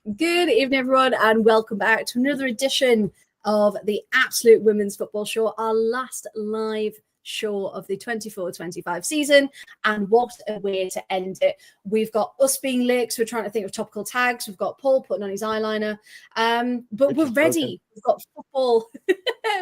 Good evening, everyone, and welcome back to another edition of the Absolute Women's Football Show, our last live show of the 24-25 season. And what a way to end it. We've got us being late because we're trying to think of topical tags. We've got Paul putting on his eyeliner. But we're ready. We've got football.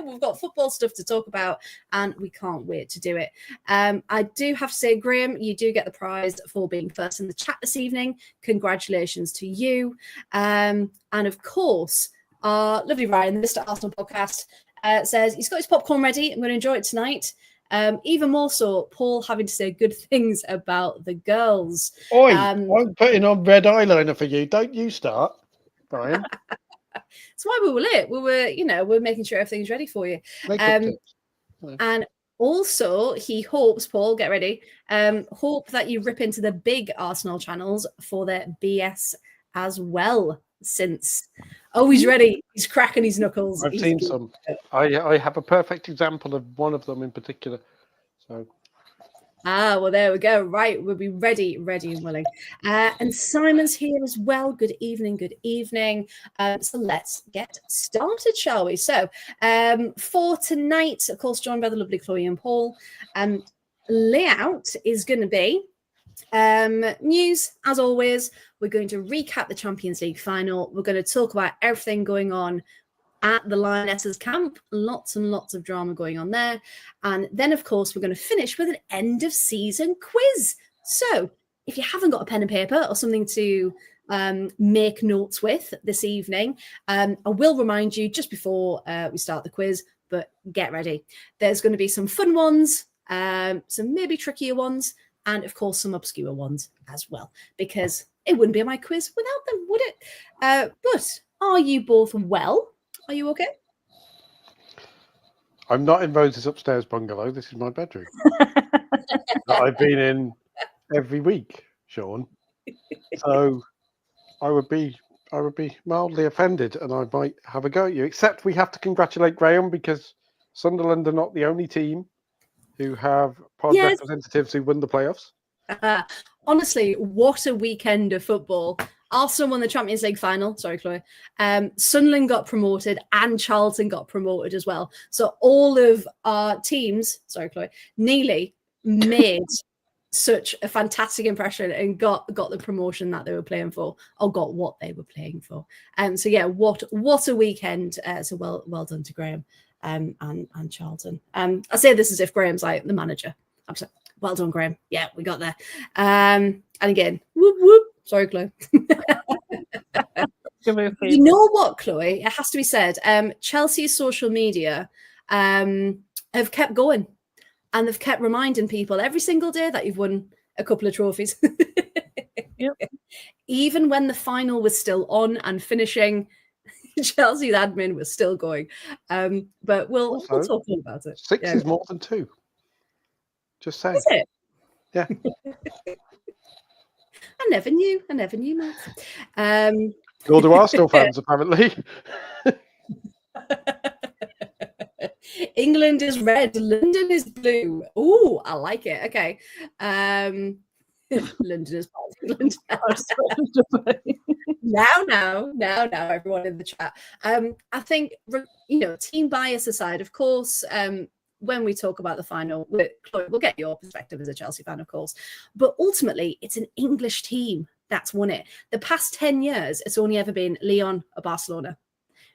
We've got football stuff to talk about, and we can't wait to do it. I do have to say, Graham, you do get the prize for being first in the chat this evening. Congratulations to you. And of course, our lovely Ryan, the Mr. Arsenal podcast, says he's got his popcorn ready. I'm going to enjoy it tonight. Even more so, Paul having to say good things about the girls. Oi, I'm putting on red eyeliner for you. Don't you start, Brian. That's why we were late. We're making sure everything's ready for you. And also, he hopes, Paul, get ready, hope that you rip into the big Arsenal channels for their BS as well, since... Oh, he's ready. He's cracking his knuckles. I've seen some. I have a perfect example of one of them in particular. So. Well, there we go. Right, we'll be ready and willing. And Simon's here as well. Good evening, good evening. So let's get started, shall we? So for tonight, of course, joined by the lovely Chloe and Paul. Layout is going to be news, as always. We're going to recap the Champions League final. We're going to talk about everything going on at the Lionesses camp. Lots and lots of drama going on there. And then, of course, we're going to finish with an end-of-season quiz. So if you haven't got a pen and paper or something to make notes with this evening, I will remind you just before we start the quiz, but get ready. There's going to be some fun ones, some maybe trickier ones, and, of course, some obscure ones as well, because it wouldn't be my quiz without them, would it? But are you both well? Are you okay? I'm not in Rose's upstairs bungalow. This is my bedroom that I've been in every week, Sean. So I would be mildly offended, and I might have a go at you. Except we have to congratulate Graham, because Sunderland are not the only team who have pod representatives who won the playoffs. Honestly, what a weekend of football. Arsenal won the Champions League final. Sorry, Chloe. Sunderland got promoted and Charlton got promoted as well. So all of our teams, sorry, Chloe, nearly made such a fantastic impression and got the promotion that they were playing for, or got what they were playing for. So yeah, what a weekend. So well done to Graham and Charlton. I say this as if Graham's like the manager. I'm sorry. Well done, Graham. Yeah, we got there. And again, whoop, whoop. Sorry, Chloe. You know what, Chloe? It has to be said. Chelsea's social media have kept going, and they've kept reminding people every single day that you've won a couple of trophies. Yep. Even when the final was still on and finishing, Chelsea's admin was still going. But we'll talk more about it. 6 is more than 2. Just saying. Is it? Yeah. I never knew, Matt. Nor do Arsenal fans, apparently. England is red, London is blue. Oh, I like it. Okay. London is England. now, everyone in the chat. I think, team bias aside, of course, when we talk about the final, we'll get your perspective as a Chelsea fan, of course. But ultimately, it's an English team that's won it. The past 10 years, it's only ever been Lyon or Barcelona.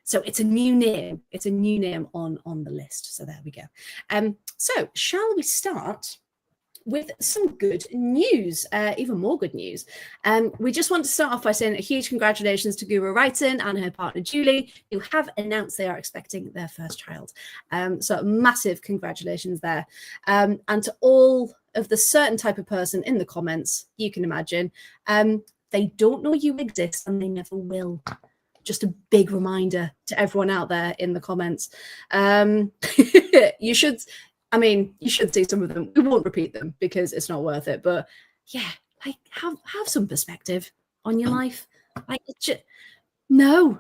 So it's a new name. It's a new name on the list. So there we go. So shall we start with some good news, even more good news. We just want to start off by saying a huge congratulations to Guru Wrighton and her partner Julie, who have announced they are expecting their first child. So massive congratulations there. And to all of the certain type of person in the comments, you can imagine, they don't know you exist and they never will. Just a big reminder to everyone out there in the comments. You should see some of them. We won't repeat them because it's not worth it. But yeah, like have some perspective on your life. Like no,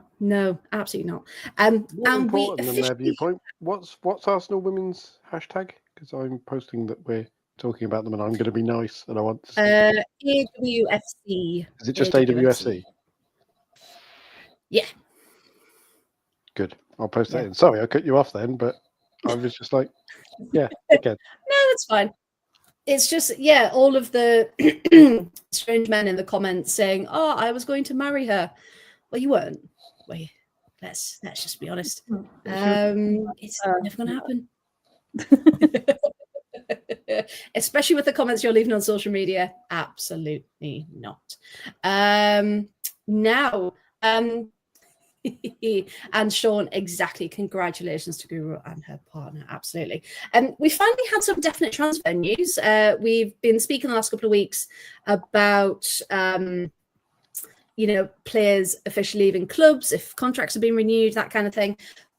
absolutely not. And we officially... their viewpoint. What's Arsenal women's hashtag? Because I'm posting that we're talking about them, and I'm going to be nice, and I want to. AWFC. Is it just AWFC? Yeah. Good. I'll post that in. Sorry, I cut you off then, but I was just like, yeah, again. No, that's fine. It's just, all of the strange men in the comments saying, "Oh, I was going to marry her." Well, you weren't. Wait, let's just be honest. It's never going to happen. Especially with the comments you're leaving on social media. Absolutely not. Now, and Sean, exactly. Congratulations to Guru and her partner. Absolutely. And we finally had some definite transfer news. We've been speaking the last couple of weeks about, players officially leaving clubs, if contracts have been renewed, that kind of thing.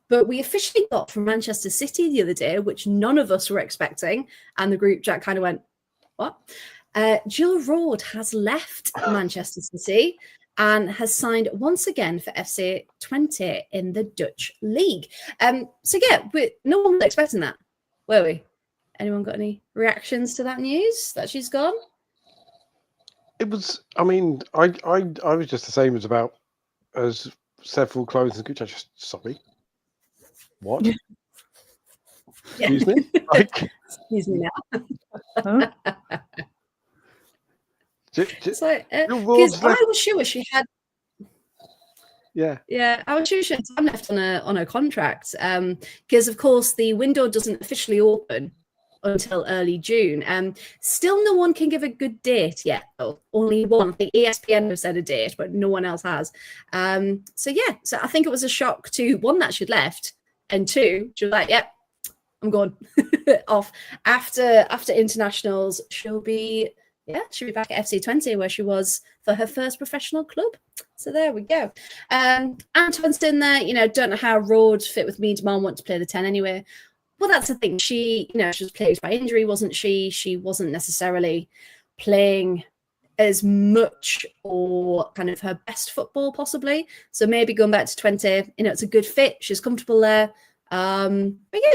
But we officially got from Manchester City the other day, which none of us were expecting. And the group chat kind of went, what? Jill Roord has left Manchester City and has signed once again for FC Twente in the Dutch league. No one was expecting that, were we? Anyone got any reactions to that news that she's gone? It was. I mean, I was just the same as several clothes and just sorry. What? Excuse me. Excuse me now. Huh? It's like, because I was sure she had. Yeah, I was sure she had time left on her contract. Because of course the window doesn't officially open until early June. Still, no one can give a good date yet. Though. Only one. I think ESPN have said a date, but no one else has. So I think it was a shock to one that she'd left, and two, she was like, "Yep, I'm going off." After internationals, she'll be back at FC Twente, where she was for her first professional club. So there we go. Antoine's in there. Don't know how Roord fit with me. Demand want to play the 10 anyway. Well, that's the thing. She was plagued by injury, wasn't she? She wasn't necessarily playing as much or kind of her best football, possibly. So maybe going back to Twente, it's a good fit. She's comfortable there. But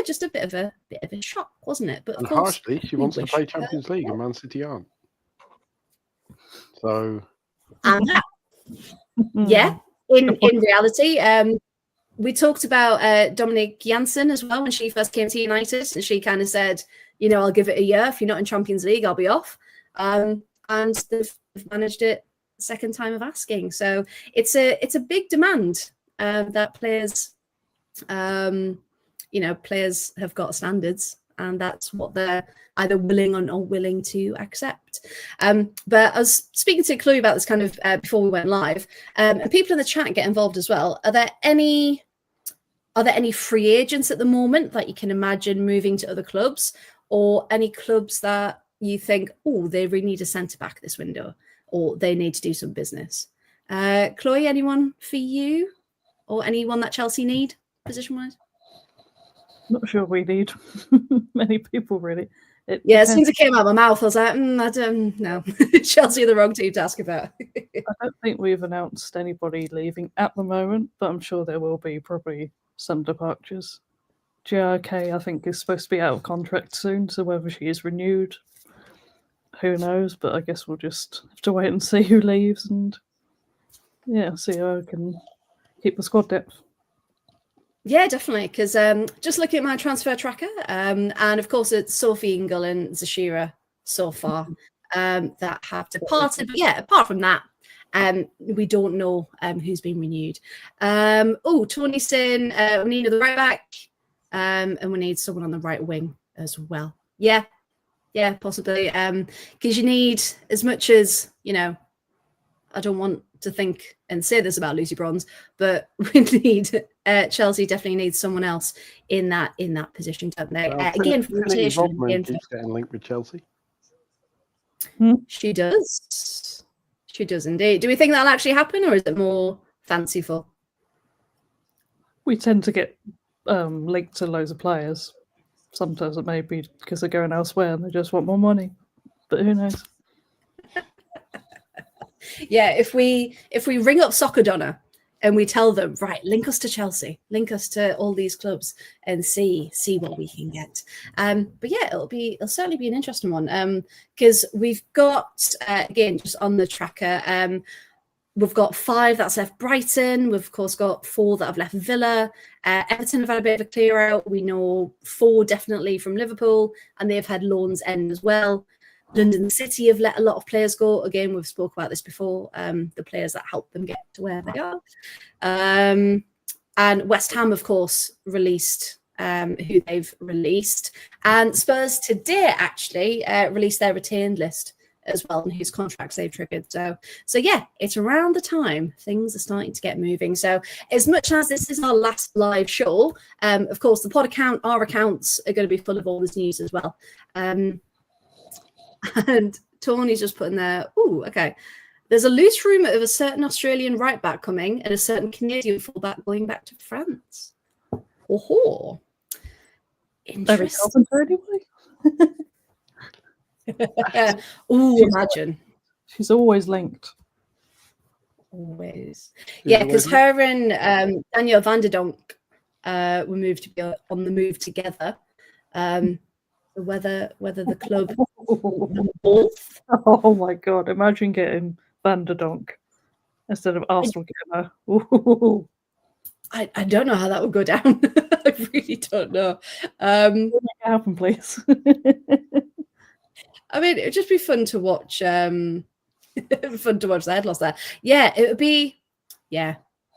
just a bit of a shock, wasn't it? But of course, harshly, she wants to play Champions League, and Man City aren't. So, in reality, we talked about Dominic Janssen as well when she first came to United, and she kind of said, I'll give it a year. If you're not in Champions League, I'll be off. And they've managed it second time of asking. So it's a big demand that players, players have got standards, and that's what they're either willing or not willing to accept. But I was speaking to Chloe about this kind of before we went live, and people in the chat get involved as well. Are there any free agents at the moment that you can imagine moving to other clubs, or any clubs that you think, oh, they really need a centre back this window, or they need to do some business? Chloe, anyone for you, or anyone that Chelsea need position wise? Not sure we need many people really. As soon as it came out of my mouth, I was like, I don't know. Chelsea are the wrong team to ask about. I don't think we've announced anybody leaving at the moment, but I'm sure there will be probably some departures. GRK, I think, is supposed to be out of contract soon, so whether she is renewed, who knows? But I guess we'll just have to wait and see who leaves and see how we can keep the squad depth. Yeah, definitely. Because just looking at my transfer tracker, and of course it's Sophie Ingle and Zashira so far that have departed. But apart from that, we don't know who's been renewed. Tony saying we need the right back, and we need someone on the right wing as well. Yeah, possibly. Because you need, as much as I don't want to think and say this about Lucy Bronze, but we need Chelsea definitely needs someone else in that position, don't they? Again, rotation. Keeps getting linked with Chelsea. She does. She does indeed. Do we think that'll actually happen, or is it more fanciful? We tend to get linked to loads of players. Sometimes it may be because they're going elsewhere and they just want more money, but who knows? If we ring up Soccer Donna and we tell them, right, link us to Chelsea, link us to all these clubs and see what we can get. But it'll certainly be an interesting one because we've got again just on the tracker. We've got 5 that's left Brighton. We've, of course, got 4 that have left Villa. Everton have had a bit of a clear out. We know 4 definitely from Liverpool, and they've had loans end as well. London City have let a lot of players go. Again, we've spoke about this before, the players that helped them get to where they are. And West Ham, of course, released who they've released. And Spurs today actually released their retained list as well, and whose contracts they've triggered. So yeah, it's around the time things are starting to get moving. So as much as this is our last live show, of course, the pod account, our accounts are going to be full of all this news as well. And Tony's just putting there, ooh, okay. There's a loose rumour of a certain Australian right back coming and a certain Canadian fullback going back to France. Oh, interesting. Anyway. Ooh, imagine. She's always linked. Always. Yeah, because her and Daniel van der Donk were moved to be on the move together. Whether the club both. Oh my god! Imagine getting Van der Donk instead of Arsenal getting her. Ooh. I don't know how that would go down. I really don't know. Make it happen, please. I mean, it would just be fun to watch. Fun to watch the head loss there. Yeah, it would be. Yeah,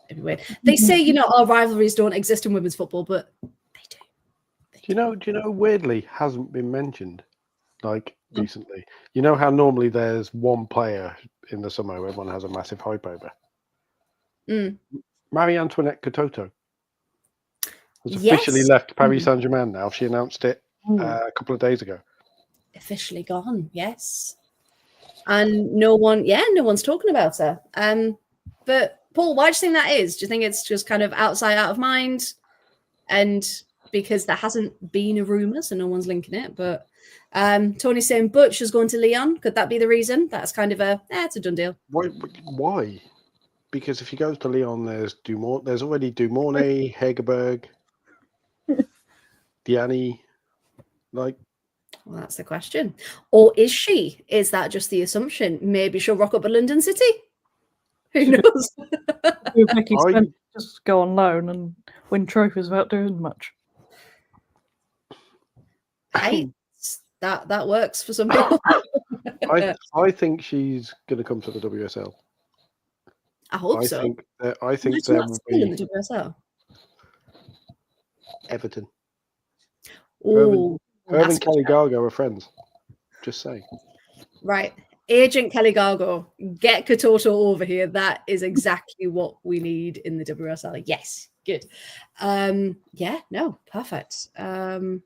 it'd be weird. They say our rivalries don't exist in women's football, but they do. Do you know? Weirdly, hasn't been mentioned like recently. You know how normally there's one player in the summer where everyone has a massive hype over. Marie Antoinette Katoto has officially left Paris Saint-Germain now. She announced it a couple of days ago. Officially gone, yes. And no one's talking about her. But Paul, why do you think that is? Do you think it's just kind of outside, out of mind? And because there hasn't been a rumour, so no one's linking it. But Tony's saying Butch is going to Lyon. Could that be the reason? That's kind of it's a done deal. Why? Because if he goes to Lyon, there's already Dumornay, Hegerberg, Diani, like. Well, that's the question. Or is she? Is that just the assumption? Maybe she'll rock up at London City. Who knows? Mickey just go on loan and win trophies without doing much. Hey, that works for some people. I think she's going to come to the WSL. I hope so. I think there will be in the WSL. Everton. Oh. Her and Kelly Gargo are friends. Just saying. Right. Agent Kelly Gargo, get Katoto over here. That is exactly what we need in the WSL. Yes. Good. Perfect. Have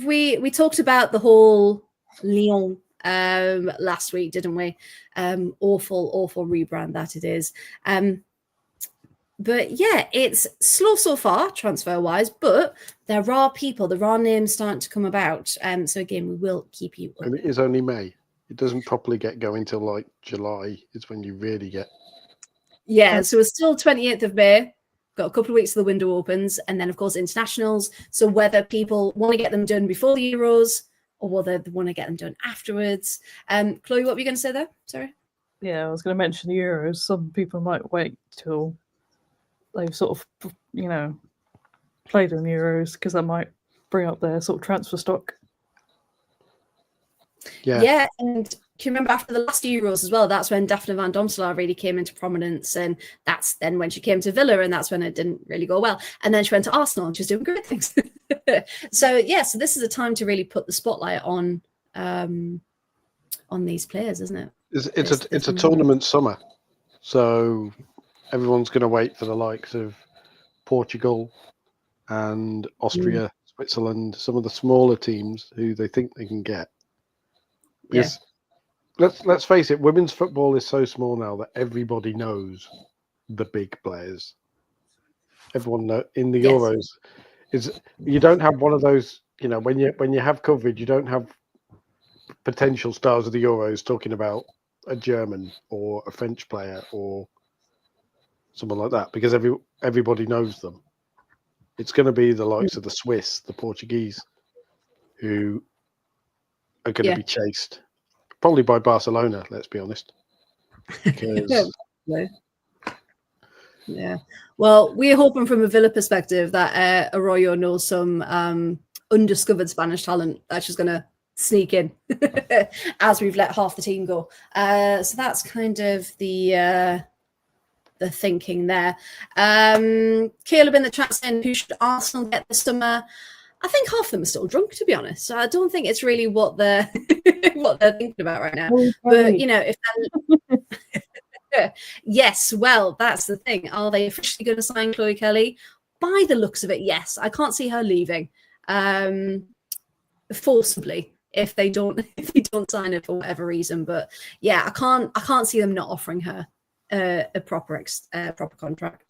we talked about the whole Lyon last week, didn't we? Awful rebrand that it is. But yeah, it's slow so far, transfer-wise, but there are names starting to come about. So again, we will keep you up. And it is only May. It doesn't properly get going till like July. It's when you really get. Yeah, so it's still 28th of May. Got a couple of weeks till the window opens, and then of course internationals. So whether people want to get them done before the Euros or whether they want to get them done afterwards. Chloe, what were you going to say there? Sorry. Yeah, I was going to mention the Euros. Some people might wait till they've sort of, played in the Euros because that might bring up their sort of transfer stock. Yeah, and do you remember after the last Euros as well, that's when Daphne van Domselaar really came into prominence, and that's then when she came to Villa, and that's when it didn't really go well. And then she went to Arsenal, and she's doing great things. So this is a time to really put the spotlight on these players, isn't it? It's a tournament summer, so everyone's going to wait for the likes of Portugal and Austria, Switzerland, some of the smaller teams who they think they can get. Because let's face it, women's football is so small now that everybody knows the big players. Everyone knows in the Euros. You don't have one of those, when you have coverage, you don't have potential stars of the Euros talking about a German or a French player or someone like that, because everybody knows them. It's going to be the likes of the Swiss, the Portuguese, who are going to be chased, probably by Barcelona. Let's be honest, because Possibly. Yeah. Well, we're hoping from a Villa perspective that Arroyo knows some undiscovered Spanish talent that's just going to sneak in as we've let half the team go. So that's kind of the thinking there. Caleb in the chat saying, who should Arsenal get this summer? I think half of them are still drunk, to be honest. So I don't think it's really what they're what they're thinking about right now. But you know, if yes, well, that's the thing. Are they officially going to sign Chloe Kelly? By the looks of it, yes. I can't see her leaving forcibly if they don't sign her for whatever reason. But yeah, I can't see them not offering her a proper contract.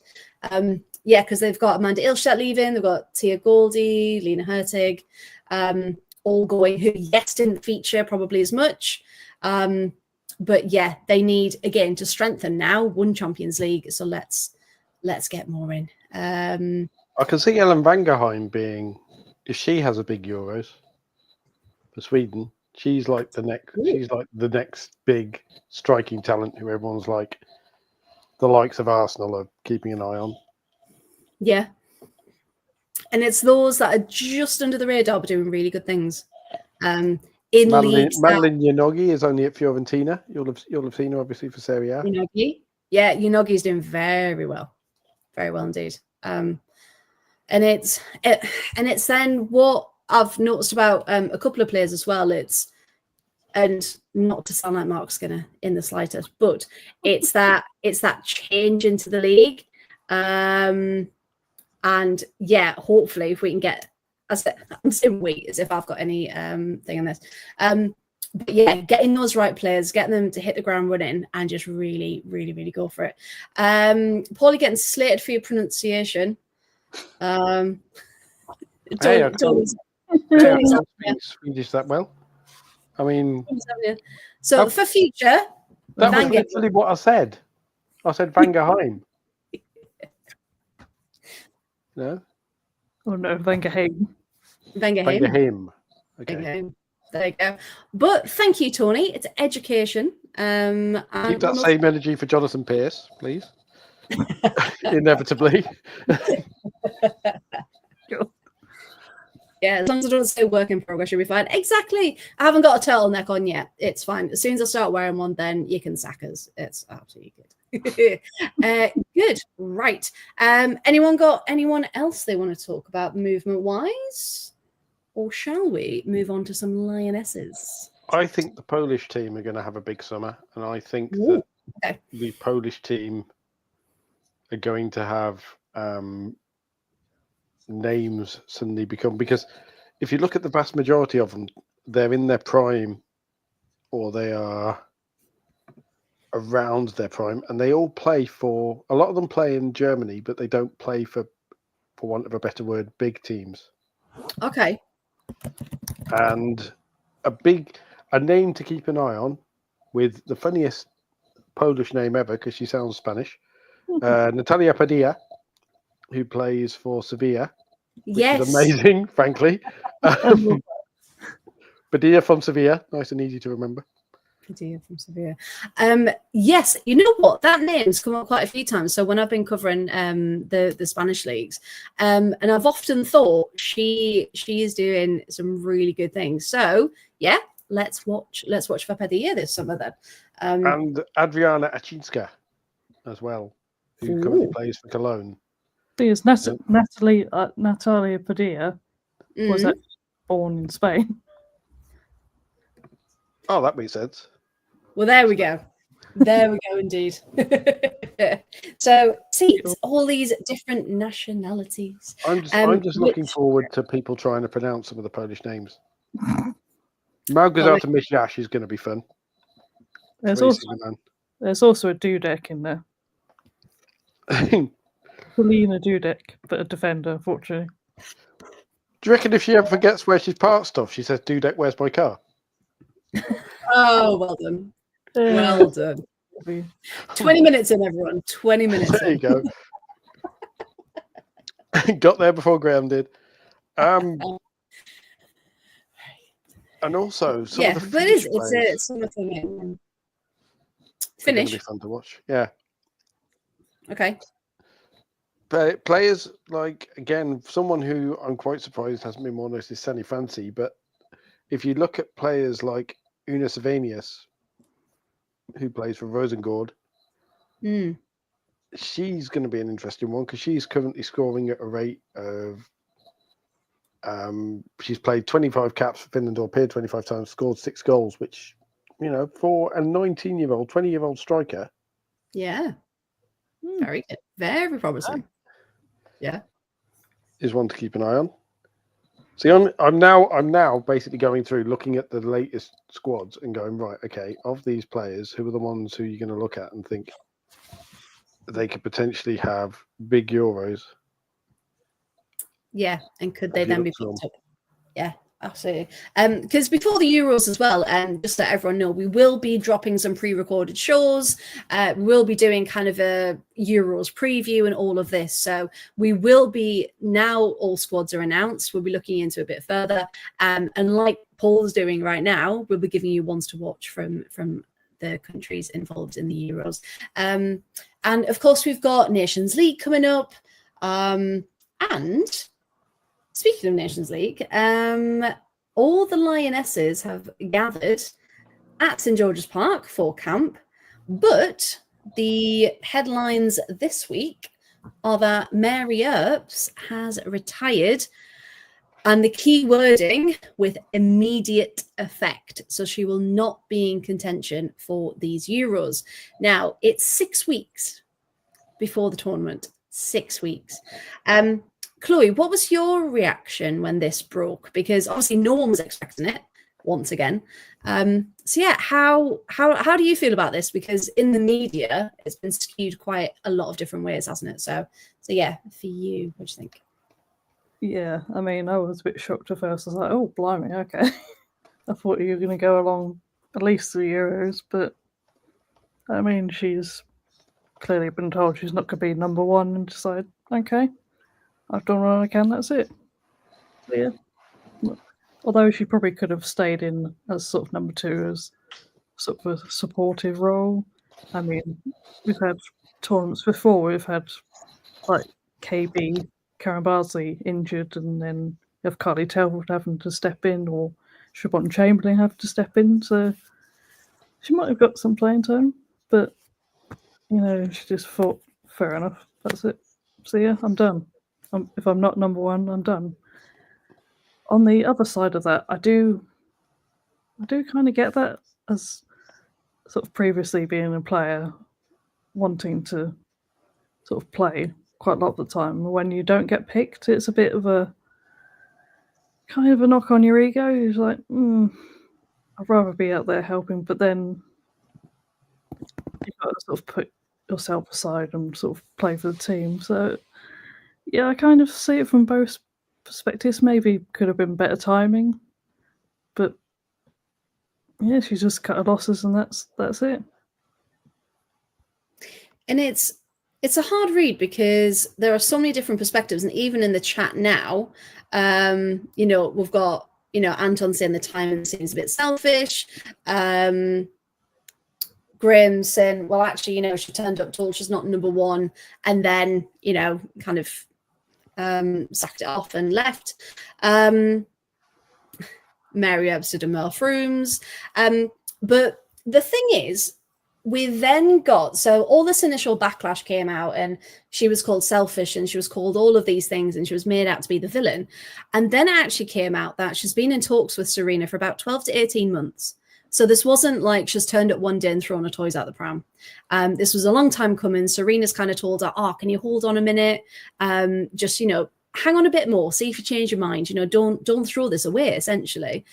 Yeah, because they've got Amanda Ilstedt leaving, they've got Tia Goldie, Lena Hertig, all going, who didn't feature probably as much. But yeah, they need again to strengthen now. Won Champions League, so let's get more in. I can see Ellen Vangerheim being, if she has a big Euros for Sweden, she's like the next big striking talent who everyone's like the likes of Arsenal are keeping an eye on. Yeah. And it's those that are just under the radar but doing really good things. In leagues. Madeline Yanogi is only at Fiorentina. You'll have seen her obviously for Serie A. Yanogi. Yeah, Yanogi's doing very well. Very well indeed. And it's then what I've noticed about a couple of players as well. And not to sound like Mark Skinner in the slightest, but it's that change into the league. And yeah, hopefully if we can get, I'm saying wait as if I've got any thing on this. But yeah, getting those right players, getting them to hit the ground running and just really, really, really go for it. Paulie getting slated for your pronunciation. Tony's Swedish that well. I mean, so for future, that was literally what I said. I said Vangerheim. No? Oh no, Vangerheim. Vangerheim. Okay. Vangerheim. There you go. But thank you, Tony. It's education. And keep that same energy for Jonathan Pearce, please. Inevitably. Yeah, as long as I don't say work in progress, you'll be fine. Exactly. I haven't got a turtleneck on yet. It's fine. As soon as I start wearing one, then you can sack us. It's absolutely good. Good. Right. Anyone got anyone else they want to talk about movement-wise? Or shall we move on to some Lionesses? I think the Polish team are going to have a big summer. And I think that the Polish team are going to have names suddenly become, because if you look at the vast majority of them, they're in their prime or they are around their prime, and they all play for, a lot of them play in Germany, but they don't play for want of a better word, big teams. Okay. And a name to keep an eye on, with the funniest Polish name ever because she sounds Spanish, Natalia Padilla, who plays for Sevilla, which is amazing, frankly. Padilla from Sevilla, nice and easy to remember. Padilla from Sevilla. Yes, you know what? That name's come up quite a few times. So when I've been covering the Spanish leagues, and I've often thought she is doing some really good things. So yeah, let's watch for Padilla this summer then. And Adriana Achinska as well, who currently plays for Cologne. Because Natalia Padilla was actually born in Spain. Oh, that makes sense. Well, there we go. There we go, indeed. So, see, it's all these different nationalities. I'm just looking forward to people trying to pronounce some of the Polish names. Małgorzata Mishash is going to be fun. There's also a Dudek in there. Polina Dudek, but a defender, unfortunately. Do you reckon if she ever forgets where she's parked stuff, she says, Dudek, where's my car? Oh, well done. Well done. 20 minutes in, everyone. 20 minutes There you go. Got there before Graham did. And also, some of the but it's some of them. Finish. Be fun to watch. Yeah. Okay. Players like, again, someone who I'm quite surprised hasn't been more noticed is Sunny Fancy, but if you look at players like Una Savanius, who plays for Rosengård, she's going to be an interesting one because she's currently scoring at a rate of she's played 25 caps for Finland, or appeared 25 times, scored 6 goals, which, for a 19-year-old, 20-year-old striker. Yeah. Very good. Very promising. Yeah. Is one to keep an eye on. See, I'm now basically going through, looking at the latest squads and going, right, okay, of these players, who are the ones who you're going to look at and think they could potentially have big Euros? Yeah, and could they then be picked up? Yeah, absolutely. Because before the Euros as well, just to let everyone know, we will be dropping some pre-recorded shows. We'll be doing kind of a Euros preview and all of this. So we will be, now all squads are announced, we'll be looking into a bit further. And like Paul's doing right now, we'll be giving you ones to watch from the countries involved in the Euros. And of course, we've got Nations League coming up. And speaking of Nations League, all the Lionesses have gathered at St George's Park for camp, but the headlines this week are that Mary Earps has retired, and the key wording, with immediate effect. So she will not be in contention for these Euros. Now, it's 6 weeks before the tournament. 6 weeks. Chloe, what was your reaction when this broke? Because obviously no one was expecting it once again. So yeah, how do you feel about this? Because in the media, it's been skewed quite a lot of different ways, hasn't it? So yeah, for you, what do you think? Yeah, I mean, I was a bit shocked at first. I was like, oh, blimey, okay. I thought you were going to go along at least 3 Euros, but I mean, she's clearly been told she's not going to be number one and decided, okay, I've done what I can, that's it. So, yeah. Although she probably could have stayed in as sort of number 2 as sort of a supportive role. I mean, we've had tournaments before, we've had like KB, Karen Barsley injured, and then you have Carly Telford having to step in, or Siobhan Chamberlain having to step in, so she might have got some playing time, but she just thought, fair enough, that's it. So yeah, I'm done. If I'm not number one, I'm done. On the other side of that, I do kind of get that, as sort of previously being a player, wanting to sort of play quite a lot of the time. When you don't get picked, it's a bit of a kind of a knock on your ego. You're like, I'd rather be out there helping, but then you've got to sort of put yourself aside and sort of play for the team. So yeah, I kind of see it from both perspectives. Maybe could have been better timing, but yeah, she's just cut her losses, and that's it. And it's a hard read because there are so many different perspectives, and even in the chat now, we've got Anton saying the timing seems a bit selfish. Graham saying, well, actually, she turned up, told she's not number one, and then kind of sacked it off and left. Mary Earps did a Merle Frooms. But the thing is, we then got, so all this initial backlash came out, and she was called selfish, and she was called all of these things, and she was made out to be the villain. And then it actually came out that she's been in talks with Serena for about 12 to 18 months. So this wasn't like she's turned up one day and thrown her toys out the pram. This was a long time coming. Serena's kind of told her, can you hold on a minute? Just, hang on a bit more, see if you change your mind, don't throw this away, essentially.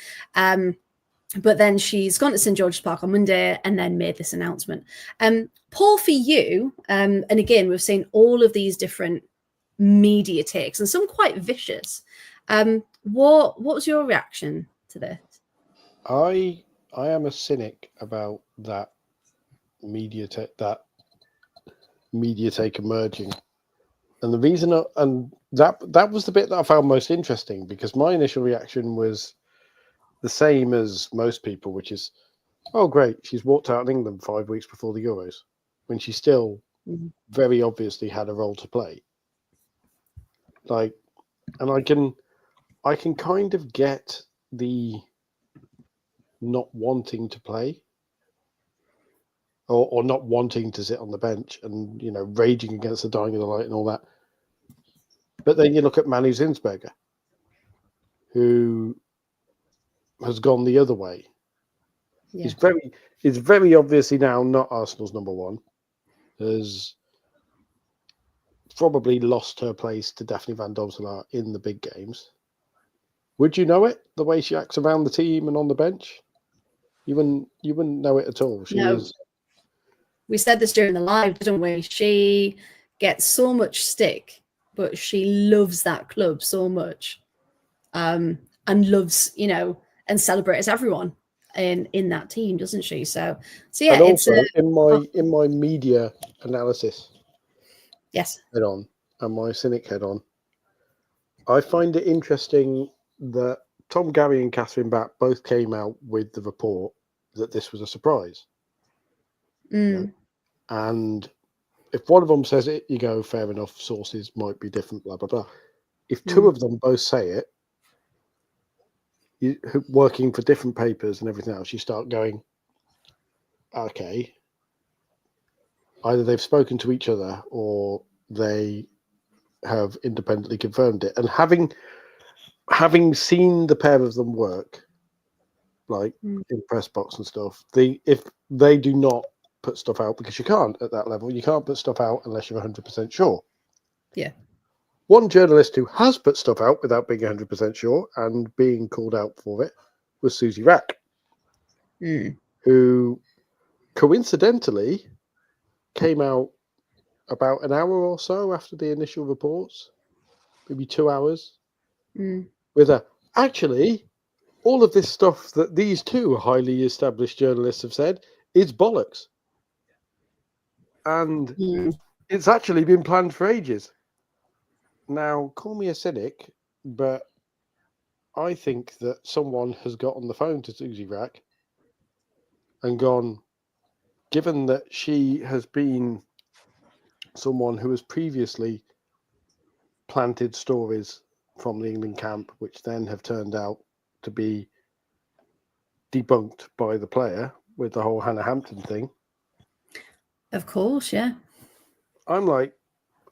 But then she's gone to St George's Park on Monday and then made this announcement. Paul, for you, and again, we've seen all of these different media takes, and some quite vicious. What was your reaction to this? I am a cynic about that media take emerging, and the reason, and that was the bit that I found most interesting, because my initial reaction was the same as most people, which is, oh great, she's walked out in England 5 weeks before the Euros, when she's still very obviously had a role to play. Like, and I can kind of get the not wanting to play or not wanting to sit on the bench and, raging against the dying of the light and all that. But then you look at Manu Zinsberger, who has gone the other way. Yeah. He's very obviously now not Arsenal's number one. Has probably lost her place to Daphne Van Domselaar in the big games. Would you know it, the way she acts around the team and on the bench? You wouldn't know it at all. We said this during the live, didn't we? She gets so much stick, but she loves that club so much, and loves, and celebrates everyone in that team, doesn't she? So yeah. And also, in my media analysis, yes, head on, and my cynic head on, I find it interesting that Tom Gary and Catherine Batt both came out with the report that this was a surprise. And if one of them says it, you go, fair enough, sources might be different, blah, blah, blah. If two of them both say it, working for different papers and everything else, you start going, okay, either they've spoken to each other or they have independently confirmed it. And having seen the pair of them work, like in press box and stuff, if they do not put stuff out, because you can't at that level, you can't put stuff out unless you're 100% sure. Yeah. One journalist who has put stuff out without being 100% sure and being called out for it was Susie Rack, who coincidentally came out about an hour or so after the initial reports, maybe 2 hours, with actually, all of this stuff that these two highly established journalists have said is bollocks. And it's actually been planned for ages. Now, call me a cynic, but I think that someone has got on the phone to Susie Rack and gone, given that she has been someone who has previously planted stories from the England camp, which then have turned out to be debunked by the player with the whole Hannah Hampton thing. Of course, yeah. I'm like,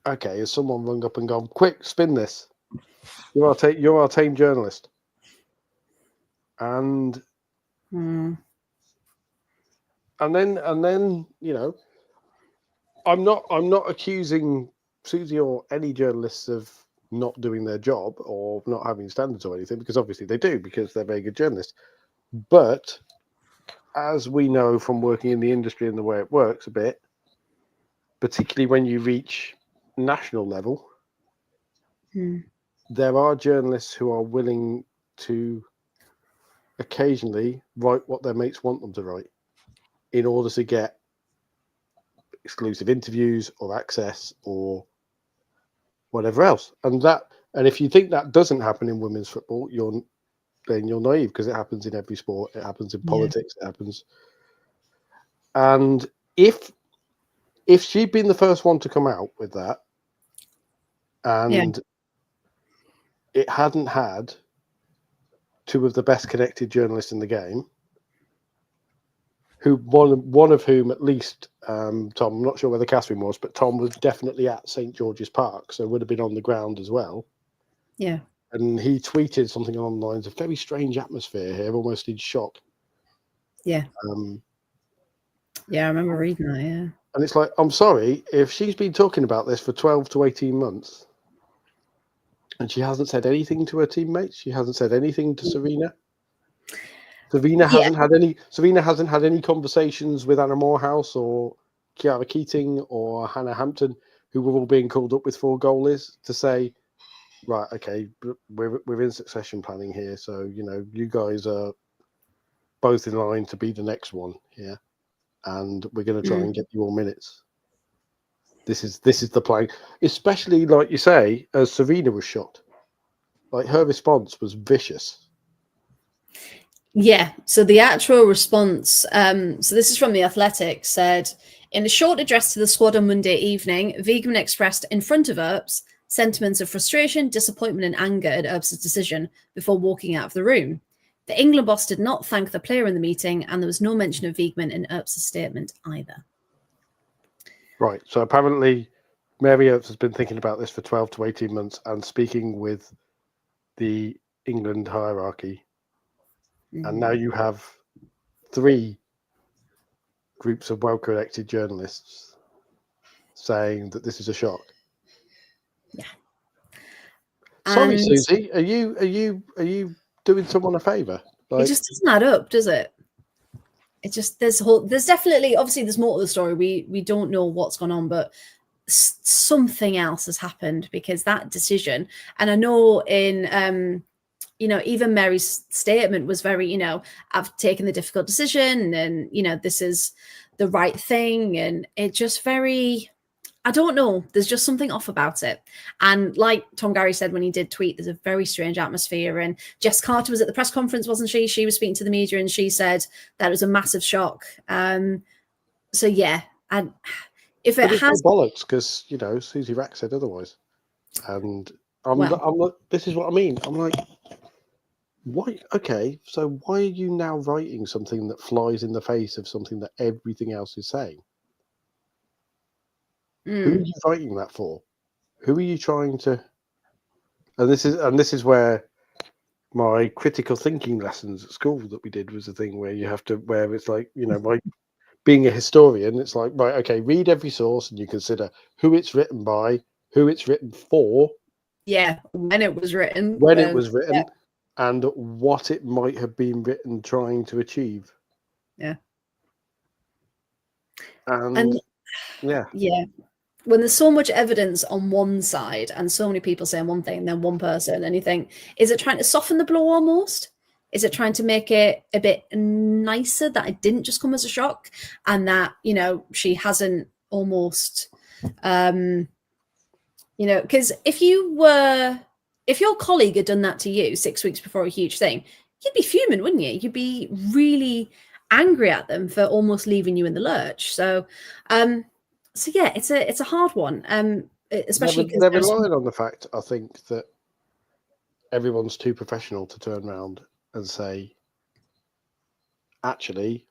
okay, has someone rung up and gone, quick, spin this. You're our team journalist. And then, I'm not accusing Susie or any journalists of not doing their job or not having standards or anything, because obviously they do, because they're very good journalists. But as we know from working in the industry and the way it works a bit, particularly when you reach national level, there are journalists who are willing to occasionally write what their mates want them to write in order to get exclusive interviews or access or whatever else. And if you think that doesn't happen in women's football, you're naive, because it happens in every sport. It happens in politics. It happens. And if she'd been the first one to come out with that, and it hadn't had two of the best connected journalists in the game, one of whom at least, Tom, I'm not sure whether Catherine was, but Tom was definitely at St. George's Park, so would have been on the ground as well. Yeah. And he tweeted something along the lines of, very strange atmosphere here, almost in shock. Yeah. I remember reading that, yeah. And it's like, I'm sorry, if she's been talking about this for 12 to 18 months and she hasn't said anything to her teammates, she hasn't said anything to Serena. Serena hasn't had any conversations with Anna Morehouse or Kiara Keating or Hannah Hampton, who were all being called up with 4 goalies, to say, right, okay, we're in succession planning here, so you guys are both in line to be the next one here, and we're going to try and get you all minutes. This is the plan, especially like you say, as Serena was shot. Like, her response was vicious. Yeah, so the actual response, so this is from The Athletic, said, In a short address to the squad on Monday evening, Wiegman expressed in front of Earps sentiments of frustration, disappointment and anger at Earps' decision before walking out of the room. The England boss did not thank the player in the meeting, and there was no mention of Wiegman in Earps' statement either. Right. So apparently Mary Earps has been thinking about this for 12 to 18 months and speaking with the England hierarchy. And now you have 3 groups of well-connected journalists saying that this is a shock. Yeah. Sorry, And Susie, are you doing someone a favour? it just doesn't add up, does it? It just there's definitely, obviously there's more to the story. We don't know what's gone on, but something else has happened, because that decision, and I know in even Mary's statement was very, I've taken the difficult decision, and this is the right thing, and it just very, I don't know. There's just something off about it. And like Tom Gary said when he did tweet, there's a very strange atmosphere. And Jess Carter was at the press conference, wasn't she? She was speaking to the media and she said that it was a massive shock. So yeah, and if it has bollocks, because Susie Rack said otherwise, and I'm like, this is what I mean. I'm like, why? Okay, so why are you now writing something that flies in the face of something that everything else is saying? Who are you writing that for? Who are you trying to? And this is where my critical thinking lessons at school that we did was the thing where you have to, where it's like, by being a historian, it's like, right, okay, read every source and you consider who it's written by, who it's written for, when it was written, and what it might have been written trying to achieve. And when there's so much evidence on one side and so many people saying one thing and then one person, and you think, is it trying to soften the blow almost? Is it trying to make it a bit nicer that it didn't just come as a shock, and that, she hasn't almost, because if your colleague had done that to you 6 weeks before a huge thing, you'd be fuming, wouldn't you? You'd be really angry at them for almost leaving you in the lurch. So yeah, it's a hard one, especially because they're relying on the fact, I think, that everyone's too professional to turn around and say, actually,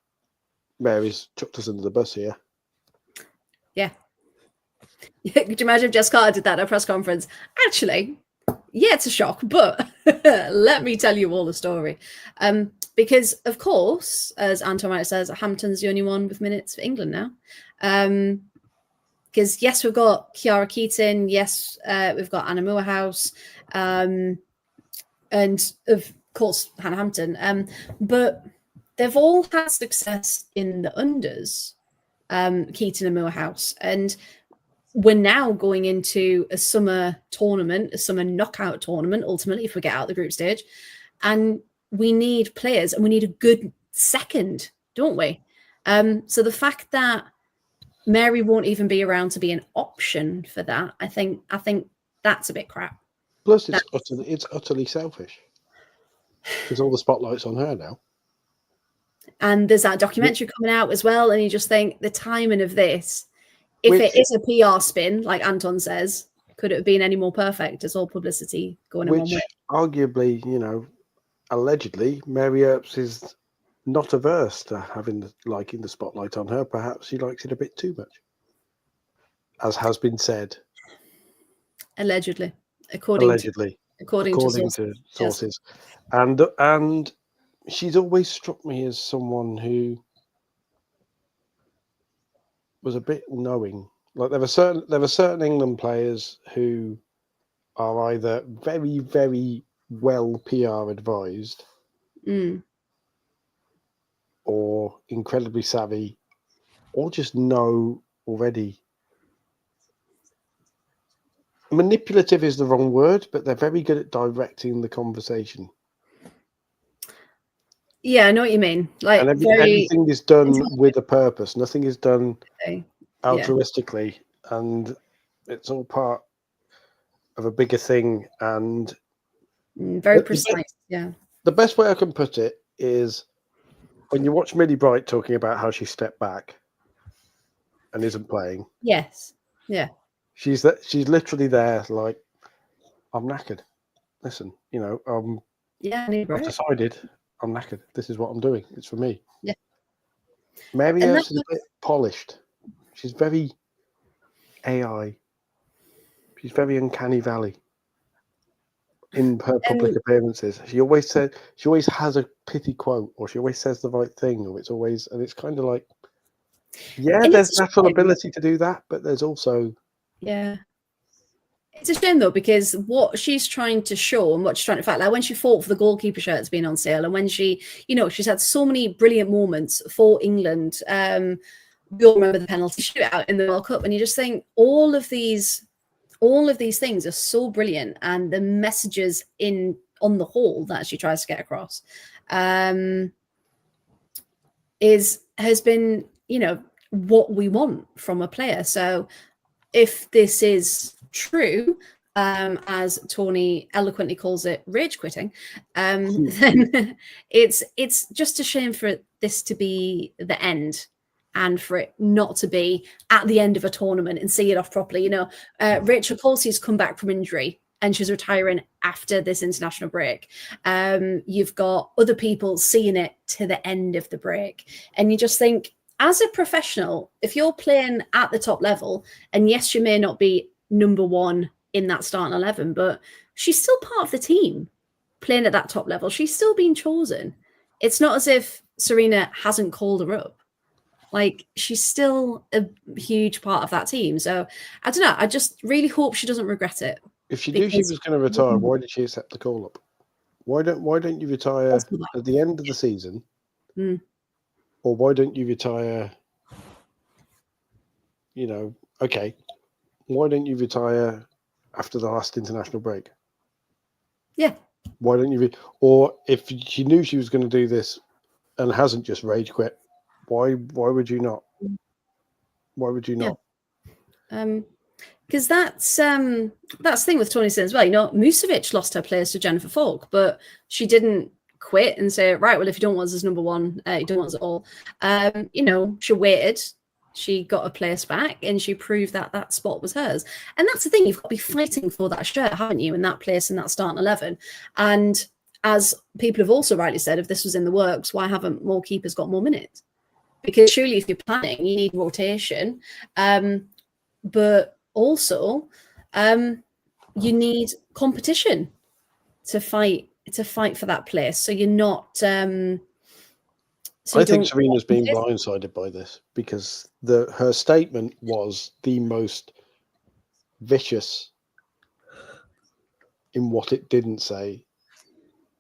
Mary's chucked us under the bus here. Yeah. Could you imagine if Jess Carter did that at a press conference? Actually, yeah, it's a shock, but let me tell you all the story. Because, of course, as Anton says, Hampton's the only one with minutes for England now. Because, yes, we've got Kiara Keaton. Yes, we've got Anna Moorhouse. And, of course, Hannah Hampton. But they've all had success in the unders, Keaton and Moorhouse. And we're now going into a summer tournament, a summer knockout tournament, ultimately, if we get out the group stage. And we need players, and we need a good second, don't we? So the fact that Mary won't even be around to be an option for that, I think that's a bit crap. Plus, it's utterly selfish, because all the spotlight's on her now. And there's that documentary coming out as well, and you just think the timing of this, if it is a PR spin, like Anton says, could it have been any more perfect? It's all publicity going in one way. Arguably, allegedly, Mary Earps is not averse to liking the spotlight on her. Perhaps she likes it a bit too much, as has been said. Allegedly, according to sources. Yes. And she's always struck me as someone who was a bit knowing. Like there were certain England players who are either very, very well PR advised, or incredibly savvy, or just know already. Manipulative is the wrong word, but they're very good at directing the conversation. Yeah, I know what you mean. Like, and everything is done with a purpose. Nothing is done altruistically, and it's all part of a bigger thing. And very precise. The best way I can put it is when you watch Millie Bright talking about how she stepped back. and isn't playing. Yes. Yeah. She's literally there, like, I'm knackered. Listen, Yeah, I need a I've break. decided I'm knackered. This is what I'm doing. It's for me. Yeah. Mary And Earps is a bit polished. She's very AI. She's very uncanny valley in her public appearances. She always has a pithy quote, or she always says the right thing, or it's kind of like, yeah, there's natural ability to do that, but there's also It's a shame though, because what she's trying to show and what she's trying to fact, like when she fought for the goalkeeper shirt that's been on sale, and when she, she's had so many brilliant moments for England. We all remember the penalty shootout in the World Cup, and you just think all of these things are so brilliant, and the messages on the whole that she tries to get across has been, what we want from a player. So if this is true, as Tony eloquently calls it, rage quitting, then it's just a shame for this to be the end, and for it not to be at the end of a tournament and see it off properly. Rachel Corley's come back from injury and she's retiring after this international break. You've got other people seeing it to the end of the break, and you just think, as a professional, if you're playing at the top level, and yes, you may not be number one in that starting 11, but she's still part of the team playing at that top level. She's still being chosen. It's not as if Serena hasn't called her up. Like, she's still a huge part of that team. So I don't know. I just really hope she doesn't regret it. If she knew she was going to retire, why did she accept the call up? Why don't you retire at the end of the season? Or why don't you retire, okay, why don't you retire after the last international break? Yeah. Why don't you? Or if she knew she was going to do this and hasn't just rage quit, why would you not? Why would you not? Because that's the thing with Tony saying as well. Musovic lost her place to Jennifer Falk, but she didn't quit and say, right, well, if you don't want us as number one, you don't want us at all. She waited, she got a place back, and she proved that spot was hers. And that's the thing, you've got to be fighting for that shirt, haven't you, in that place, in that starting 11. And as people have also rightly said, if this was in the works, why haven't more keepers got more minutes? Because surely if you're planning, you need rotation, but also you need competition to fight for that place. So you're not. I think Serena's being blindsided by this, because her statement was the most vicious in what it didn't say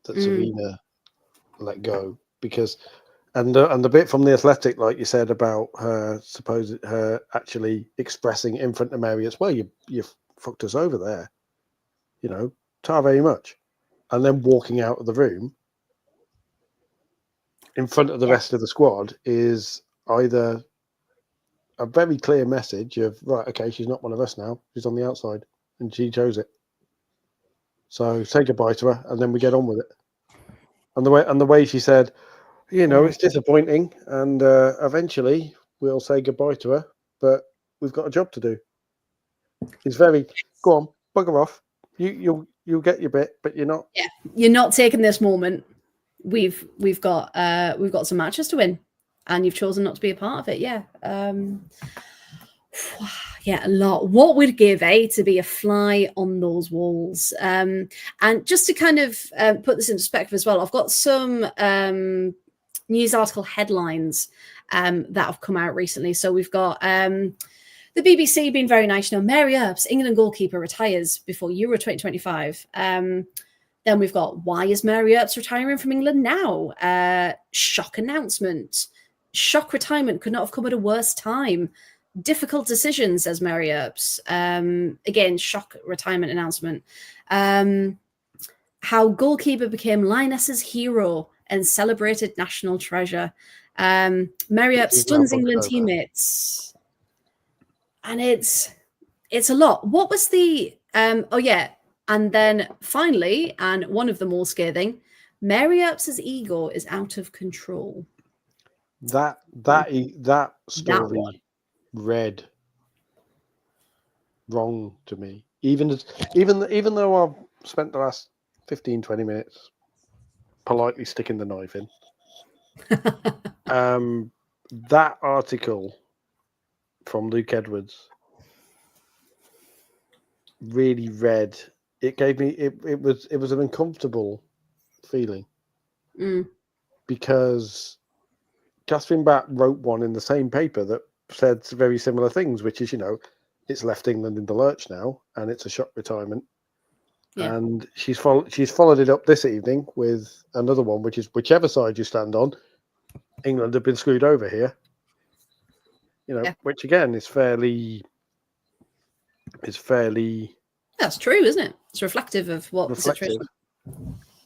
that Serena let go. Because and the bit from The Athletic, like you said, about her actually expressing in front of Mary as well, you fucked us over there, ta very much, and then walking out of the room in front of the rest of the squad is either a very clear message of, right, okay, she's not one of us now, she's on the outside and she chose it, so say goodbye to her and then we get on with it. And the way she said, it's disappointing, and eventually we'll say goodbye to her, but we've got a job to do. It's very, go on, bugger off, you'll get your bit, but you're not. Yeah, you're not taking this moment. We've got some matches to win, and you've chosen not to be a part of it. Yeah, a lot. What would give to be a fly on those walls? And just to kind of put this in perspective as well, I've got some news article headlines that have come out recently. So we've got the BBC being very nice. Mary Earps, England goalkeeper, retires before Euro 2025. Then we've got, why is Mary Earps retiring from England now? Shock announcement. Shock retirement could not have come at a worse time. Difficult decision, says Mary Earps. Again, shock retirement announcement. How goalkeeper became Lioness's hero and celebrated national treasure. Mary Earps stuns England teammates. And it's a lot. What was the... And then finally, and one of the more scathing, Mary Earps' ego is out of control. That story read wrong to me. Even though I've spent the last 15, 20 minutes politely sticking the knife in, that article from Luke Edwards really read. It gave me it was an uncomfortable feeling because Catherine Batt wrote one in the same paper that said very similar things, which is, it's left England in the lurch now, and it's a shock retirement. Yeah. And she's followed it up this evening with another one, which is whichever side you stand on, England have been screwed over here. Which again is fairly. That's true, isn't it? It's reflective of what the situation.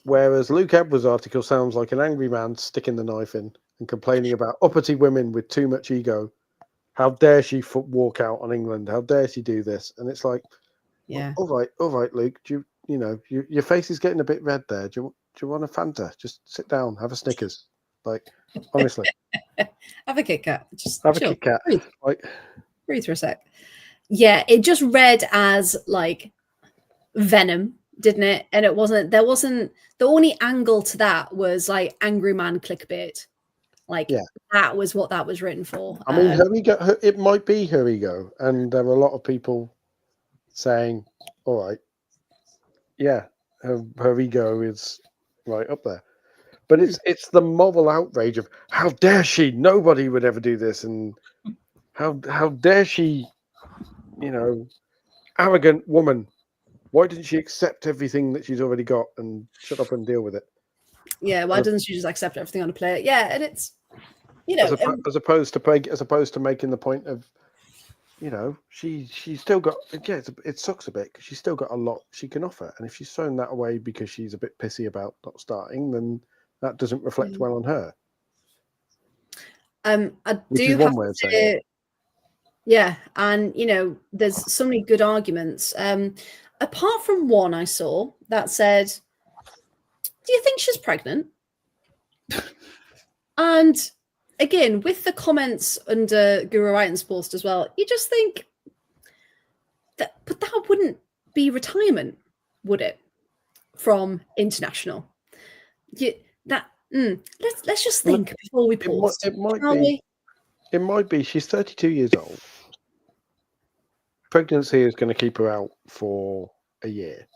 Whereas Luke Edwards' article sounds like an angry man sticking the knife in and complaining about uppity women with too much ego. How dare she walk out on England? How dare she do this? And it's like, yeah, well, all right, Luke. Your face is getting a bit red there. Do you want a Fanta? Just sit down, have a Snickers. Like, honestly, have a Kit Kat. Just have a Kit Kat. Breathe for a sec. Yeah, it just read as like venom, didn't it? And there wasn't the only angle to that was like angry man clickbait. Like that was what that was written for. I mean, it might be her ego, and there were a lot of people saying, "All right, yeah, her ego is right up there." But it's the moral outrage of how dare she? Nobody would ever do this, and how dare she? Arrogant woman. Why didn't she accept everything that she's already got and shut up and deal with it? Yeah, why doesn't she just accept everything on a plate? Yeah, and it's as opposed to making the point of, she's still got it sucks a bit because she's still got a lot she can offer, and if she's thrown that away because she's a bit pissy about not starting, then that doesn't reflect well on her. I do have to say, yeah, and there's so many good arguments. Apart from one I saw that said, "Do you think she's pregnant?" And again, with the comments under Guru Wrighton's post as well, you just think that wouldn't be retirement, would it? From international, let's just think before we pause. It might be. She's 32 years old. Pregnancy is going to keep her out for a year.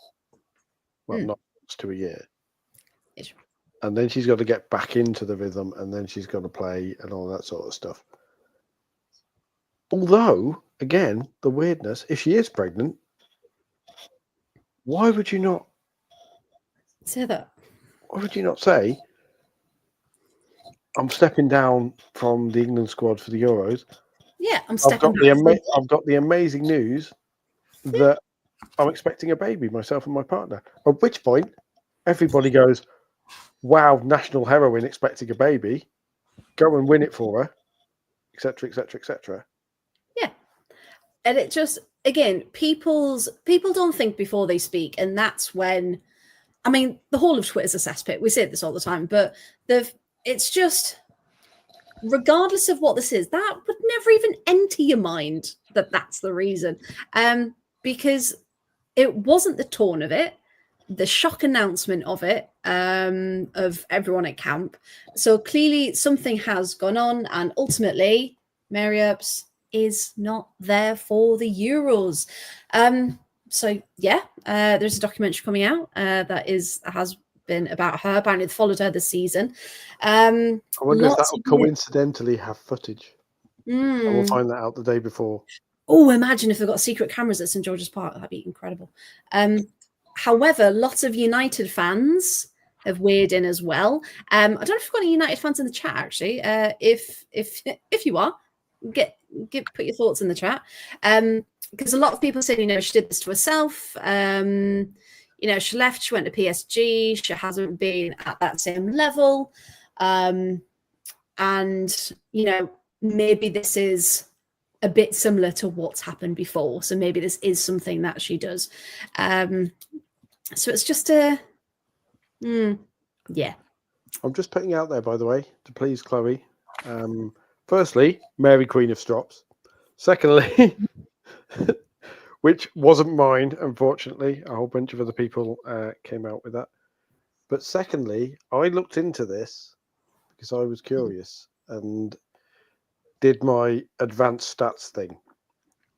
Well, not to a year. Yes. And then she's got to get back into the rhythm, and then she's got to play and all that sort of stuff. Although, again, the weirdness, if she is pregnant, why would you not say that? Why would you not say, I'm stepping down from the England squad for the Euros? Yeah, I'm stepping down. I've got the amazing news that I'm expecting a baby, myself and my partner. At which point, everybody goes, wow, national heroine expecting a baby. Go and win it for her, etc., etc., etc. Yeah. And it just, again, people don't think before they speak. And that's when, I mean, the whole of Twitter's a cesspit. We say this all the time, but it's just, regardless of what this is, that would never even enter your mind that that's the reason. Because it wasn't the tone of it, the shock announcement of it, of everyone at camp. So clearly something has gone on, and ultimately Mary Earps is not there for the Euros. So yeah, there's a documentary coming out that has been about her. Apparently they've followed her this season. I wonder if that will coincidentally have footage. We'll find that out the day before. Oh, imagine if they've got secret cameras at St George's Park. That'd be incredible. However, lots of United fans have weighed in as well. I don't know if we've got any United fans in the chat, actually. If you are, put your thoughts in the chat. Because a lot of people say, she did this to herself. She left, she went to PSG. She hasn't been at that same level. And, maybe this is a bit similar to what's happened before. So maybe this is something that she does. So it's just yeah. I'm just putting out there, by the way, to please Chloe. Firstly, Mary Queen of Strops. Secondly, which wasn't mine, unfortunately. A whole bunch of other people came out with that. But secondly, I looked into this because I was curious and did my advanced stats thing.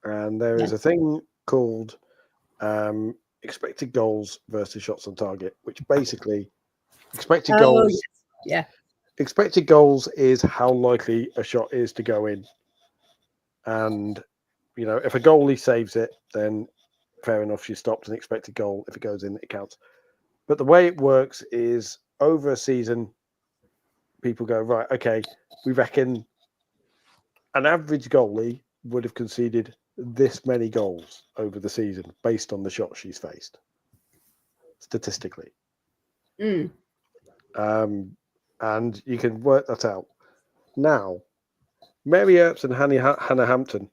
And there is a thing called expected goals versus shots on target, which basically expected goals. Yeah. Expected goals is how likely a shot is to go in. And, you know, if a goalie saves it, then fair enough, she stopped an expected goal. If it goes in, it counts. But the way it works is over a season, people go, right, okay, we reckon an average goalie would have conceded this many goals over the season based on the shots she's faced, statistically. And you can work that out. Now, Mary Earps and Hannah Hampton,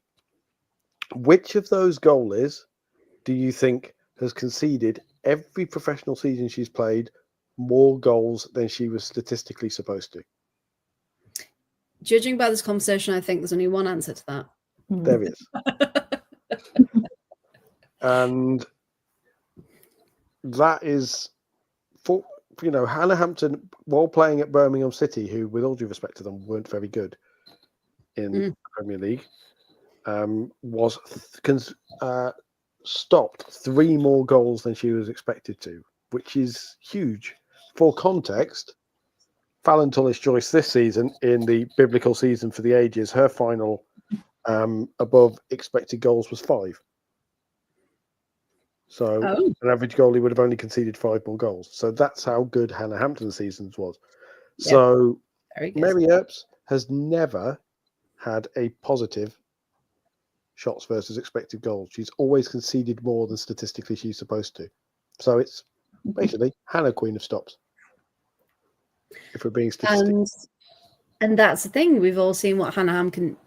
which of those goalies do you think has conceded every professional season she's played more goals than she was statistically supposed to? Judging by this conversation, I think there's only one answer to that. There is. And that is, for, you know, Hannah Hampton, while playing at Birmingham City, who, with all due respect to them, weren't very good in the Premier League, was stopped 3 more goals than she was expected to, which is huge. For context, Fallon Tullis-Joyce this season, in the biblical season for the ages, her final above expected goals was 5. So an average goalie would have only conceded 5 more goals. So that's how good Hannah Hampton's seasons was. Yeah. So Mary Earps has never had a positive shots versus expected goals. She's always conceded more than statistically she's supposed to. So it's basically Hannah, Queen of Stops, if we're being statistic. And that's the thing. We've all seen what Hannah Hampton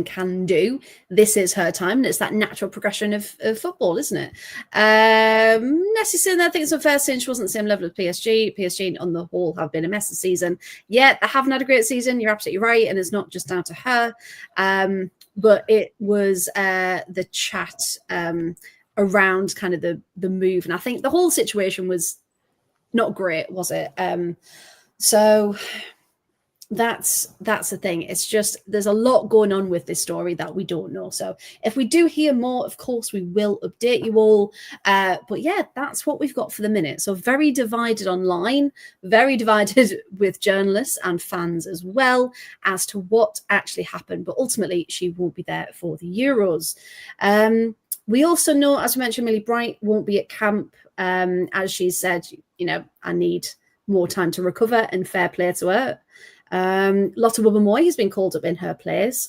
can do. This is her time, and it's that natural progression of football, isn't it? Necessarily, I think it's unfair saying she wasn't the same level as PSG. PSG, on the whole, have been a mess this season. Yeah, they haven't had a great season. You're absolutely right, and it's not just down to her. But it was the chat around kind of the move, and I think the whole situation was not great, was it? So that's the thing. It's just there's a lot going on with this story that we don't know. So if we do hear more, of course, we will update you all. But yeah, that's what we've got for the minute. So very divided online, very divided with journalists and fans as well as to what actually happened. But ultimately, she won't be there for the Euros. We also know, as we mentioned, Millie Bright won't be at camp. As she said, you know, I need more time to recover, and fair play to her. Lotta Wubben-Moy has been called up in her place.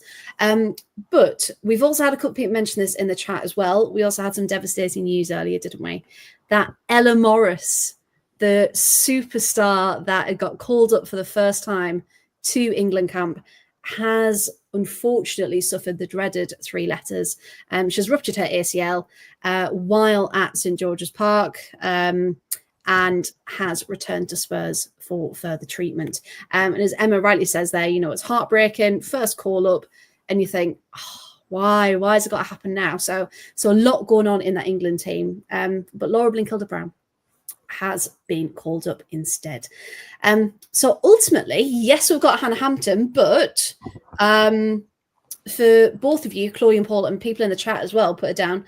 But we've also had a couple of people mention this in the chat as well. We also had some devastating news earlier, didn't we? That Ella Morris, the superstar that had got called up for the first time to England camp, has unfortunately suffered the dreaded 3 letters. She's ruptured her ACL while at St George's Park. And has returned to Spurs for further treatment. And as Emma rightly says there, you know, it's heartbreaking, first call up, and you think, oh, why has it got to happen now? So a lot going on in that England team. But Laura Blinkilder-Brown has been called up instead. So ultimately, yes, we've got Hannah Hampton, but for both of you, Chloe and Paul, and people in the chat as well, put it down.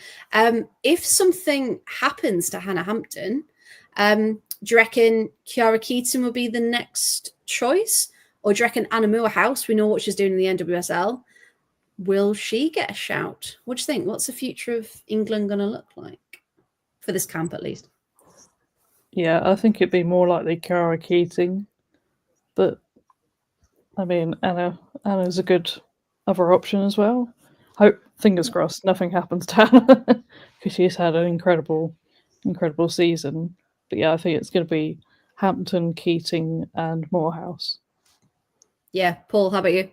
If something happens to Hannah Hampton, do you reckon Kiara Keaton will be the next choice? Or do you reckon Anna Moorhouse, we know what she's doing in the NWSL, will she get a shout? What do you think? What's the future of England going to look like? For this camp, at least. Yeah, I think it'd be more likely Kiara Keating. But, I mean, Anna's a good other option as well. Fingers crossed, nothing happens to Anna, because she's had an incredible season. But yeah, I think it's going to be Hampton, Keating, and Moorhouse. Yeah, Paul, how about you?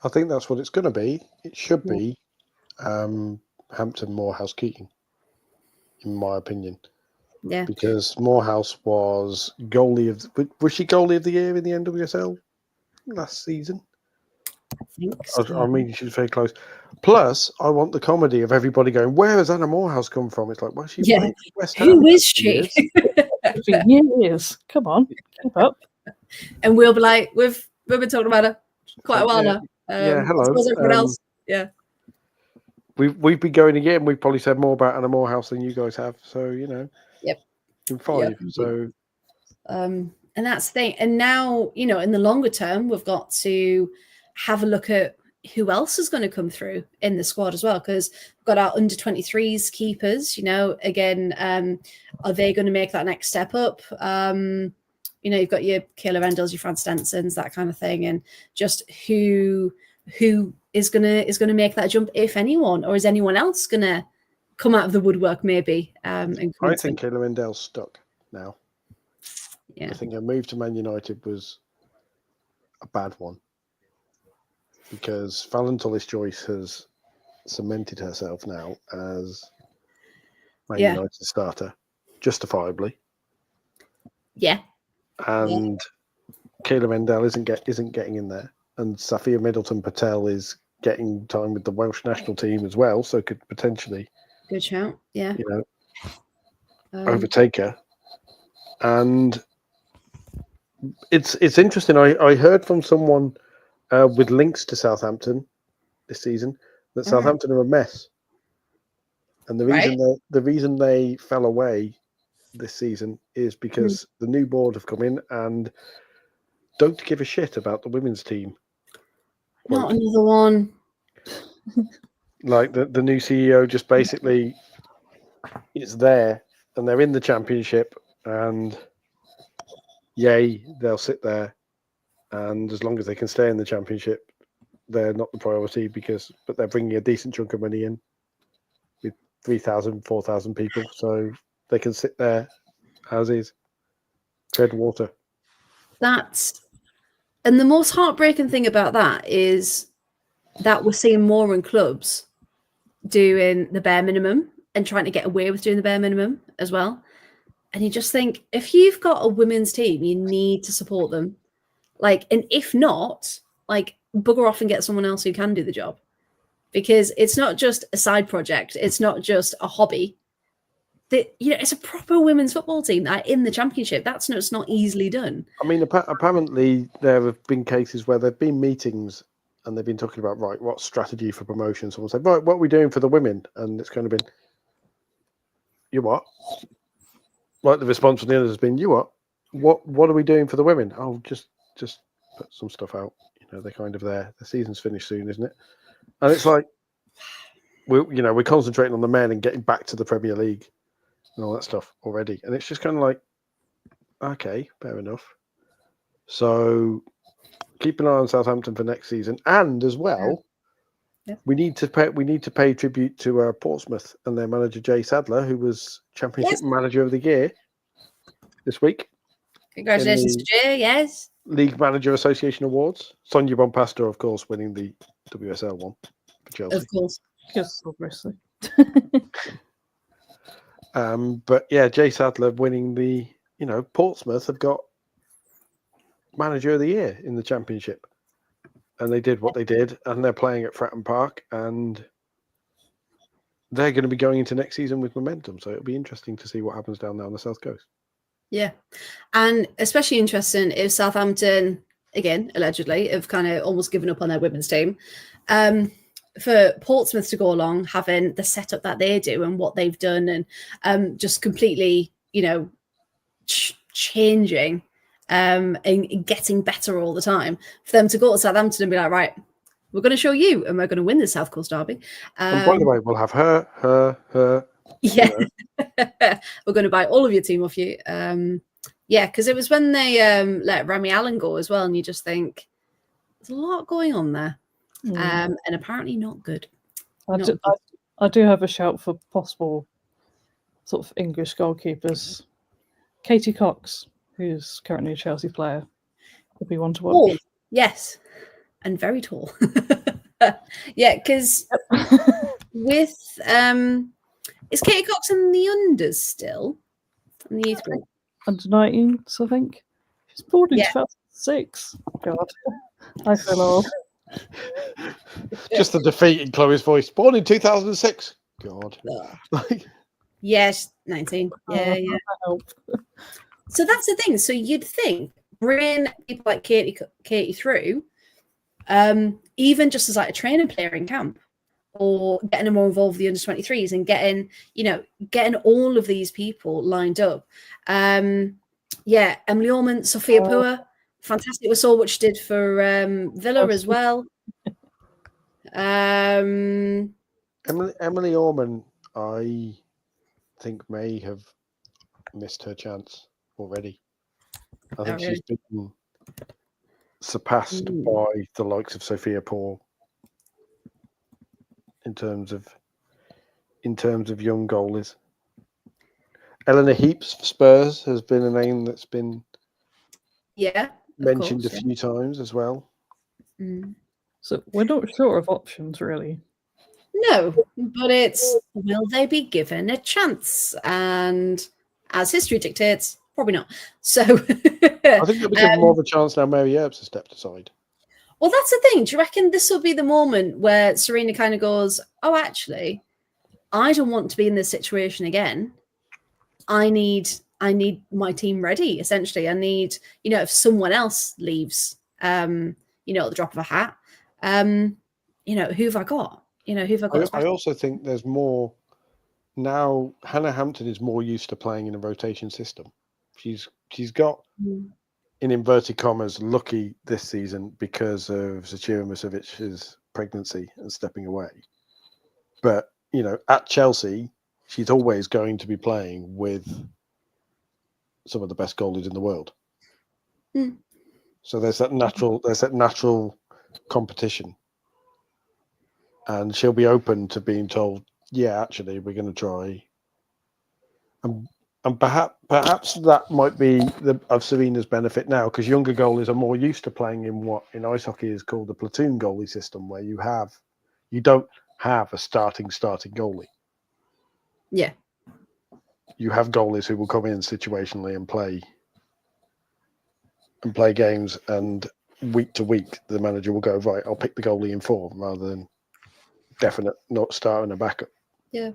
I think that's what it's going to be. It should be Hampton, Moorhouse, Keating, in my opinion. Yeah. Because Moorhouse was she goalie of the year in the NWSL last season? I think I so. mean, she's very close. Plus, I want the comedy of everybody going, "Where has Anna Morehouse come from?" It's like, well, she played for West Ham. Who is for she? years. For years. Come on, keep up. And we'll be like, we've been talking about her quite a while Yeah. now. Yeah, hello. As well as everyone else. Yeah. We've been going again. We've probably said more about Anna Morehouse than you guys have. So Yep. in 5. Yep. So and that's the thing. And now, in the longer term, we've got to have a look at who else is going to come through in the squad as well, because we've got our under 23s keepers. Again, are they going to make that next step up? You've got your Kayla Rendals, your Fran Stensons, that kind of thing, and just who is gonna make that jump, if anyone, or is anyone else gonna come out of the woodwork maybe? I think Kayla Rendell's stuck now. Yeah. I think her move to Man United was a bad one because Fallon Tullis-Joyce has cemented herself now as Man United starter, justifiably. Yeah. And Kayla Rendell isn't getting in there, and Safia Middleton-Patel is getting time with the Welsh national team as well, so could potentially good shout. Yeah. Overtake her. And it's interesting. I heard from someone with links to Southampton this season that Southampton are a mess, and the reason they fell away this season is because the new board have come in and don't give a shit about the women's team. Not another one. Like the new CEO just basically is there, and they're in the championship, and yay, they'll sit there, and as long as they can stay in the championship, they're not the priority but they're bringing a decent chunk of money in with 3,000, 4,000 people, so they can sit there as is, tread water. And the most heartbreaking thing about that is that we're seeing more in clubs doing the bare minimum and trying to get away with doing the bare minimum as well. And you just think, if you've got a women's team, you need to support them. And if not, bugger off and get someone else who can do the job. Because it's not just a side project. It's not just a hobby. It's a proper women's football team that are in the championship. That's not easily done. I mean, apparently there have been cases where there have been meetings and they've been talking about, right, what strategy for promotion? Someone said, right, what are we doing for the women? And it's kind of been, you what? Like the response from the others has been, you what? What are we doing for the women? Oh, just put some stuff out. They're kind of there. The season's finished soon, isn't it? And it's like, we're concentrating on the men and getting back to the Premier League and all that stuff already. And it's just kind of like, okay, fair enough. So keep an eye on Southampton for next season, and as well, we need to pay tribute to Portsmouth and their manager Jay Sadler, who was Championship Manager of the Year this week. Congratulations to Jay. Yes. League Manager Association Awards. Sonia Bonpastor, of course, winning the WSL one for Chelsea. Of course. Yes, obviously. But yeah, Jay Sadler winning the. Portsmouth have got Manager of the Year in the Championship, and they did what they did, and they're playing at Fratton Park, and they're going to be going into next season with momentum. So it'll be interesting to see what happens down there on the South Coast. Yeah, and especially interesting if Southampton, again, allegedly, have kind of almost given up on their women's team. For Portsmouth to go along, having the setup that they do and what they've done, and just completely, changing and getting better all the time, for them to go to Southampton and be like, right, we're going to show you, and we're going to win the South Coast Derby. And by the way, we'll have her. Yeah, we're going to buy all of your team off you. Because it was when they let Remy Allen go as well, and you just think there's a lot going on there, and apparently not good. I do have a shout for possible sort of English goalkeepers. Katie Cox, who's currently a Chelsea player, would be one to watch. Oh, yes, and very tall. Yeah, because with is Katie Cox in the unders still? In the youth group? Under 19s, I think. She's born in 2006. God, I feel old. Just the defeat in Chloe's voice. Born in 2006. God. Like, yes, 19. Yeah. So that's the thing. So you'd think bringing people like Katie through, even just as like a training player in camp, or getting them more involved with the under-23s and getting all of these people lined up. Emily Ormond, Sophia Pua, fantastic. We saw what she did for Villa as well. Emily Ormond, I think may have missed her chance already. I think she's been surpassed by the likes of Sophia Paul in terms of young goalies. Eleanor Heaps for Spurs has been a name that's been mentioned a few times as well. So we're not sure of options, really. No, but it's, will they be given a chance? And as history dictates, probably not. So I think they'll be given more of a chance now Mary Earps has stepped aside. Well, that's the thing. Do you reckon this will be the moment where Serena kind of goes, oh, actually, I don't want to be in this situation again. I need my team ready, essentially. I need, if someone else leaves, at the drop of a hat, who have I got? Who have I got? I also think there's more now. Hannah Hampton is more used to playing in a rotation system. She's got, in inverted commas, lucky this season because of Zecira Musovic's pregnancy and stepping away. But, at Chelsea, she's always going to be playing with some of the best goalies in the world. So there's that natural competition. And she'll be open to being told, yeah, actually, we're going to try. And perhaps that might be of Serena's benefit now, because younger goalies are more used to playing in what in ice hockey is called the platoon goalie system, where you don't have a starting goalie. Yeah. You have goalies who will come in situationally and play games, and week to week the manager will go, right, I'll pick the goalie in form rather than definite not starting a backup. Yeah.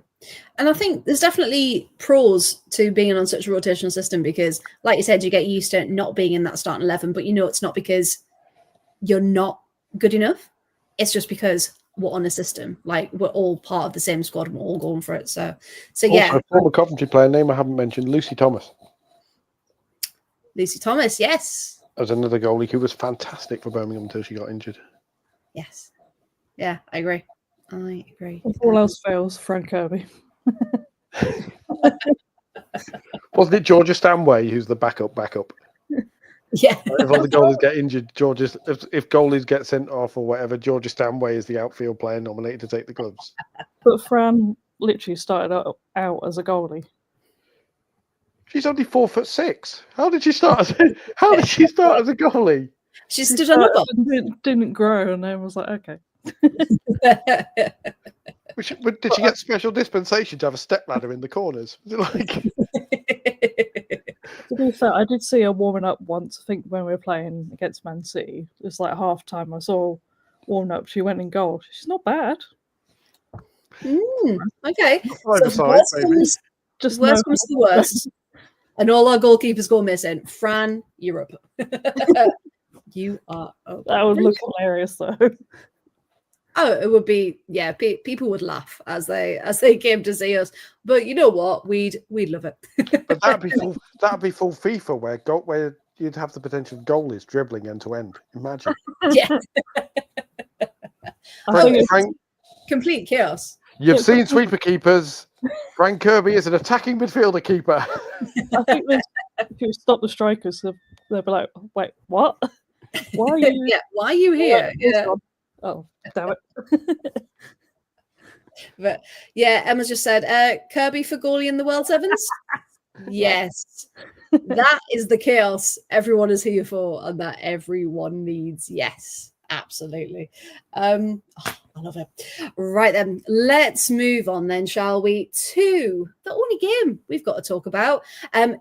And I think there's definitely pros to being on such a rotational system because, like you said, you get used to not being in that starting 11, but it's not because you're not good enough. It's just because we're on a system. Like, we're all part of the same squad and we're all going for it. So yeah. Also, former Coventry player, name I haven't mentioned, Lucy Thomas. Lucy Thomas, yes. As another goalie who was fantastic for Birmingham until she got injured. Yes. Yeah, I agree. If all else fails, Frank Kirby. Wasn't it Georgia Stanway who's the backup? Yeah. If all the goalies get injured, if goalies get sent off or whatever, Georgia Stanway is the outfield player nominated to take the gloves. But Fran literally started out as a goalie. She's only 4'6". How did she start as a goalie? She stood on the ball. Didn't grow, and then was like, okay. Did she get special dispensation to have a stepladder in the corners? Was it like? To be fair, I did see her warming up once. I think when we were playing against Man City, it was like half time. I saw warming up. She went in goal. She's not bad. Okay. Worst comes to worst, and all our goalkeepers go missing. Fran, you're up. You are up. That would look hilarious, though. Oh, it would be, yeah. People would laugh as they came to see us, but you know what? We'd love it. But that'd be full FIFA where you'd have the potential of goalies dribbling end to end. Imagine. Yeah. Frank, complete chaos. You've seen sweeper keepers. Frank Kirby is an attacking midfielder keeper. I think if you stop the strikers, they'll be like, "Wait, what? Why are you? Yeah, why are you here?" Yeah. Oh, damn it. But yeah, Emma's just said, Kirby for goalie in the World Sevens. Yes, that is the chaos everyone is here for, and that everyone needs. Yes, absolutely. I love it. Right then, let's move on then, shall we, to the only game we've got to talk about.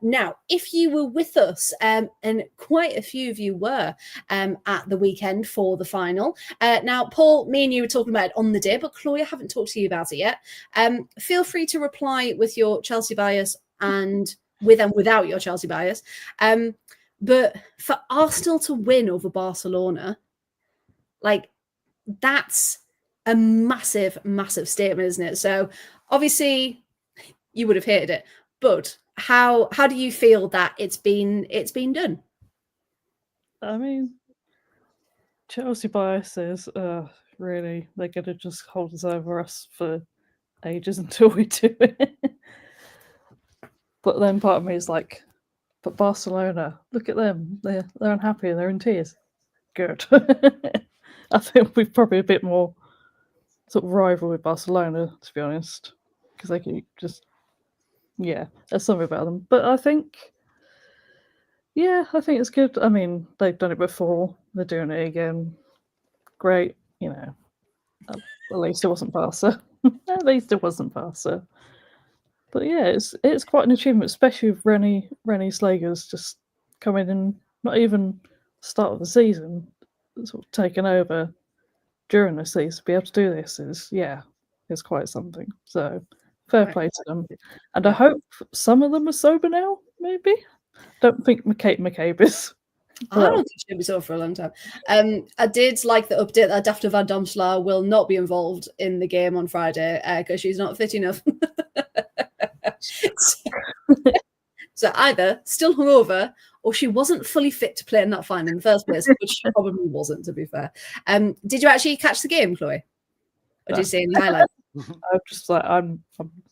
Now, if you were with us, and quite a few of you were at the weekend for the final. Now, Paul, me and you were talking about it on the day, but Chloe, I haven't talked to you about it yet. Feel free to reply with your Chelsea bias and with and without your Chelsea bias. But for Arsenal to win over Barcelona, like, that's a massive, massive statement, isn't it? So obviously you would have hated it, but how do you feel that it's been done? I mean, Chelsea biases, really, they're going to just hold us over us for ages until we do it. But then part of me is like, but Barcelona, look at them. They're unhappy. They're in tears. Good. I think we're probably a bit more sort of rival with Barcelona, to be honest, because they can just, there's something about them. But I think it's good. I mean, they've done it before. They're doing it again. Great, At least it wasn't Barca. At least it wasn't Barca. But yeah, it's quite an achievement, especially with Rennie Slager's just coming in, not even start of the season, sort of taken over during the season. To be able to do this is quite something. So fair play to them. And I hope some of them are sober now, maybe. Don't think McCabe is. I don't think she'll be sober for a long time. I did like the update that Daphne van Domselaar will not be involved in the game on Friday because she's not fit enough. So either still hungover or she wasn't fully fit to play in that final in the first place, which she probably wasn't, to be fair. Did you actually catch the game, Chloe? Or did you see any highlights? I'm just like, I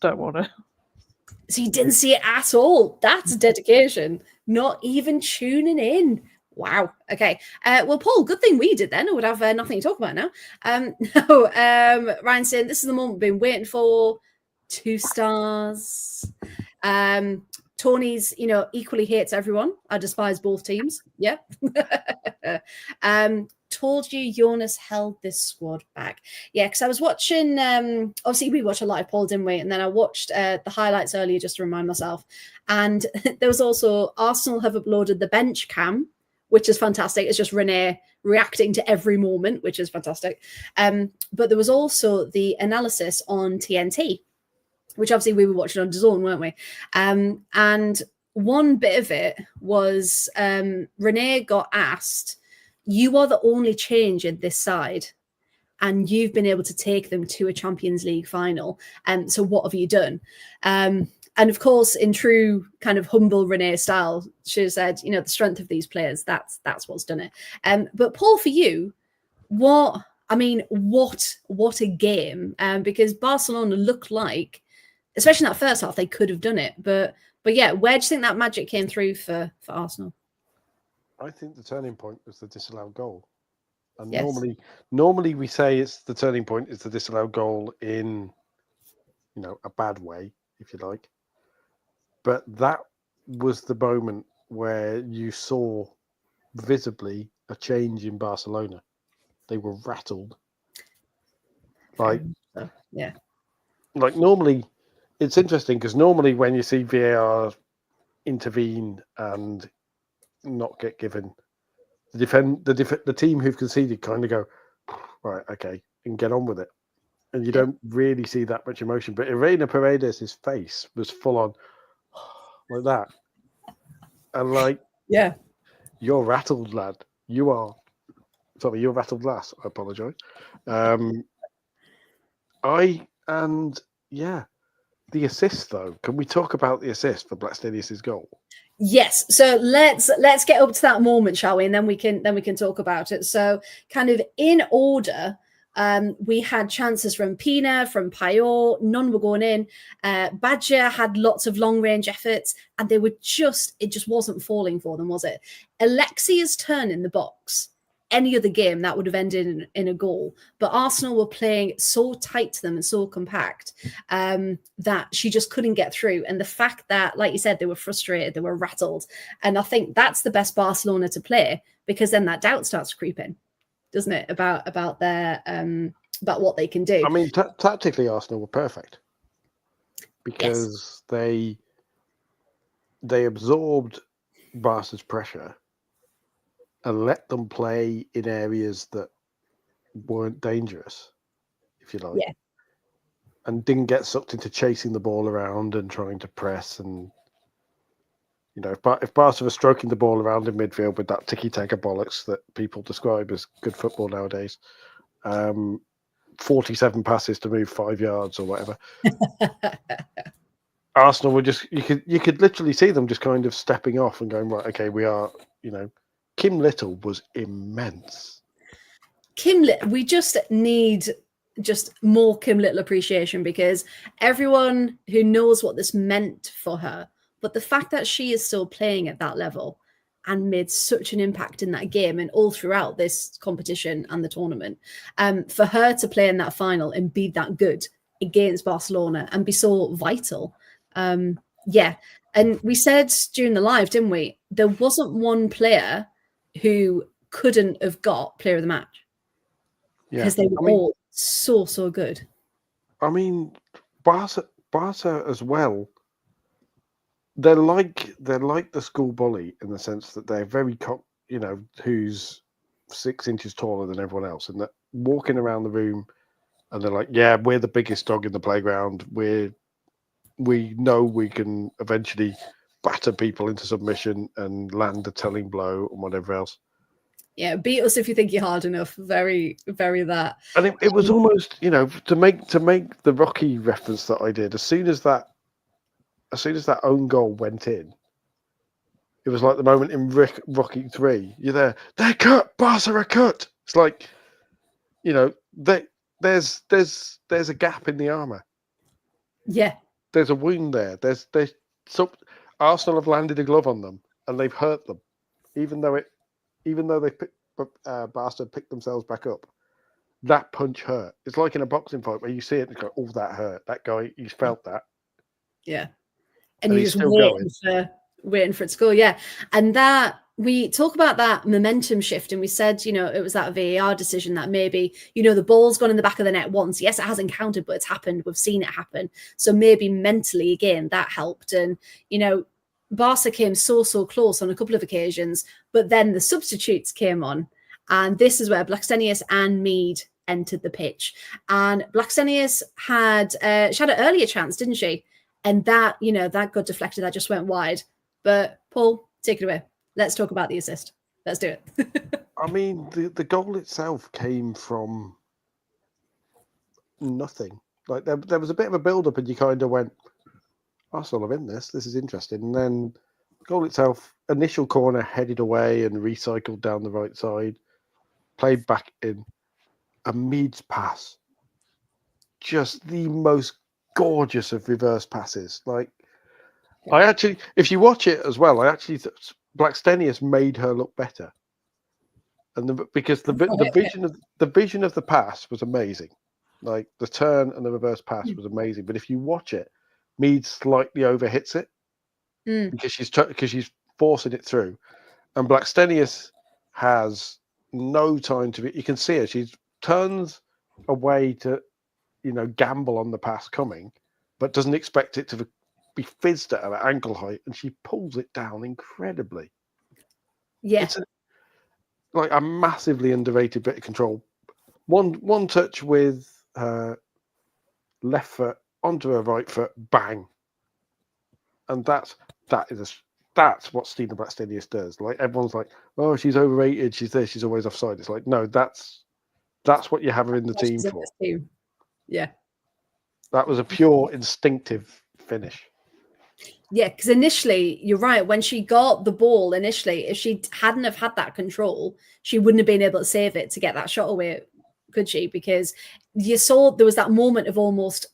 don't want to. So you didn't see it at all. That's dedication. Not even tuning in. Wow. Okay. Well, Paul, good thing we did then. I would have nothing to talk about now. Ryan saying, this is the moment we've been waiting for. 2 stars. Tony's, equally hates everyone. I despise both teams. Yeah. Told you Jonas held this squad back. Yeah, because I was watching, obviously we watched a live poll, didn't we? And then I watched the highlights earlier just to remind myself. And there was also, Arsenal have uploaded the bench cam, which is fantastic. It's just Renee reacting to every moment, which is fantastic. But there was also the analysis on TNT, which obviously we were watching on DAZN, weren't we? And one bit of it was Renee got asked, you are the only change in this side and you've been able to take them to a Champions League final. So what have you done? And of course, in true kind of humble Renee style, she said, the strength of these players, that's what's done it. But Paul, for you, what a game. Because Barcelona looked like, especially in that first half, they could have done it. But yeah, where do you think that magic came through for Arsenal? I think the turning point was the disallowed goal. And yes. normally we say it's the turning point is the disallowed goal in, a bad way, if you like. But that was the moment where you saw visibly a change in Barcelona. They were rattled. Like normally, it's interesting because normally when you see VAR intervene and not get given, the team who've conceded kind of go, right, okay, and get on with it. And you don't really see that much emotion. But Irene Paredes' face was full on like that. And you're rattled, lad. You're rattled, lass. I apologise. The assist though. Can we talk about the assist for Blackstenius's goal? Yes. So let's get up to that moment, shall we? And then we can talk about it. So kind of in order, we had chances from Pina, from Payot, none were going in. Badger had lots of long range efforts and it just wasn't falling for them, was it? Alexia's turn in the box. Any other game that would have ended in a goal, but Arsenal were playing so tight to them and so compact that she just couldn't get through. And the fact that, like you said, they were frustrated, they were rattled, and I think that's the best Barcelona to play because then that doubt starts to creep in, doesn't it? About their about what they can do. I mean, tactically, Arsenal were perfect because they absorbed Barca's pressure and let them play in areas that weren't dangerous, if you like, and didn't get sucked into chasing the ball around and trying to press. And if Barca were stroking the ball around in midfield with that tiki-taka bollocks that people describe as good football nowadays, 47 passes to move 5 yards or whatever. Arsenal were just you could literally see them just kind of stepping off and going, right, okay, we are, Kim Little was immense. We just need more Kim Little appreciation, because everyone who knows what this meant for her, but the fact that she is still playing at that level and made such an impact in that game and all throughout this competition and the tournament, for her to play in that final and be that good against Barcelona and be so vital. And we said during the live, didn't we? There wasn't one player who couldn't have got player of the match because they were all so good. I mean, Barca as well. They're like the school bully in the sense that they're very, who's 6 inches taller than everyone else, and that walking around the room, and they're like, yeah, we're the biggest dog in the playground. We know we can eventually batter people into submission and land a telling blow and whatever else. Yeah, beat us if you think you're hard enough. Very, very that. And it was almost, to make the Rocky reference that I did, as soon as that own goal went in, it was like the moment in Rocky 3. You're there. They're cut. Barca are cut. It's like, there's a gap in the armor. Yeah. There's a wound there. Arsenal have landed a glove on them and they've hurt them, even though Barca picked themselves back up. That punch hurt. It's like in a boxing fight where you see it and go, "Oh, that hurt." That guy, he's felt that. Yeah, and you're just waiting for it to go. Yeah, and that we talk about that momentum shift, and we said, it was that VAR decision that maybe, the ball's gone in the back of the net once. Yes, it hasn't counted, but it's happened. We've seen it happen. So maybe mentally, again, that helped. And, Barca came so close on a couple of occasions, but then the substitutes came on. And this is where Blackstenius and Mead entered the pitch. And Blackstenius she had an earlier chance, didn't she? And that, that got deflected. That just went wide. But Paul, take it away. Let's talk about the assist. Let's do it. I mean, the goal itself came from nothing. Like there was a bit of a build-up, and you kind of went, Arsenal are in this. This is interesting. And then the goal itself, initial corner headed away and recycled down the right side, played back in. A Mead's pass, just the most gorgeous of reverse passes. Like, I actually, if you watch it as well, Blackstenius made her look better, and because the vision of the pass was amazing. Like the turn and the reverse pass was amazing. But if you watch it, Mead slightly overhits it because she's forcing it through, and Blackstenius has no time to be. You can see her. She turns away to, gamble on the pass coming, but doesn't expect it to be fizzed at her at ankle height, and she pulls it down incredibly. Yeah, it's a massively underrated bit of control. One touch with her left foot onto her right foot, bang, and that's what Stina Blackstenius does. Like everyone's like, oh, she's overrated. She's this. She's always offside. It's like, no, that's what you have her in the team for. Yeah, that was a pure instinctive finish. Yeah, because initially, you're right. When she got the ball initially, if she hadn't have had that control, she wouldn't have been able to save it to get that shot away, could she? Because you saw there was that moment of almost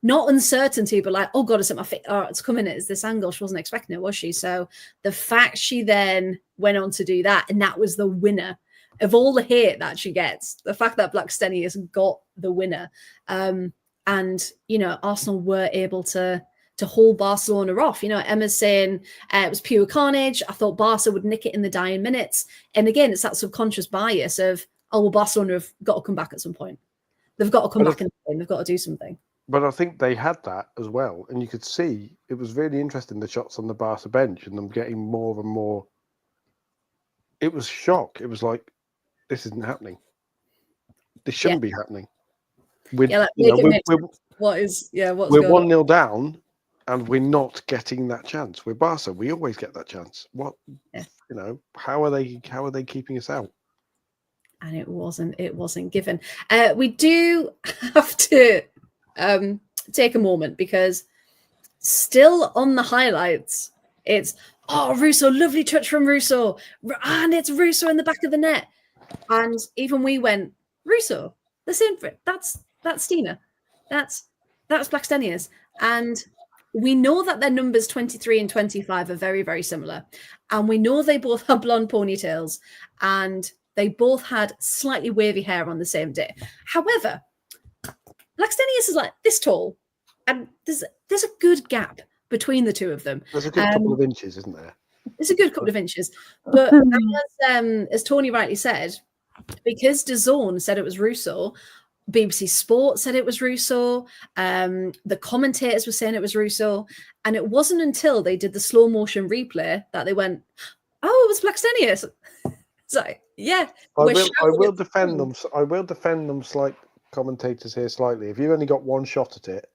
not uncertainty, but like, oh God, it's at my feet. Oh, it's coming at this angle. She wasn't expecting it, was she? So the fact she then went on to do that, and that was the winner of all the hate that she gets, the fact that Blackstenius got the winner. And, Arsenal were able to hold Barcelona off. Emma's saying it was pure carnage. I thought Barca would nick it in the dying minutes. And again, it's that subconscious bias of, oh, well, Barcelona have got to come back at some point. They've got to come But back in the game. They've got to do something. But I think they had that as well, and you could see it was really interesting, the shots on the Barca bench and them getting more and more. It was shock. It was like, this isn't happening. This shouldn't be happening. We're 1-0 down, and we're not getting that chance. We're Barca. We always get that chance. What? Yeah. How are they keeping us out? And it wasn't given. We do have to take a moment, because still on the highlights, it's Russo, lovely touch from Russo, and it's Russo in the back of the net. And even we went, Russo, the same for it. That's Stina. That's Blackstenius. And we know that their numbers 23 and 25 are very, very similar. And we know they both have blonde ponytails, and they both had slightly wavy hair on the same day. However, Blackstenius is like this tall, and there's a good gap between the two of them. There's a good couple of inches, isn't there? It's a good couple of inches. But as Tony rightly said, because DAZN said it was Russo, BBC Sport said it was Russo, the commentators were saying it was Russo, and it wasn't until they did the slow motion replay that they went, "Oh, it was Blackstenius." It's like, yeah, I will defend them. I will defend them, slight commentators here slightly. If you've only got one shot at it,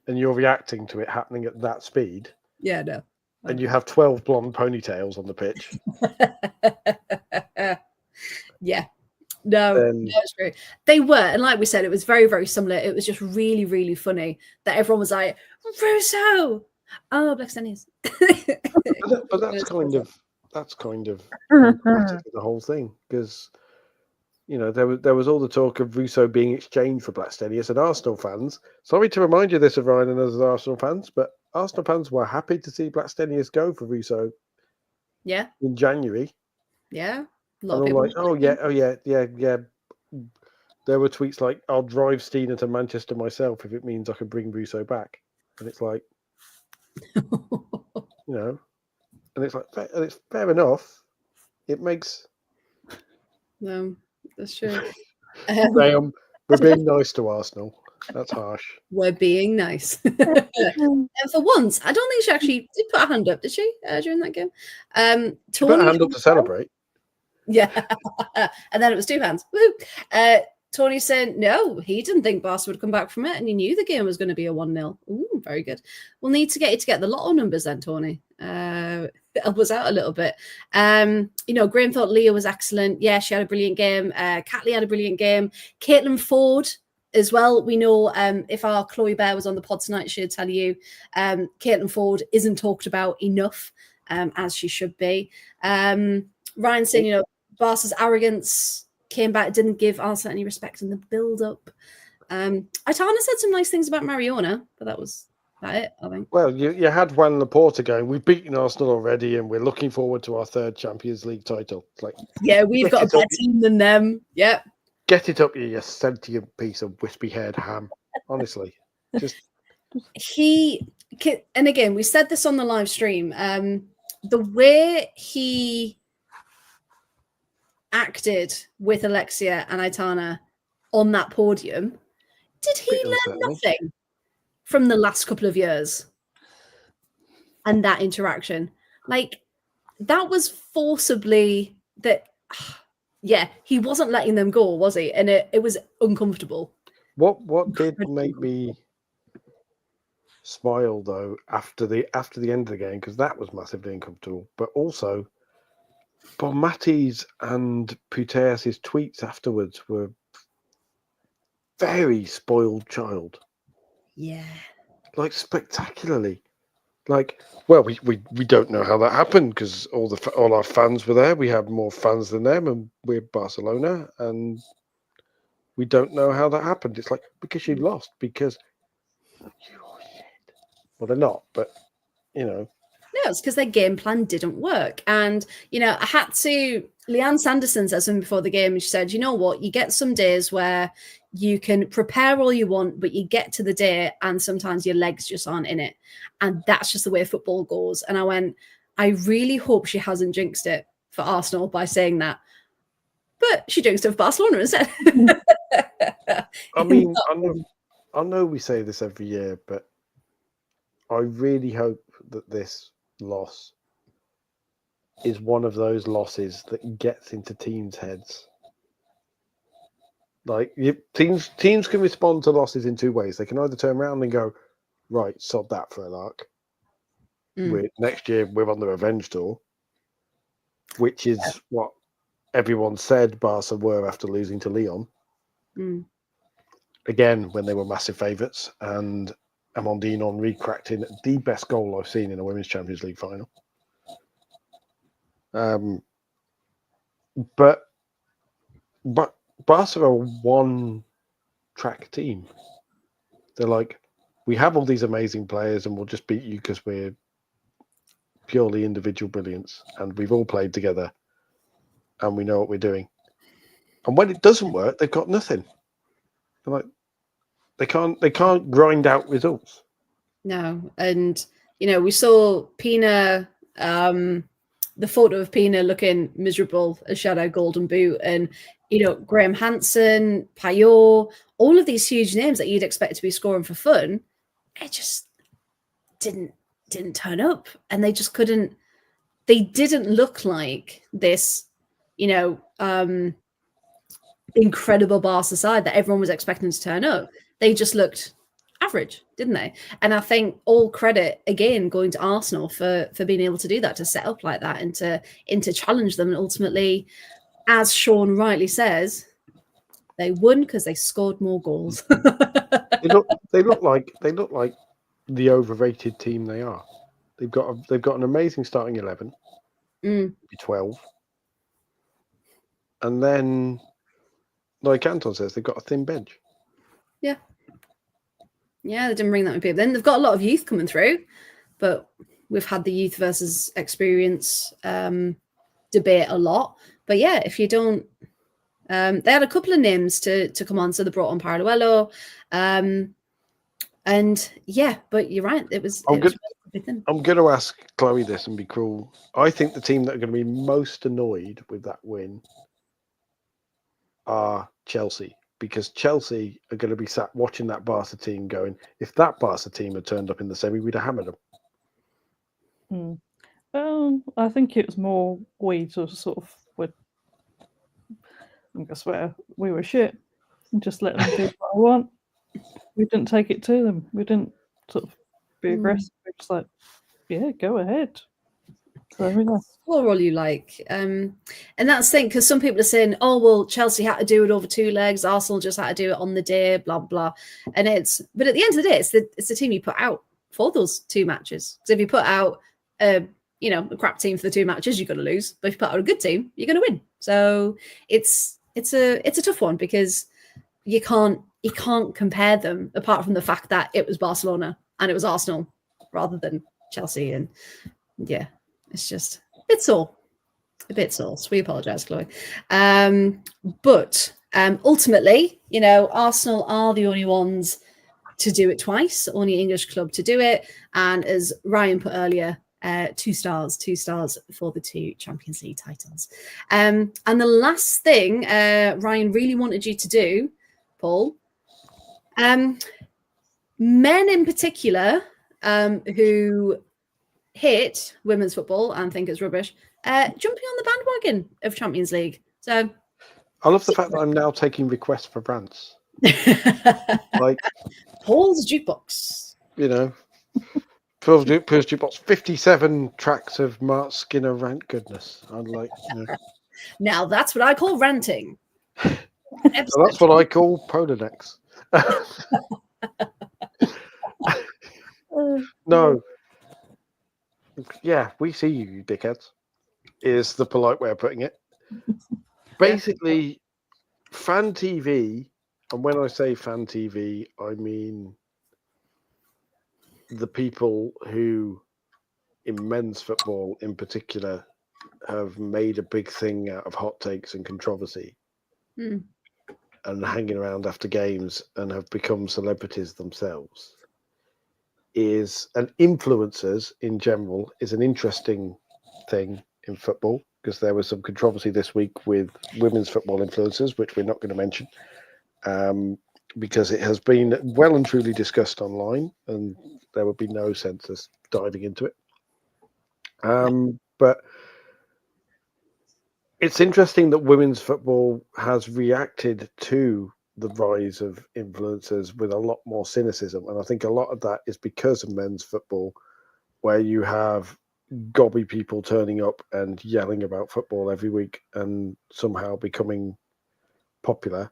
and you're reacting to it happening at that speed, no, and you have 12 blonde ponytails on the pitch, No, it's true. They were, and like we said, it was very, very similar. It was just really, really funny that everyone was like, Russo! Oh, Blackstenius. but that's kind of the whole thing, because there was all the talk of Russo being exchanged for Blackstenius, and Arsenal fans. Sorry to remind you this of Ryan and us as Arsenal fans, but Arsenal fans were happy to see Blackstenius go for Russo. Yeah. In January. Yeah. And I'm like, oh yeah. There were tweets like, "I'll drive Stina to Manchester myself if it means I can bring Russo back," and it's like, and it's like, and it's fair enough. It makes. No, that's true. Graham, we're being nice to Arsenal. That's harsh. We're being nice. And for once, I don't think she actually did put her hand up, did she, during that game? Tony put her hand up to celebrate. Yeah. And then it was two hands. Woo! Tony said, no, he didn't think Barca would come back from it, and he knew the game was going to be a 1-0. Ooh, very good. We'll need to get you to get the lotto numbers then, Tony. Help us out a little bit. Graham thought Leah was excellent. Yeah, she had a brilliant game. Catley had a brilliant game. Caitlin Ford as well. We know if our Chloe Bear was on the pod tonight, she'd tell you Caitlin Ford isn't talked about enough, as she should be. Ryan saying, Barca's arrogance came back, didn't give Arsenal any respect in the build-up. Aitana said some nice things about Mariona, but that was about it, I think. Well, you had Juan Laporta going, we've beaten Arsenal already, and we're looking forward to our third Champions League title. It's like, yeah, we've got a better team than them. Yep. Get it up, you sentient piece of wispy-haired ham. Honestly. And again, we said this on the live stream, the way he acted with Alexia and Aitana on that podium, did he learn nothing from the last couple of years and that interaction? Like, that was forcibly that, he wasn't letting them go, was he? And it was uncomfortable. What did make me smile though after the end of the game, because that was massively uncomfortable, but also Bonmati's and Putellas's tweets afterwards were very spoiled child. Yeah. Like, spectacularly. Like, well, we don't know how that happened, because all our fans were there. We have more fans than them, and we're Barcelona, and we don't know how that happened. It's like, because you lost, because you shit. Well, they're not, but No, it's because their game plan didn't work. And, I had to... Leanne Sanderson said something before the game, and she said, you know what? You get some days where you can prepare all you want, but you get to the day and sometimes your legs just aren't in it. And that's just the way football goes. And I went, I really hope she hasn't jinxed it for Arsenal by saying that. but she drinks stuff Barcelona instead. I mean, I know we say this every year, but I really hope that this loss is one of those losses that gets into teams' heads. Like teams can respond to losses in two ways. They can either turn around and go, right, sod that for a lark. Next year we're on the revenge tour, which is what everyone said Barca were after losing to Lyon. Again, when they were massive favourites, and Amandine Henry cracked in the best goal I've seen in a Women's Champions League final. But Barca are a one-track team. They're like, we have all these amazing players and we'll just beat you because we're purely individual brilliance and we've all played together and we know what we're doing. And when it doesn't work, they've got nothing. They're like, they can't grind out results. No. And, we saw Pina, the photo of Pina looking miserable as Shadow Golden Boot, and Graham Hansen, Payot, all of these huge names that you'd expect to be scoring for fun, it just didn't turn up, and they just couldn't. They didn't look like this, incredible Barca side that everyone was expecting to turn up. They just looked average, didn't they? And I think all credit again going to Arsenal for being able to do that, to set up like that, and to challenge them. And ultimately, as Sean rightly says, they won because they scored more goals. They look like the overrated team they are. They've got an amazing starting 11, 12, and then, like Anton says, they've got a thin bench. Yeah, they didn't bring that many people. Then they've got a lot of youth coming through, but we've had the youth versus experience debate a lot. But yeah, if you don't, they had a couple of names to come on, so they brought on Paraluelo, and yeah, but you're right, it was. I'm going to ask Chloe this and be cruel. I think the team that are going to be most annoyed with that win are Chelsea. Because Chelsea are going to be sat watching that Barca team going, if that Barca team had turned up in the semi, we'd have hammered them. I think it was more we sort of would, I guess, where we were shit and just let them do what I want. We didn't take it to them. We didn't sort of be aggressive. We're just like, yeah, go ahead. Score all you like, and that's the thing, because some people are saying, oh well, Chelsea had to do it over 2 legs, Arsenal just had to do it on the day, blah blah. And but at the end of the day, it's the team you put out for those 2 matches. Because if you put out a crap team for the 2 matches, you're going to lose. But if you put out a good team, you're going to win. So it's a tough one, because you can't compare them, apart from the fact that it was Barcelona and it was Arsenal rather than Chelsea. And yeah, it's just a bit sore. So we apologise, Chloe. But ultimately, Arsenal are the only ones to do it twice, only English club to do it. And as Ryan put earlier, 2 stars for the 2 Champions League titles. And the last thing Ryan really wanted you to do, Paul, men in particular who hate women's football and think it's rubbish, jumping on the bandwagon of Champions League. So I love the fact that I'm now taking requests for rants. Like Paul's jukebox. Paul's jukebox, 57 tracks of Mark Skinner rant goodness. I'd like. Now that's what I call ranting. So that's what I call Polonex. No. Yeah, we see you, you dickheads, is the polite way of putting it. Basically, fan TV, and when I say fan TV, I mean the people who, in men's football in particular, have made a big thing out of hot takes and controversy and hanging around after games and have become celebrities themselves. And influencers in general is an interesting thing in football because there was some controversy this week with women's football influencers, which we're not going to mention, because it has been well and truly discussed online, and there would be no sense us diving into it. But it's interesting that women's football has reacted to the rise of influencers with a lot more cynicism, and I think a lot of that is because of men's football, where you have gobby people turning up and yelling about football every week and somehow becoming popular.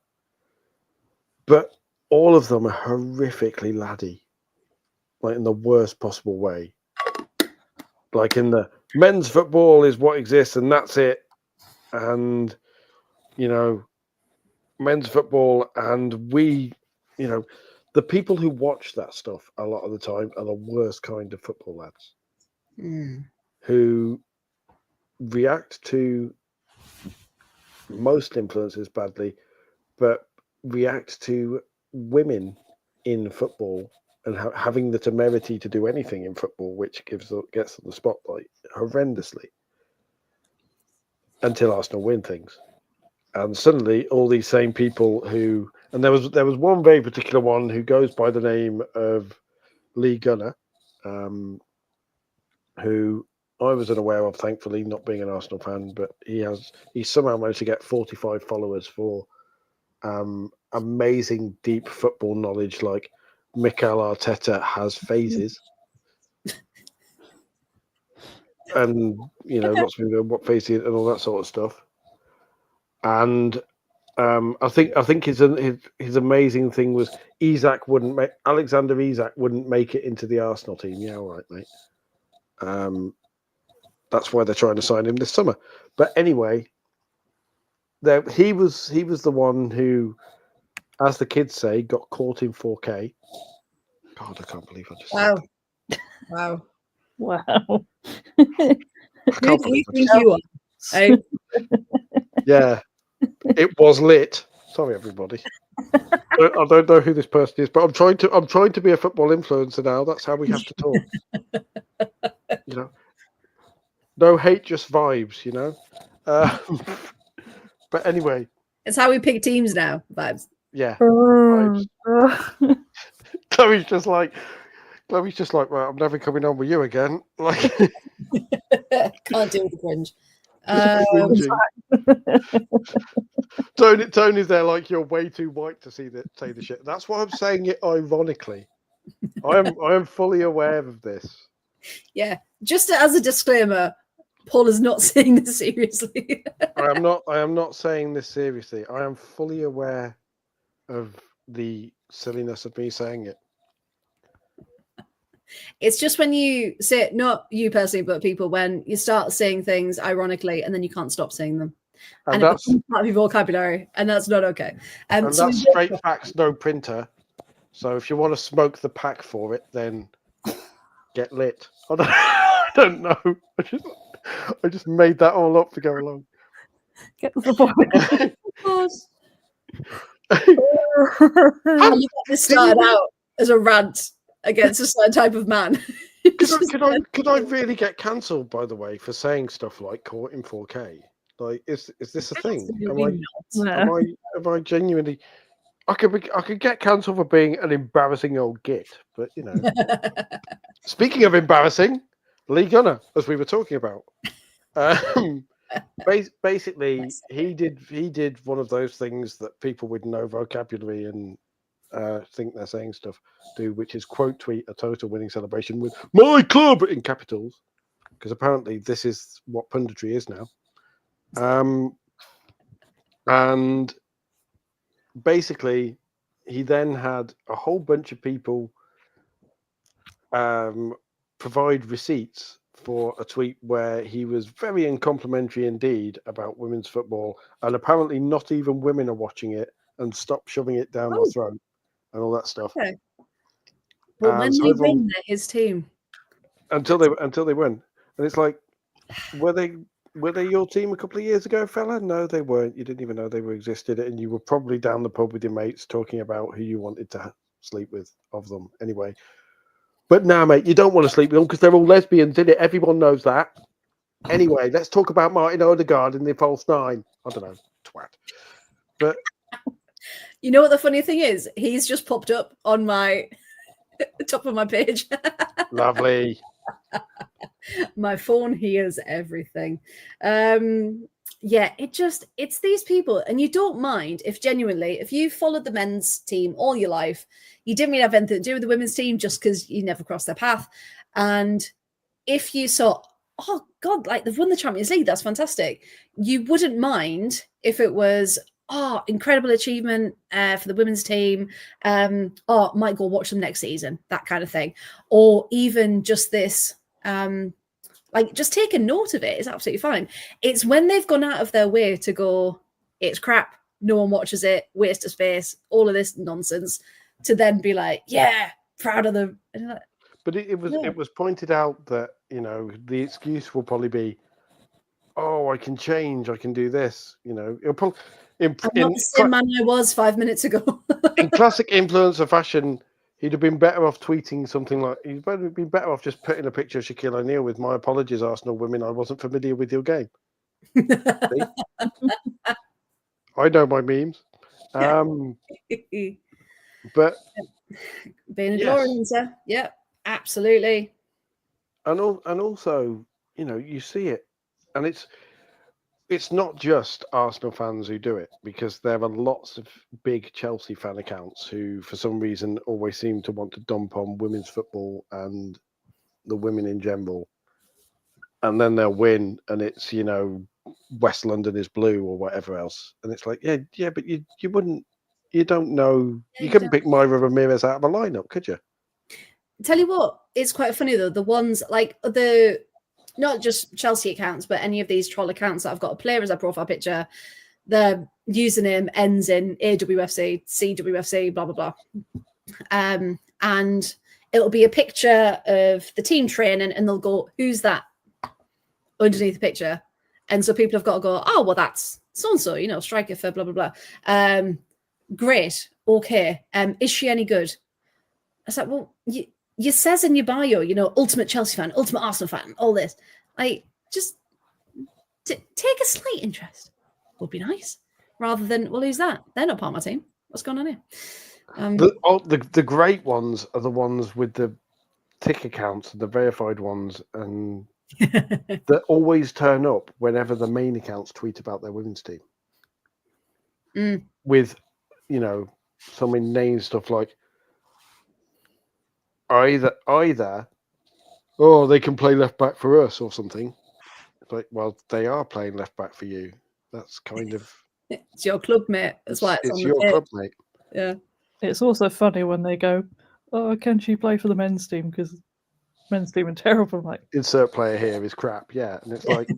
But all of them are horrifically laddie, like in the worst possible way. Like in the men's football is what exists and that's it. And, you know, men's football and we, you know, the people who watch that stuff a lot of the time are the worst kind of football lads. Who react to most influencers badly, but react to women in football and having the temerity to do anything in football, which gets them the spotlight horrendously until Arsenal win things. And suddenly all these same people who, and there was one very particular one who goes by the name of Lee Gunner, who I was unaware of, thankfully, not being an Arsenal fan, but he somehow managed to get 45 followers for amazing deep football knowledge, like Mikel Arteta has phases. And, you know, lots of people go, what phase and all that sort of stuff. And I think his amazing thing was Alexander Isak wouldn't make it into the Arsenal team. Yeah, all right, mate. That's why they're trying to sign him this summer. But anyway, he was the one who, as the kids say, got caught in 4K. God, I can't believe I just said that. Wow. I can't Who do you believe think you are? Yeah, it was lit. Sorry, everybody. I don't know who this person is, but I'm trying to be a football influencer now. That's how we have to talk. You know, no hate, just vibes. You know. But anyway, it's how we pick teams now. Vibes. Yeah. Vibes. Chloe's just like, well, I'm never coming on with you again. Like, can't deal with the cringe. Tony's there like you're way too white to say the shit. That's why I'm saying it ironically. I am fully aware of this. Yeah, just as a disclaimer, Paul is not saying this seriously. I am not saying this seriously. I am fully aware of the silliness of me saying it. It's just when you say, not you personally, but people, when you start saying things ironically and then you can't stop saying them. And that's part of your vocabulary, and that's not okay. And so that's straight facts, no printer. So if you want to smoke the pack for it, then get lit. I don't know. I just made that all up to go along. Get the point. This started out as a rant against a certain type of man. Could I really get cancelled, by the way, for saying stuff like caught in 4K? Like, is this a thing? Am I genuinely? I could get cancelled for being an embarrassing old git, but you know. Speaking of embarrassing, Lee Gunner, as we were talking about, basically he did one of those things that people with no vocabulary and think they're saying stuff do, which is quote tweet a total winning celebration with "my club" in capitals, because apparently this is what punditry is now. And basically he then had a whole bunch of people provide receipts for a tweet where he was very uncomplimentary indeed about women's football, and apparently not even women are watching it, and stop shoving it down their throat and all that stuff. Okay. But when they win, they're his team. Until they win. And it's like, were they your team a couple of years ago, fella? No, they weren't. You didn't even know they existed, and you were probably down the pub with your mates talking about who you wanted to sleep with of them anyway. But now, mate, you don't want to sleep with them because they're all lesbians, isn't it? Everyone knows that. Anyway, let's talk about Martin Odegaard in the false nine. I don't know, twat. But you know what the funny thing is? He's just popped up on my top of my page. lovely. My phone hears everything. Yeah, it's these people, and you don't mind if genuinely, if you followed the men's team all your life, you didn't really have anything to do with the women's team just because you never crossed their path. And if you saw, oh God, like they've won the Champions League, that's fantastic. You wouldn't mind if it was, oh, incredible achievement for the women's team. Oh, might go watch them next season, that kind of thing. Or even just this, like just take a note of it. It's absolutely fine. It's when they've gone out of their way to go, it's crap, no one watches it, waste of space, all of this nonsense, to then be like, yeah, proud of them. But it was pointed out that, you know, the excuse will probably be, oh, I can change, I can do this. You know, it'll probably I'm not the same man I was 5 minutes ago. in classic influencer fashion, he'd have been better off tweeting something like, he'd been better off just putting a picture of Shaquille O'Neal with, my apologies, Arsenal women, I wasn't familiar with your game. I know my memes. But being a glory hunter, yeah, absolutely. And also, you know, you see it, and it's not just Arsenal fans who do it, because there are lots of big Chelsea fan accounts who, for some reason, always seem to want to dump on women's football and the women in general, and then they'll win, and it's, you know, West London is blue or whatever else, and it's like, yeah, but you wouldn't, you don't know, you couldn't pick Myra Ramirez out of a lineup, could you? Tell you what, it's quite funny though. The ones like the, not just Chelsea accounts, but any of these troll accounts that I've got a player as a profile picture, the username ends in AWFC, CWFC, blah, blah, blah. And it'll be a picture of the team training, and they'll go, who's that? Underneath the picture. And so people have got to go, oh, well, that's so-and-so, you know, striker for blah, blah, blah. Great. Okay. Is she any good? I was like, well, you says in your bio, you know, ultimate Chelsea fan, ultimate Arsenal fan, all this. Like, just take a slight interest would be nice, rather than, well, who's that? They're not part of my team. What's going on here? The great ones are the ones with the tick accounts, the verified ones, and that always turn up whenever the main accounts tweet about their women's team. With, you know, some inane stuff like, either oh, they can play left back for us or something. It's like, well, they are playing left back for you. That's kind of, it's your club, mate. That's why it's on your the club, mate. Yeah. It's also funny when they go, oh, can she play for the men's team? Because men's team are terrible. Like, insert player here is crap. Yeah. And it's like,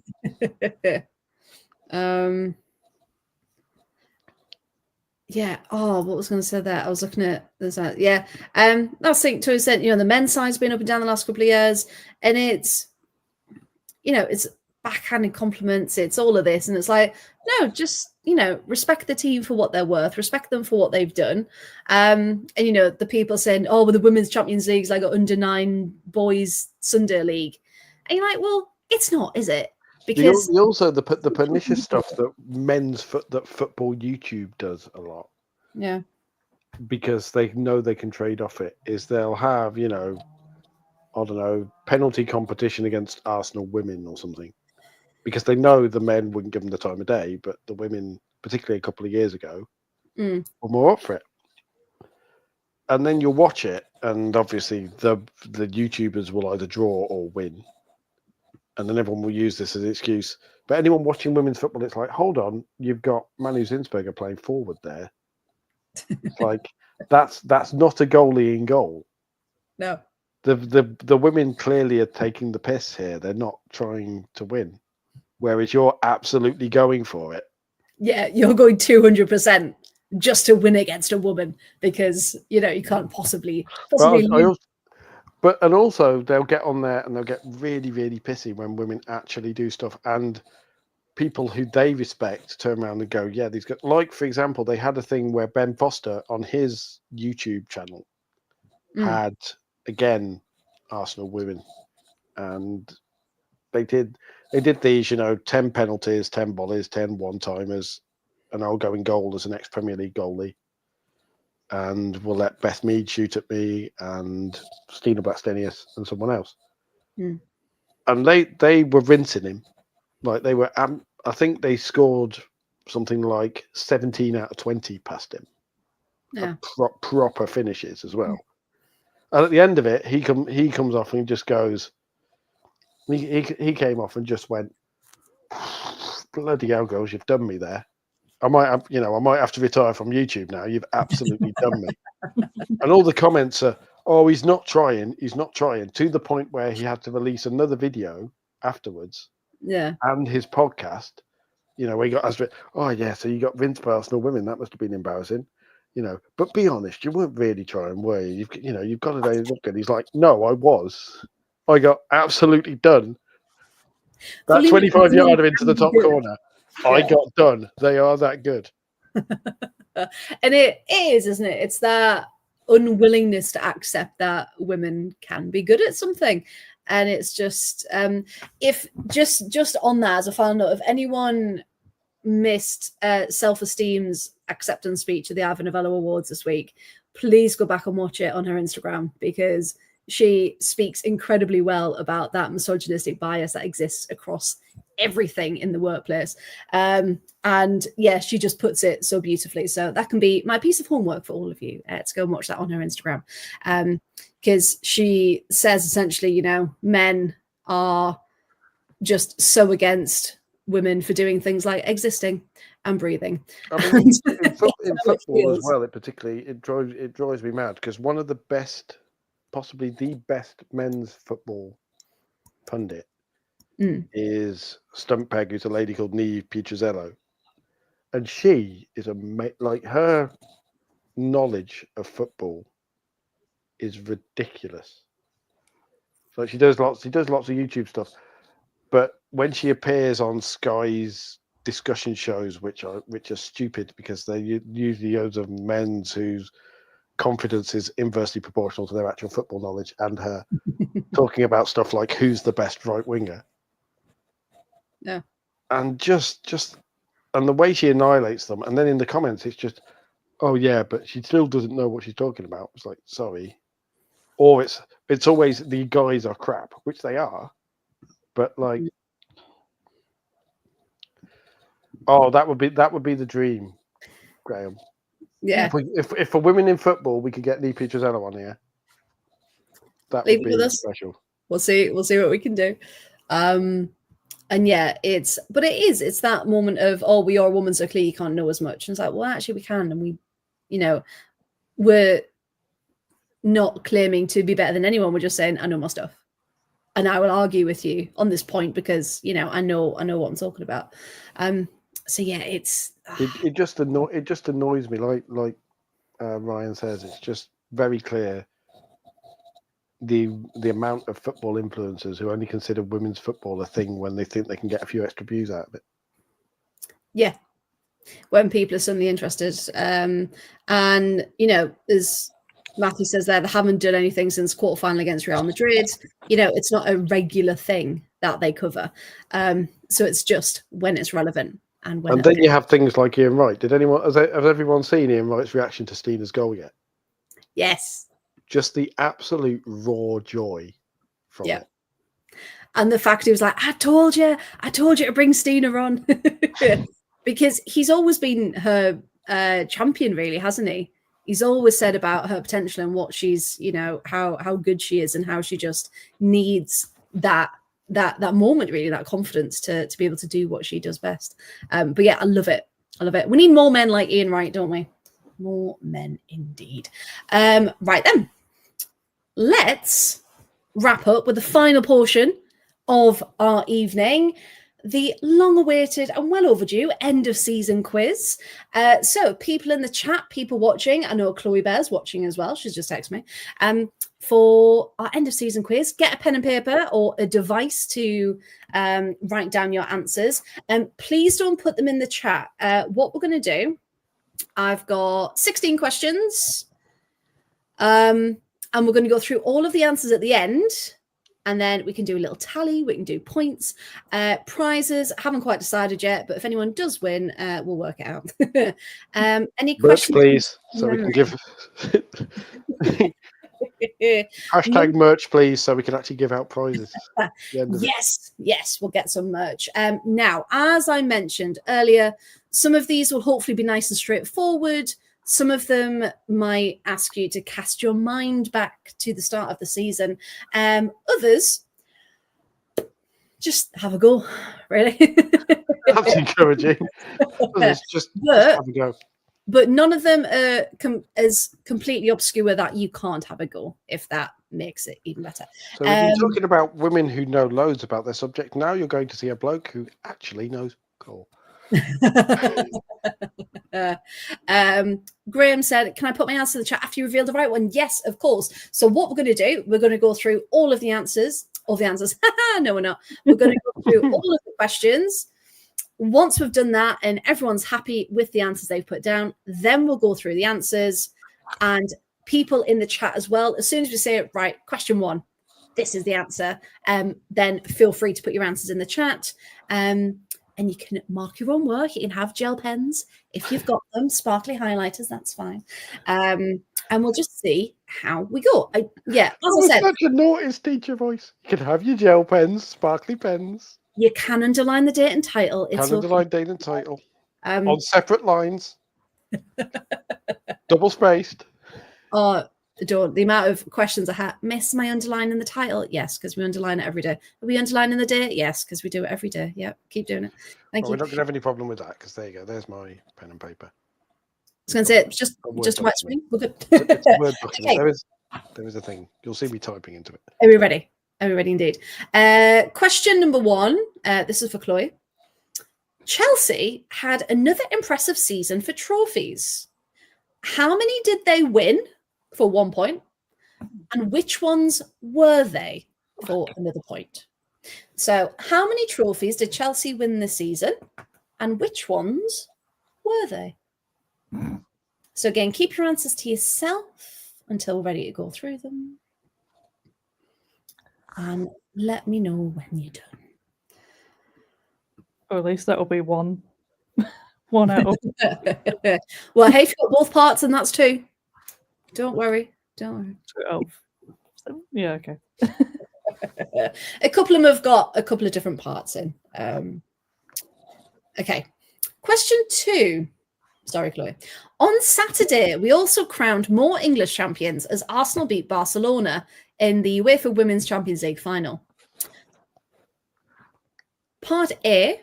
yeah. Oh, what was I going to say there? I was looking at this. Yeah. That's think to an extent, you know, the men's side's been up and down the last couple of years, and it's, you know, it's backhanded compliments. It's all of this, and it's like, no, just, you know, respect the team for what they're worth, respect them for what they've done. And you know, the people saying, oh, well, the women's Champions League's like an under-9 boys Sunday league, and you're like, well, it's not, is it? Because also the pernicious stuff that that football YouTube does a lot. Yeah. Because they know they can trade off it, is they'll have, you know, I don't know, penalty competition against Arsenal women or something. Because they know the men wouldn't give them the time of day, but the women, particularly a couple of years ago, were more up for it. And then you'll watch it, and obviously the YouTubers will either draw or win. And then everyone will use this as an excuse. But anyone watching women's football, it's like, hold on, you've got Manu Zinsberger playing forward there. It's like, that's not a goalie in goal. No. The women clearly are taking the piss here. They're not trying to win. Whereas you're absolutely going for it. Yeah, you're going 200% just to win against a woman, because, you know, you can't possibly and also they'll get on there and they'll get really, really pissy when women actually do stuff, and people who they respect turn around and go, yeah, these guys, like, for example, they had a thing where Ben Foster on his YouTube channel had, again, Arsenal women, and they did these, 10 penalties, 10 volleys, 10 one-timers, and I'll go in goal as an ex-Premier League goalie. And we'll let Beth Mead shoot at me and Stina Blackstenius and someone else. Mm. And they were rinsing him. Like they were, I think they scored something like 17 out of 20 past him. Yeah. Proper finishes as well. And at the end of it, he comes off and he just goes. He came off and just went, bloody hell, girls, you've done me there. I might have to retire from YouTube now. You've absolutely done me. And all the comments are, oh, he's not trying, to the point where he had to release another video afterwards. Yeah. And his podcast, where he got asked, oh yeah, so you got rinsed by Arsenal women. That must have been embarrassing. But be honest, you weren't really trying, were you? You've got to look good. He's like, no, I was. I got absolutely done. That 25-yarder into the top corner. Yeah. I got done. They are that good. And it is, isn't it? It's that unwillingness to accept that women can be good at something. And it's just, if just on that as a final note, if anyone missed Self-Esteem's acceptance speech at the Ivor Novello Awards this week, please go back and watch it on her Instagram, because she speaks incredibly well about that misogynistic bias that exists across everything in the workplace. And yeah, she just puts it so beautifully. So that can be my piece of homework for all of you, to go and watch that on her Instagram. Because she says essentially, men are just so against women for doing things like existing and breathing. I mean, in football as well, it drives me mad, because one of the best, possibly the best men's football pundit is Stump Peg, who's a lady called Niamh Pietrzello, and she is her knowledge of football is ridiculous. Like she does lots of YouTube stuff, but when she appears on Sky's discussion shows, which are stupid because they usually those of men whose confidence is inversely proportional to their actual football knowledge, and her talking about stuff like who's the best right winger. Yeah. And just and the way she annihilates them, and then in the comments it's just, oh yeah, but she still doesn't know what she's talking about. It's like, sorry. Or it's always the guys are crap, which they are, but like, oh, that would be the dream, Graham. Yeah. If for women in football we could get Niamh Pietrzello on here, that would be special. We'll see what we can do. And yeah, it's that moment of, oh, we are a woman, so clearly you can't know as much. And it's like, well, actually we can, and we, we're not claiming to be better than anyone. We're just saying, I know my stuff, and I will argue with you on this point because I know what I'm talking about. So yeah, it just annoys me. Like Ryan says, it's just very clear the amount of football influencers who only consider women's football a thing when they think they can get a few extra views out of it. Yeah, when people are suddenly interested, and as Matthew says there, they haven't done anything since quarterfinal against Real Madrid. It's not a regular thing that they cover, so it's just when it's relevant. And then you have things like Ian Wright. Has everyone seen Ian Wright's reaction to Stina's goal yet? Yes. Just the absolute raw joy from it. And the fact he was like, I told you to bring Stina on. Because he's always been her champion, really, hasn't he? He's always said about her potential and what she's, how good she is, and how she just needs that moment, really, that confidence to be able to do what she does best. But yeah, I love it. We need more men like Ian Wright, don't we? More men indeed. Right then, let's wrap up with the final portion of our evening, the long-awaited and well overdue end of season quiz. So people in the chat, people watching, I know Chloe Bear's watching as well, she's just texted me, for our end of season quiz, get a pen and paper or a device to write down your answers, and please don't put them in the chat. What we're going to do, I've got 16 questions, and we're going to go through all of the answers at the end, And then we can do a little tally. We can do points. Prizes, haven't quite decided yet, but if anyone does win, we'll work it out. Any Merch, questions? please, so we can give hashtag merch, please, so we can actually give out prizes. Yes, we'll get some merch. Now, as I mentioned earlier, some of these will hopefully be nice and straightforward. Some of them might ask you to cast your mind back to the start of the season. Others, just have a go, really. That's encouraging. Others, just have a go. But none of them are as completely obscure that you can't have a go, if that makes it even better. So if you're talking about women who know loads about their subject, now you're going to see a bloke who actually knows goal. Graham said, can I put my answer in the chat after you reveal the right one? Yes, of course. So what we're going to do, we're going to go through all of the answers. No, we're not. We're going to go through all of the questions. Once we've done that and everyone's happy with the answers they've put down, then we'll go through the answers, and people in the chat as well. As soon as we say, right, question 1, this is the answer, then feel free to put your answers in the chat. And you can mark your own work. You can have gel pens if you've got them, sparkly highlighters, that's fine. And we'll just see how we go. As I said, such a naughty teacher voice. You can have your gel pens, sparkly pens. You can underline the date and title. Underline date and title on separate lines, double spaced. The amount of questions I had. Miss my underline in the title? Yes, because we underline it every day. Are we underlining the date? Yes, because we do it every day. Yep, keep doing it. Thank you. We're not going to have any problem with that, because there you go. There's my pen and paper. I was going to say, just a white screen. We're good. It's a Word document. Okay. There is a thing. You'll see me typing into it. Are we ready? Are we ready indeed? Question number 1. This is for Chloe. Chelsea had another impressive season for trophies. How many did they win for 1 point? And which ones were they for another point? So how many trophies did Chelsea win this season? And which ones were they? So again, keep your answers to yourself until we're ready to go through them. And let me know when you're done. Or at least that'll be one. One out of. Well, hey, if you've got both parts, and that's 2. Don't worry. 2 out of. Yeah, okay. A couple of them have got a couple of different parts in. Okay. Question 2. Sorry, Chloe. On Saturday, we also crowned more English champions as Arsenal beat Barcelona in the UEFA Women's Champions League final. Part A,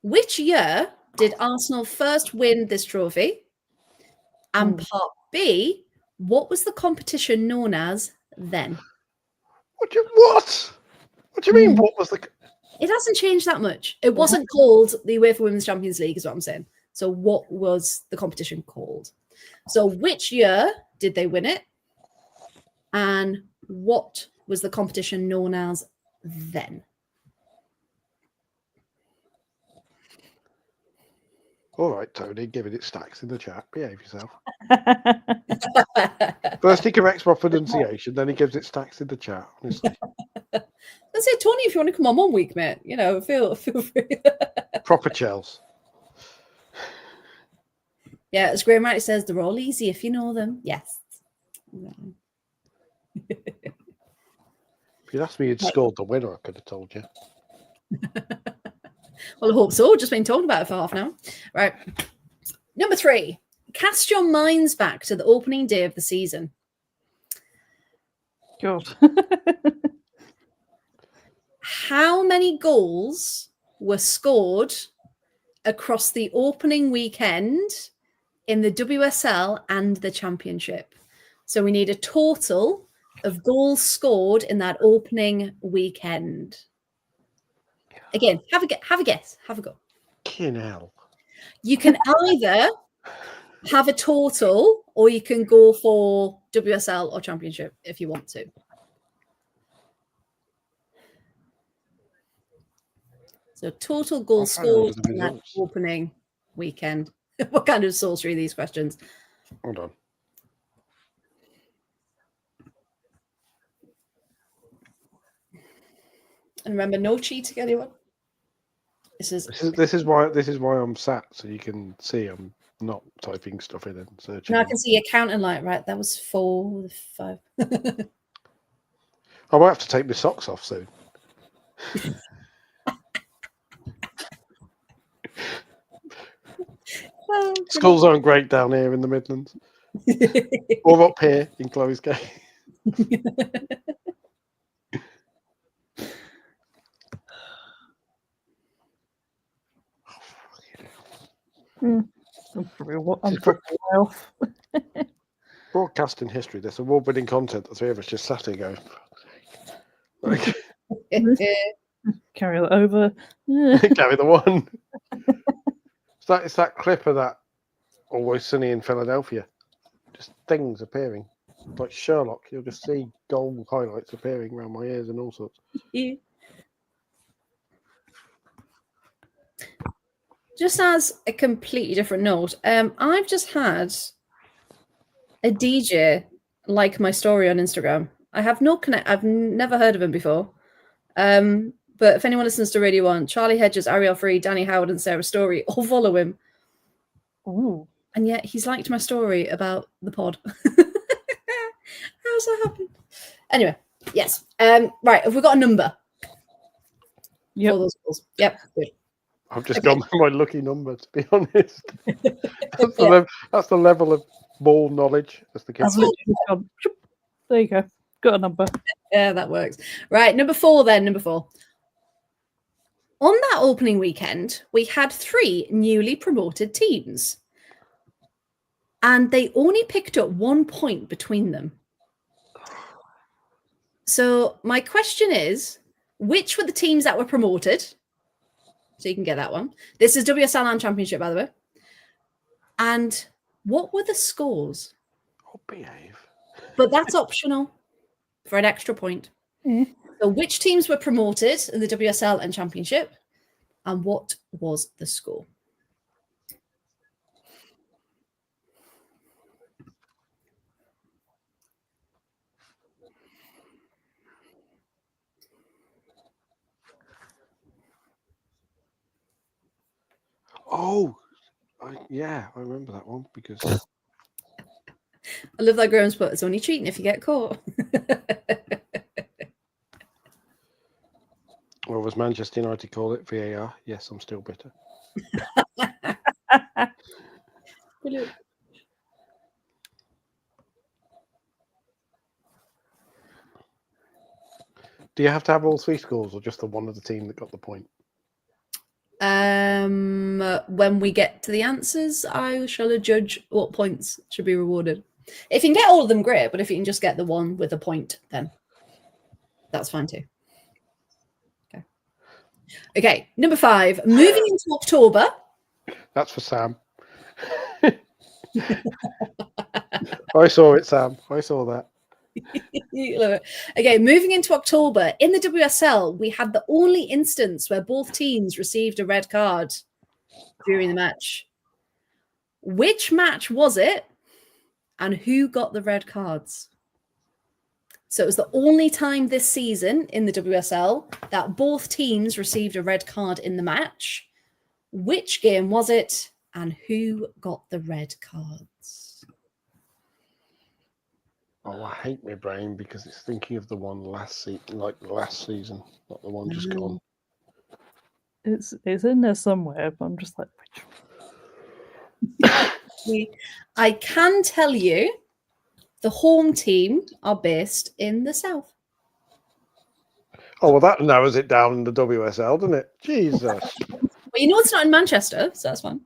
which year did Arsenal first win this trophy? And part B, what was the competition known as then? What do you mean, what was the... It hasn't changed that much. It wasn't called the UEFA Women's Champions League, is what I'm saying. So what was the competition called? So which year did they win it? And what was the competition known as then? All right, Tony, giving it stacks in the chat. Behave yourself. First he corrects my pronunciation, then he gives it stacks in the chat. Honestly. Let's say, Tony, if you want to come on 1 week, mate, feel free. Proper Chels. Yeah, as Graham rightly says, they're all easy if you know them. Yes. If you'd asked me who'd scored the winner, I could have told you. Well, I hope so. Just been talking about it for half an hour. Right. Number 3. Cast your minds back to the opening day of the season. God. How many goals were scored across the opening weekend in the WSL and the Championship? So we need a total of goals scored in that opening weekend. Again, have a guess. Have a go. Fucking hell. You can either have a total or you can go for WSL or Championship if you want to. So total goals scored in that opening weekend. What kind of sorcery are these questions? Hold on. And remember, no cheating, anyone. This is why I'm sat, so you can see I'm not typing stuff in and searching. Now I can see your counting light. Right, that was 4, 5. I might have to take my socks off soon. Schools aren't great down here in the Midlands, or up here in Chloe's case. I'm probably off. Broadcasting history. There's award-winning content. The three of us just sat here going, like, Carry that over. carry the one. It's that clip of that Always Sunny in Philadelphia. Just things appearing. Like Sherlock, you'll just see gold highlights appearing around my ears and all sorts. Just as a completely different note, I've just had a DJ like my story on Instagram. I have no connect. I've never heard of him before. But if anyone listens to Radio 1, Charlie Hedges, Ariel Free, Danny Howard, and Sarah Story all follow him. Ooh. And yet he's liked my story about the pod. How's that happen? Anyway, yes. Right, have we got a number? Yep. For those calls? Yep, good. I've just gone for my lucky number, to be honest. That's the level of ball knowledge, as the kids say. There you go. Got a number. Yeah, that works. Right, number 4 then, number 4. On that opening weekend, we had 3 newly promoted teams. And they only picked up 1 point between them. So my question is, which were the teams that were promoted? So you can get that one. This is WSL and Championship, by the way. And what were the scores? Oh, behave. But that's optional for an extra point. So which teams were promoted in the WSL and Championship? And what was the score? Oh, yeah, I remember that one because I love that Graham's put, it's only cheating if you get caught. Or as Manchester United call it, VAR. Yes, I'm still bitter. Brilliant. Do you have to have all 3 scores or just the one of the team that got the point? When we get to the answers, I shall judge what points should be rewarded. If you can get all of them, great. But if you can just get the one with a point, then that's fine too. Okay, number 5. Moving into October. That's for Sam. I saw it, Sam. I saw that. Okay, moving into October, in the WSL, we had the only instance where both teams received a red card during the match. Which match was it, and who got the red cards? So it was the only time this season in the WSL that both teams received a red card in the match. Which game was it, and who got the red cards? Oh, I hate my brain because it's thinking of the one last season, not the one just gone. It's in there somewhere, but I'm just like, which? I can tell you the home team are based in the south. Oh, well, that narrows it down in the WSL, doesn't it? Jesus. Well, you know it's not in Manchester, so that's fine.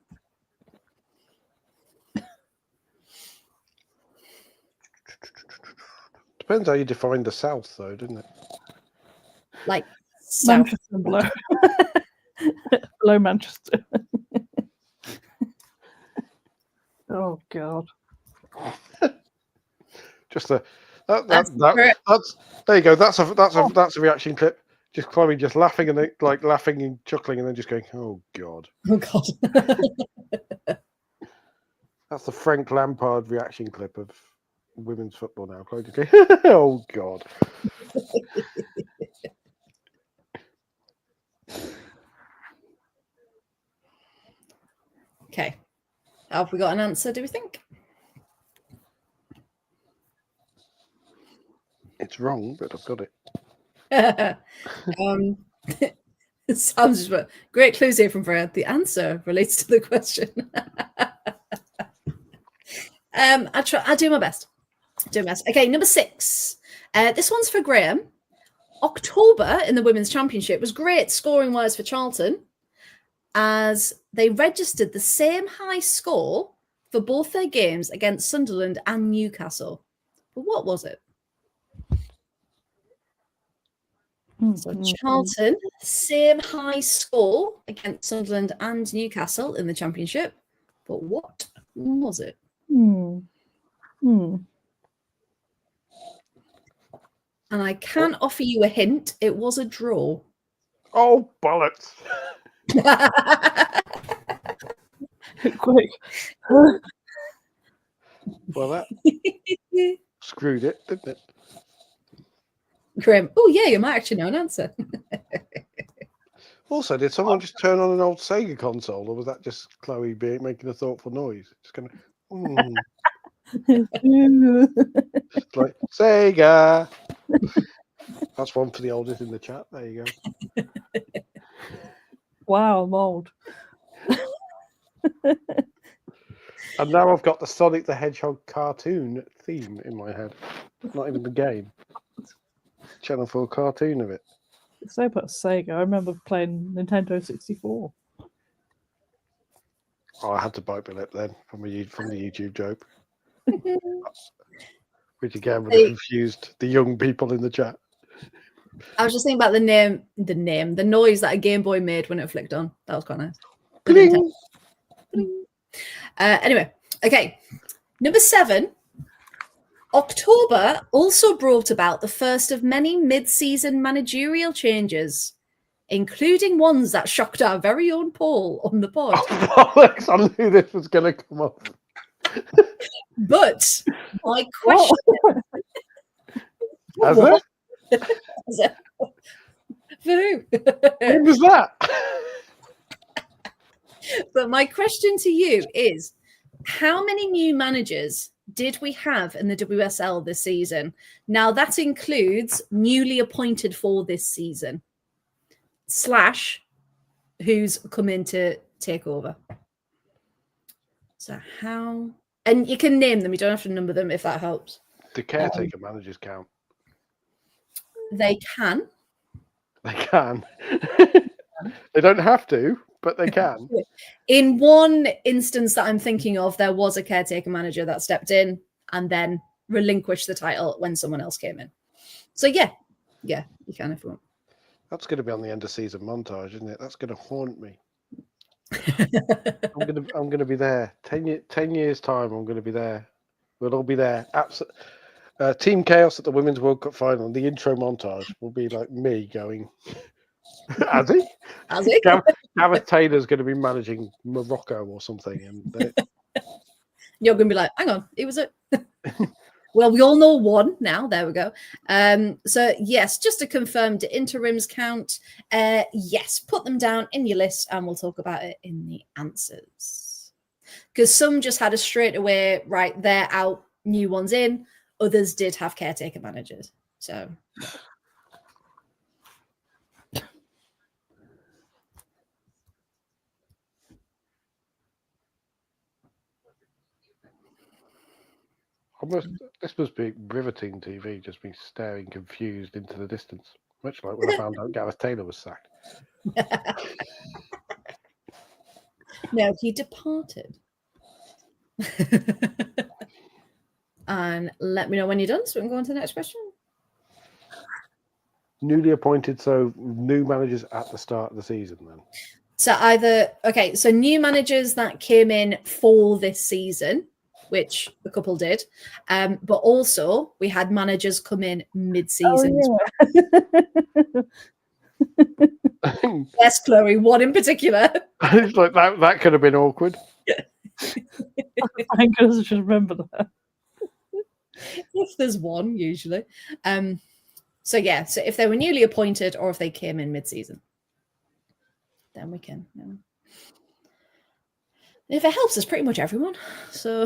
Depends how you define the south, though, doesn't it? Like south. Manchester below. Below Manchester. Oh God. Just that's there you go. That's a reaction clip. Just Chloe just laughing and laughing and chuckling and then just going, oh God. Oh God. That's the Frank Lampard reaction clip of women's football now. Chloe just going, oh God. Have we got an answer, do we think? It's wrong, but I've got it. Sounds just great clues here from Freya. The answer relates to the question. I'll do my best. Okay, number 6. This one's for Graham. October in the Women's Championship was great scoring-wise for Charlton, as they registered the same high score for both their games against Sunderland and Newcastle. But what was it? So Charlton, same high score against Sunderland and Newcastle in the Championship. But what was it? And I can offer you a hint. It was a draw. Oh, bollocks. Quick. Well, that screwed it, didn't it? Grim. Oh, yeah, you might actually know an answer. Also, did someone just turn on an old Sega console, or was that just Chloe making a thoughtful noise? Just kind of, It's like, Sega! That's one for the oldest in the chat. There you go. Wow, I'm old. And now I've got the Sonic the Hedgehog cartoon theme in my head. Not even the game. Channel 4 cartoon of it. So about Sega, I remember playing Nintendo 64. Oh, I had to bite my lip then from the YouTube joke. Which again would have confused the young people in the chat. I was just thinking about the noise that a Game Boy made when it flicked on. That was quite nice. Bling! Anyway, okay. Number 7. October also brought about the first of many mid-season managerial changes, including ones that shocked our very own Paul on the pod. Oh, bollocks, I knew this was going to come up. But my question... Has it? For who? When was that? But my question to you is, how many new managers did we have in the WSL this season? Now, that includes newly appointed for this season, / who's come in to take over. So how... And you can name them. You don't have to number them if that helps. Do caretaker managers count? They can. They can. They don't have to, but they can. In one instance that I'm thinking of, there was a caretaker manager that stepped in and then relinquished the title when someone else came in. So yeah, you can if you want. That's going to be on the end of season montage, isn't it? That's going to haunt me. I'm going to be there. 10 years time. I'm going to be there. We'll all be there. Team Chaos at the Women's World Cup final. The intro montage will be like me going. Has he? Gareth Taylor's going to be managing Morocco or something, and you're going to be like, "Hang on, it was it." Well, we all know one now. There we go. So yes, just to confirm, the interims count. Yes, put them down in your list, and we'll talk about it in the answers. Because some just had a straight away, right? They're out, new ones in. Others did have caretaker managers. So. This must be riveting TV, just me staring confused into the distance, much like when I found out Gareth Taylor was sacked. No, he departed. And let me know when you're done so we can go on to the next question. Newly appointed, so new managers at the start of the season then? So new managers that came in for this season, which a couple did, but also we had managers come in mid-season. Oh, yeah. Yes, Chloe, one in particular. It's like that could have been awkward. Thank goodness I should remember that. If there's one, usually. So if they were newly appointed or if they came in mid-season, then we can. If it helps, it's pretty much everyone. So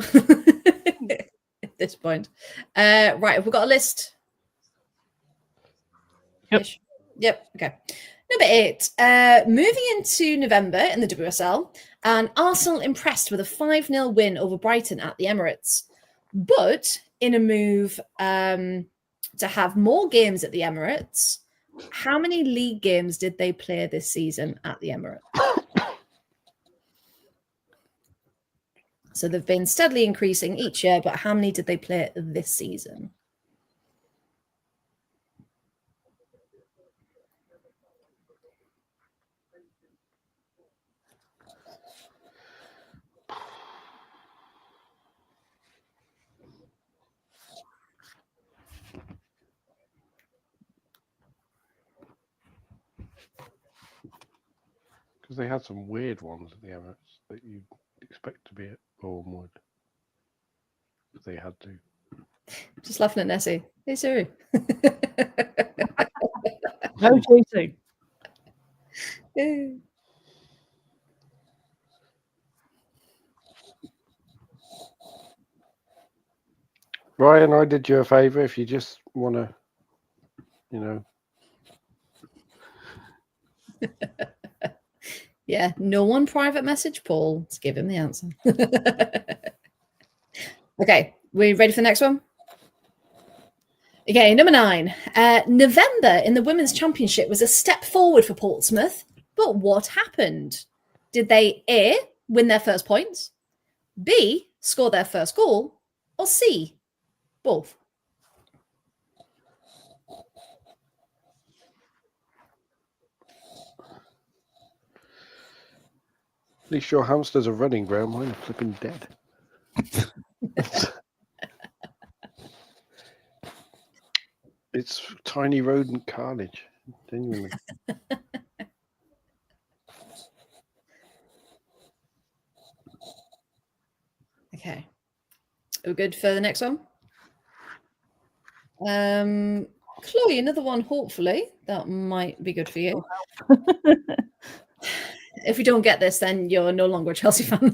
at this point. Right, have we got a list? Yep. Ish. Yep. Okay. Number 8. Moving into November in the WSL, and Arsenal impressed with a 5-0 win over Brighton at the Emirates. But in a move to have more games at the Emirates, how many league games did they play this season at the Emirates? So they've been steadily increasing each year, but how many did they play this season? Because they had some weird ones at the Emirates that you'd expect to be at Bournemouth. If they had to. Just laughing at Nessie. Hey, Siri. No cheating. Ryan, I did you a favour if you just want to, you know. Yeah, no one private message Paul to give him the answer. Okay, we ready for the next one? Okay, number 9. November in the Women's Championship was a step forward for Portsmouth, but what happened? Did they A, win their first points, B, score their first goal, or C, both? At least your hamsters are running, Graham. Mine are flipping dead. It's tiny rodent carnage. Genuinely. Okay. Are we good for the next one? Chloe, another one, hopefully. That might be good for you. If we don't get this, then you're no longer a Chelsea fan.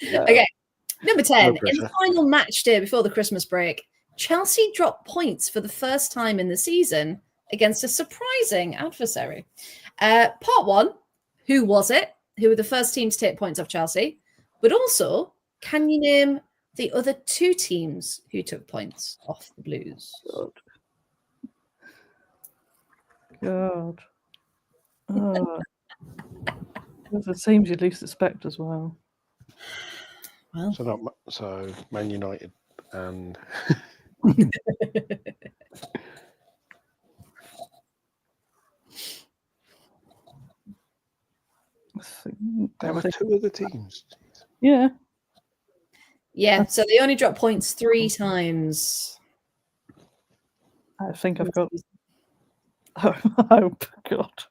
Okay. Number 10. In the final match day before the Christmas break, Chelsea dropped points for the first time in the season against a surprising adversary. Part 1, who was it? Who were the first team to take points off Chelsea? But also, can you name the other 2 teams who took points off the Blues? God. Oh. Those are teams you least expect as well. Well, so Man United and there were 2 other teams. Yeah. Yeah, so they only dropped points 3 times. I think I've got. Oh, God.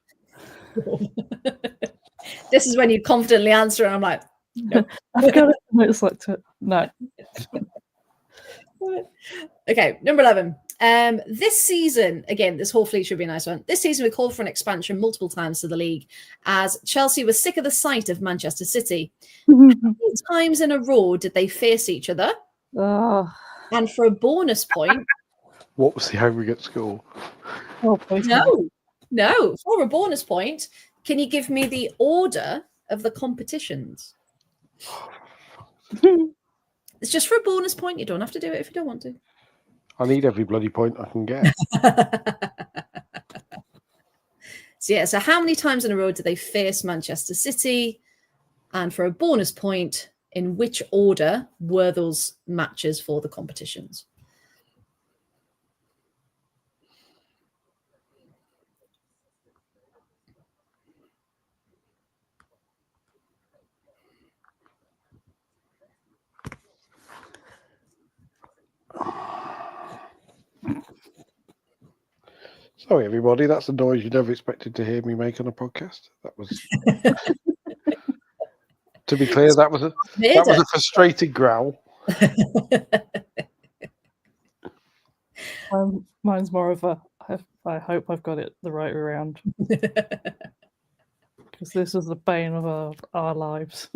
This is when you confidently answer, and I'm like, no. I've got it. It's like, no. Okay, number 11. This season, again, this whole fleet should be a nice one. This season, we called for an expansion multiple times to the league, as Chelsea was sick of the sight of Manchester City. How many times in a row did they face each other? Oh. And for a bonus point, what was the aggregate score? Oh, no. For a bonus point, can you give me the order of the competitions? It's just for a bonus point. You don't have to do it if you don't want to. I need every bloody point I can get. So how many times in a row did they face Manchester City? And for a bonus point, in which order were those matches for the competitions? Sorry, everybody. That's the noise you never expected to hear me make on a podcast. That was, to be clear, that was a frustrated growl. Mine's more of a. I hope I've got it the right way around. Because this is the bane of our lives.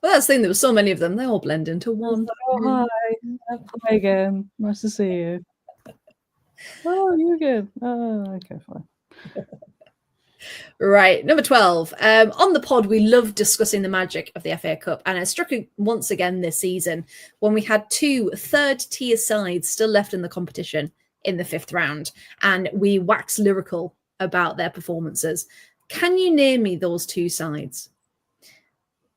Well, that's the thing. There were so many of them. They all blend into one. Oh, hi again. Nice to see you. Oh, you again. Oh, okay, fine. Right, number 12. On the pod, we love discussing the magic of the FA Cup, and it struck it once again this season when we had 2 third-tier sides still left in the competition in the 5th round, and we waxed lyrical about their performances. Can you name me those 2 sides?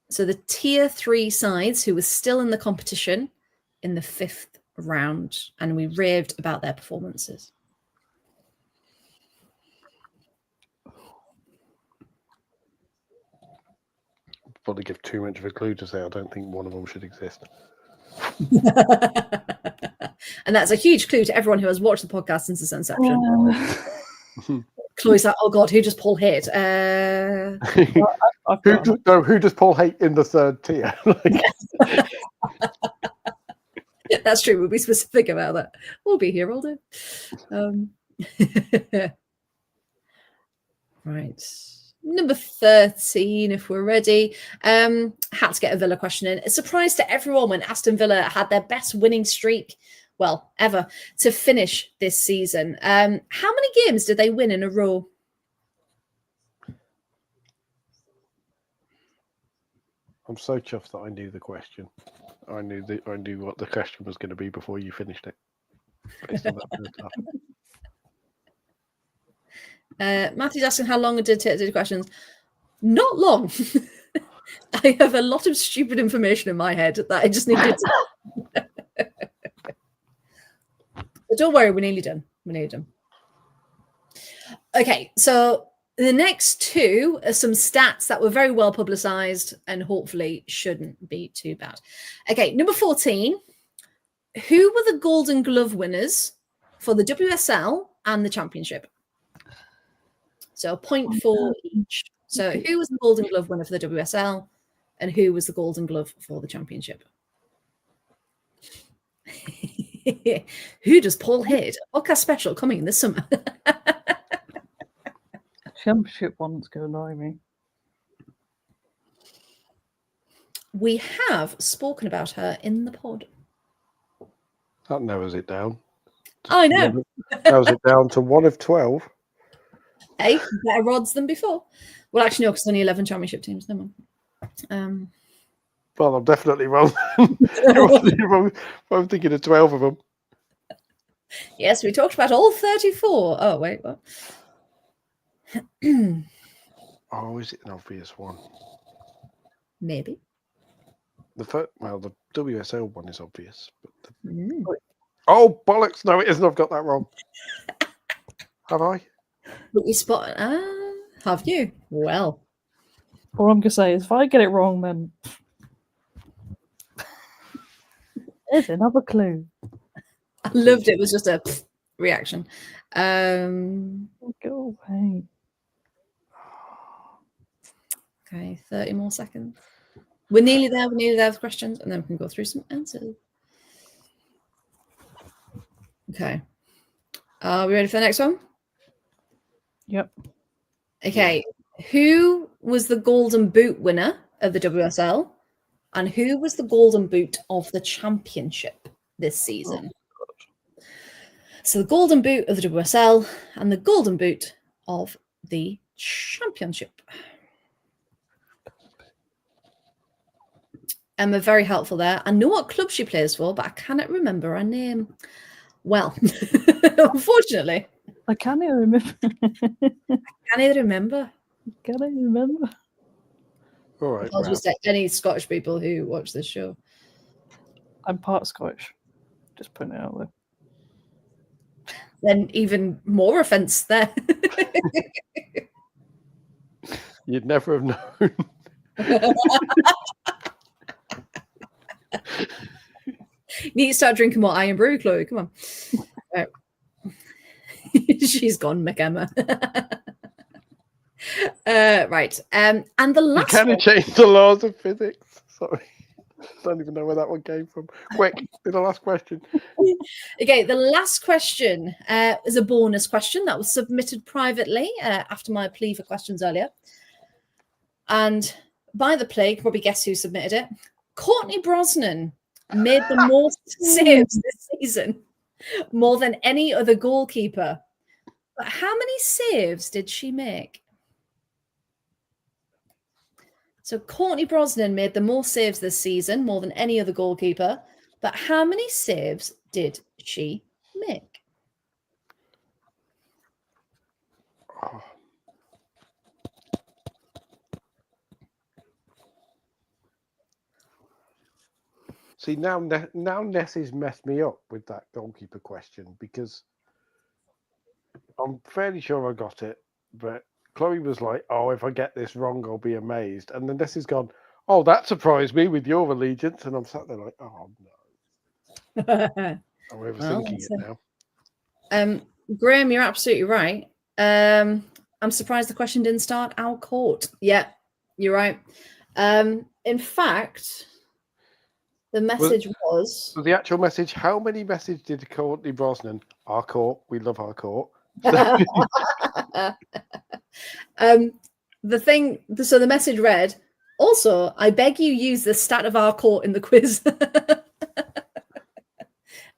So the tier 3 sides who were still in the competition in the 5th round, and we raved about their performances. Probably give too much of a clue to say I don't think one of them should exist. And that's a huge clue to everyone who has watched the podcast since its inception. Chloe's like, oh God, who does Paul hate? Who does Paul hate in the 3rd tier? That's true. We'll be specific about that. We'll be here all day. Right. Number 13, if we're ready. Had to get a Villa question in. A surprise to everyone when Aston Villa had their best winning streak, well, ever, to finish this season. How many games did they win in a row? I'm so chuffed that I knew the question. I knew what the question was going to be before you finished it. Based on that Matthew's asking how long it did take to do questions. Not long. I have a lot of stupid information in my head that I just needed to. But don't worry, we're nearly done. Okay, so the next 2 are some stats that were very well publicized and hopefully shouldn't be too bad. Okay, number 14. Who were the Golden Glove winners for the WSL and the Championship? So a point for each. So who was the Golden Glove winner for the WSL and who was the Golden Glove for the Championship? Who does Paul hate? A podcast special coming this summer. Championship one's going to annoy me. We have spoken about her in the pod. That narrows it down. I know. Narrows it down to 1 of 12. Hey, better odds than before. Well, actually, no, because only 11 championship teams. Never mind. Well, I'm definitely wrong. I'm thinking of 12 of them. Yes, we talked about all 34. Oh, wait, what? Oh, is it an obvious one? Maybe. The WSL one is obvious. But Oh, bollocks. No, it isn't. I've got that wrong. Have I? But you spot. Have you? Well. All I'm going to say is if I get it wrong, then there's another clue. I loved it. It was just a reaction. Go away. Okay, 30 more seconds. We're nearly there. We're nearly there with questions, and then we can go through some answers. Okay. Are we ready for the next one? Yep. Okay. Who was the Golden Boot winner of the WSL? And who was the Golden Boot of the Championship this season? Oh, so the Golden Boot of the WSL and the Golden Boot of the Championship. Emma, very helpful there. I know what club she plays for, but I cannot remember her name. Well, unfortunately. I can't even remember. Can I remember? All right. I'll just say any Scottish people who watch this show. I'm part Scottish. Just putting it out there. Then even more offence there. You'd never have known. You need to start drinking more Iron Brew, Chloe. Come on. Right. She's gone, McEmma. Right. And the last You can't change the laws of physics. Sorry. Don't even know where that one came from. Quick, do the last question. Okay, the last question is a bonus question that was submitted privately after my plea for questions earlier. And by the play, you can probably guess who submitted it. Courtney Brosnan made the most saves this season, more than any other goalkeeper. But how many saves did she make? So Courtney Brosnan made the most saves this season, more than any other goalkeeper. But how many saves did she make? Oh. See, now Nessie's messed me up with that goalkeeper question, because I'm fairly sure I got it, but Chloe was like, "Oh, if I get this wrong, I'll be amazed." And then Nessie's gone, "Oh, that surprised me with your allegiance," and I'm sat there like, "Oh no." I'm overthinking it now. Graham, you're absolutely right. I'm surprised the question didn't start our court. Yeah, you're right. In fact, the message was... So the actual message, how many messages did Courtney Brosnan? Our court, we love our court. So the message read, also, I beg you use the stat of our court in the quiz.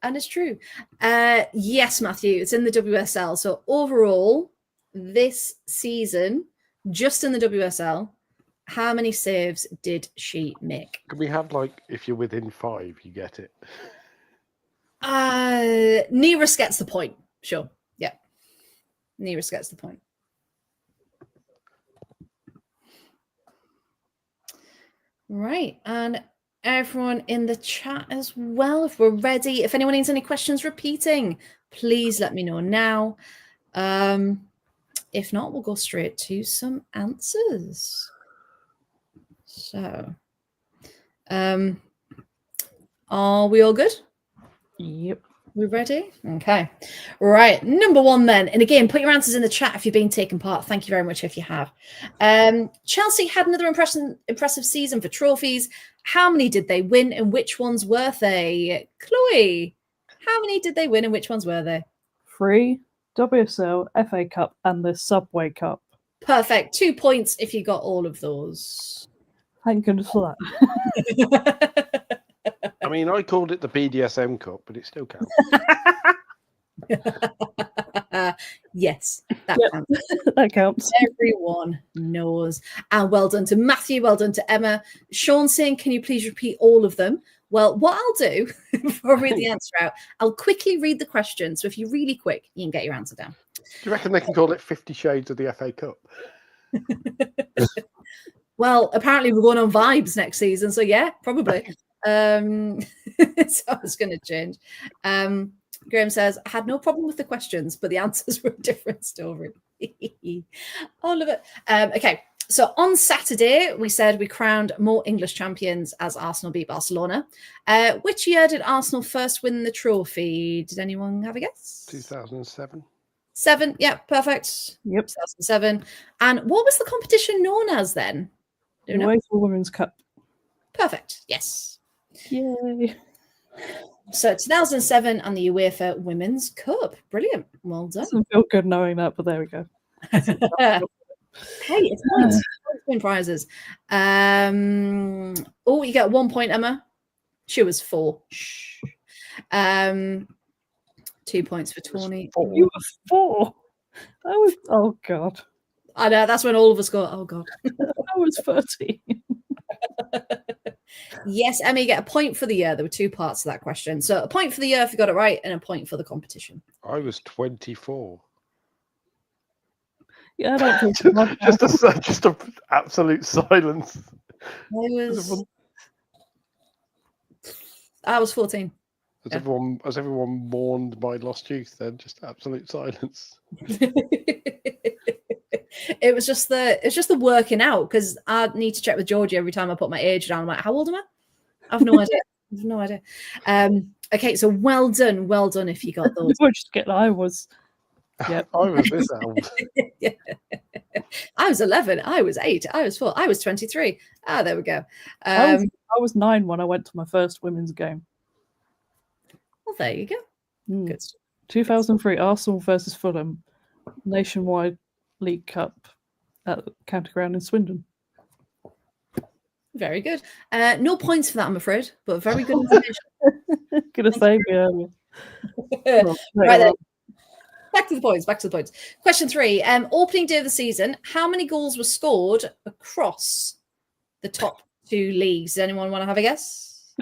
And it's true. Yes, Matthew, it's in the WSL. So overall, this season, just in the WSL, how many saves did she make? Can we have, like, if you're within 5, you get it? Nearest gets the point. Sure. Yeah. Nearest gets the point. Right. And everyone in the chat as well, if we're ready. If anyone needs any questions repeating, please let me know now. If not, we'll go straight to some answers. So, are we all good? Yep. We ready? Okay. Right. Number one then. And again, put your answers in the chat if you've been taking part. Thank you very much if you have. Chelsea had another impressive season for trophies. How many did they win and which ones were they? Chloe, how many did they win and which ones were they? 3, WSL, FA Cup, and the Subway Cup. Perfect. 2 points if you got all of those. Thank goodness for that. I mean, I called it the BDSM Cup, but it still counts. Yes, that counts. That counts. Everyone knows. And well done to Matthew, well done to Emma. Sean saying, can you please repeat all of them? Well, what I'll do, before I read the answer out, I'll quickly read the question. So if you're really quick, you can get your answer down. Do you reckon they can call it 50 Shades of the FA Cup? Well, apparently we're going on vibes next season. So yeah, probably. So it's going to change. Graham says, I had no problem with the questions, but the answers were a different story. All of it. Okay, so on Saturday, we said we crowned more English champions as Arsenal beat Barcelona. Which year did Arsenal first win the trophy? Did anyone have a guess? 2007. 7, yeah, perfect. Yep. 2007. And what was the competition known as then? UEFA Women's Cup. Perfect, yes. Yay. So 2007 and the UEFA Women's Cup. Brilliant. Well done. Doesn't feel good knowing that, but there we go. Hey, it's points. Win prizes. Oh, you get 1 point, Emma. She was 4. Shh. 2 points for Tawny. You were 4. That was, oh God. I know, that's when all of us go, oh God. I was 13. Yes, Emma, you get a point for the year. There were 2 parts to that question. So a point for the year if you got it right, and a point for the competition. I was 24. Yeah, I don't think just a absolute silence. I was 14. Has everyone mourned my lost youth then? Just absolute silence. It's just the working out, because I need to check with Georgie every time I put my age down. I'm like, how old am I? I have no idea. I have no idea. Okay, so well done if you got those. I was. Yeah, I was this old. Yeah. I was 11. I was 8. I was 4. I was 23. Ah, there we go. I was 9 when I went to my first women's game. Well, there you go. Good. 2003, Arsenal versus Fulham, nationwide League Cup at County Ground in Swindon. Very good. No points for that, I'm afraid, but very good information. Gonna save me earlier. Right then. Back to the points. Question 3. Opening day of the season, how many goals were scored across the top 2 leagues? Does anyone want to have a guess?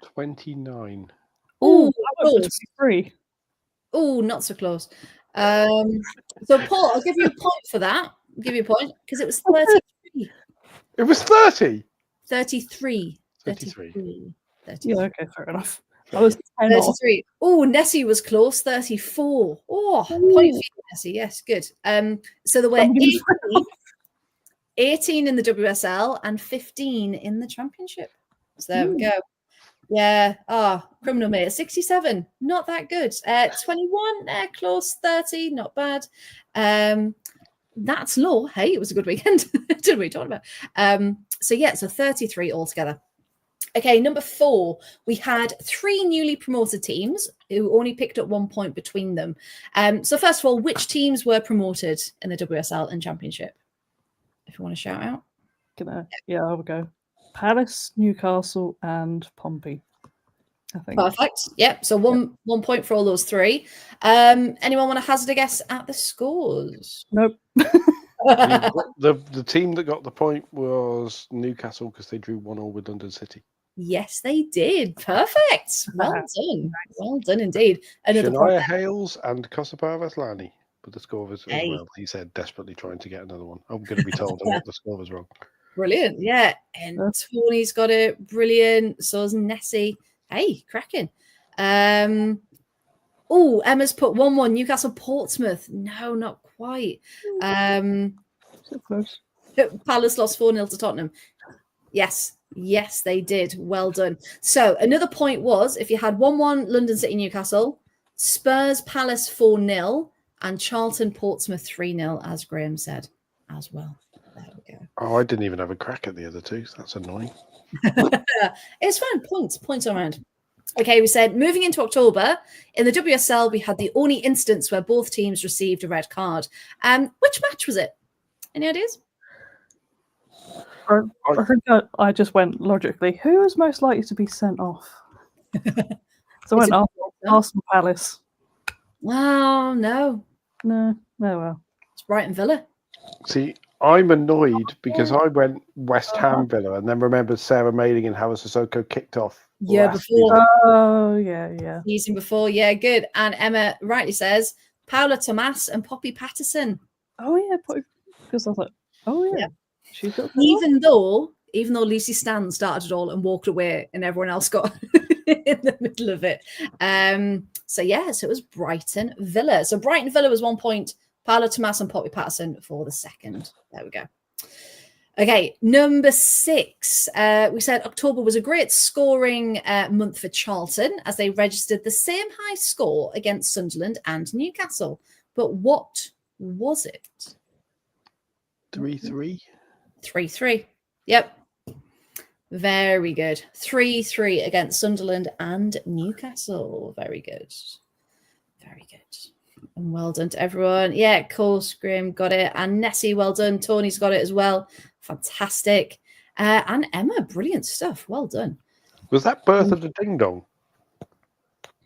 29. Oh, I went for 23. Oh, not so close. So, Paul, I'll give you a point for that. I'll give you a point because it was 33. It was 30. 33. 33. Yeah, okay, fair enough. I was 10 off. 33. Oh, Nessie was close. 34. Oh, point for you, Nessie. Yes, good. So there were 18 in the WSL and 15 in the Championship. So there we go. Yeah. Criminal mate. 67. Not that good. 21. Close. 30. Not bad. That's low. Hey, it was a good weekend. Didn't we talk about? So 33 altogether. Okay, number 4, we had 3 newly promoted teams who only picked up 1 point between them. So first of all, which teams were promoted in the WSL and Championship? If you want to shout out. Yeah, I'll go. Palace, Newcastle, and Pompey, I think. Perfect. Yep. So one point for all those 3. Anyone want to hazard a guess at the scores? Nope. The team that got the point was Newcastle because they drew 1-1 with London City. Yes, they did. Perfect. Well done. Well done indeed. Shania Hales and Kosipar Veslani. But the score was as well. He said desperately trying to get another one. I'm going to be told I got the score was wrong. Brilliant. Yeah. And Tony's got it. Brilliant. So is Nessie. Hey, cracking. Emma's put 1-1. Newcastle Portsmouth. No, not quite. So close. Palace lost 4-0 to Tottenham. Yes, they did. Well done. So another point was if you had 1-1 London City Newcastle, Spurs Palace 4-0, and Charlton Portsmouth 3-0, as Graham said as well. There we go. Oh, I didn't even have a crack at the other 2. So that's annoying. It's fine. Points around. Okay, we said moving into October, in the WSL, we had the only instance where both teams received a red card. Which match was it? Any ideas? I think I just went logically. Who is most likely to be sent off? So I went Arsenal Palace. Wow, no. No, well. It's Brighton Villa. See, I'm annoyed because I went West Ham Villa and then remembered Sarah Mading and Hawa Sissoko kicked off. Yeah, before. Oh, yeah. Season before, yeah, good. And Emma rightly says Paula Tomas and Poppy Patterson. Oh, yeah, because I was like, oh, yeah. Even though Lucy Stan started it all and walked away and everyone else got in the middle of it. So it was Brighton Villa. So Brighton Villa was 1 point, Paolo Tomas and Poppy Patterson for the second. There we go. Okay, number 6. We said October was a great scoring month for Charlton as they registered the same high score against Sunderland and Newcastle. But what was it? 3-3. 3-3. Yep. Very good. 3-3 against Sunderland and Newcastle. Very good. Very good. And well done to everyone. Yeah, of course, Graham got it. And Nessie, well done. Tony's got it as well. Fantastic. And Emma, brilliant stuff. Well done. Was that birth of the ding dong?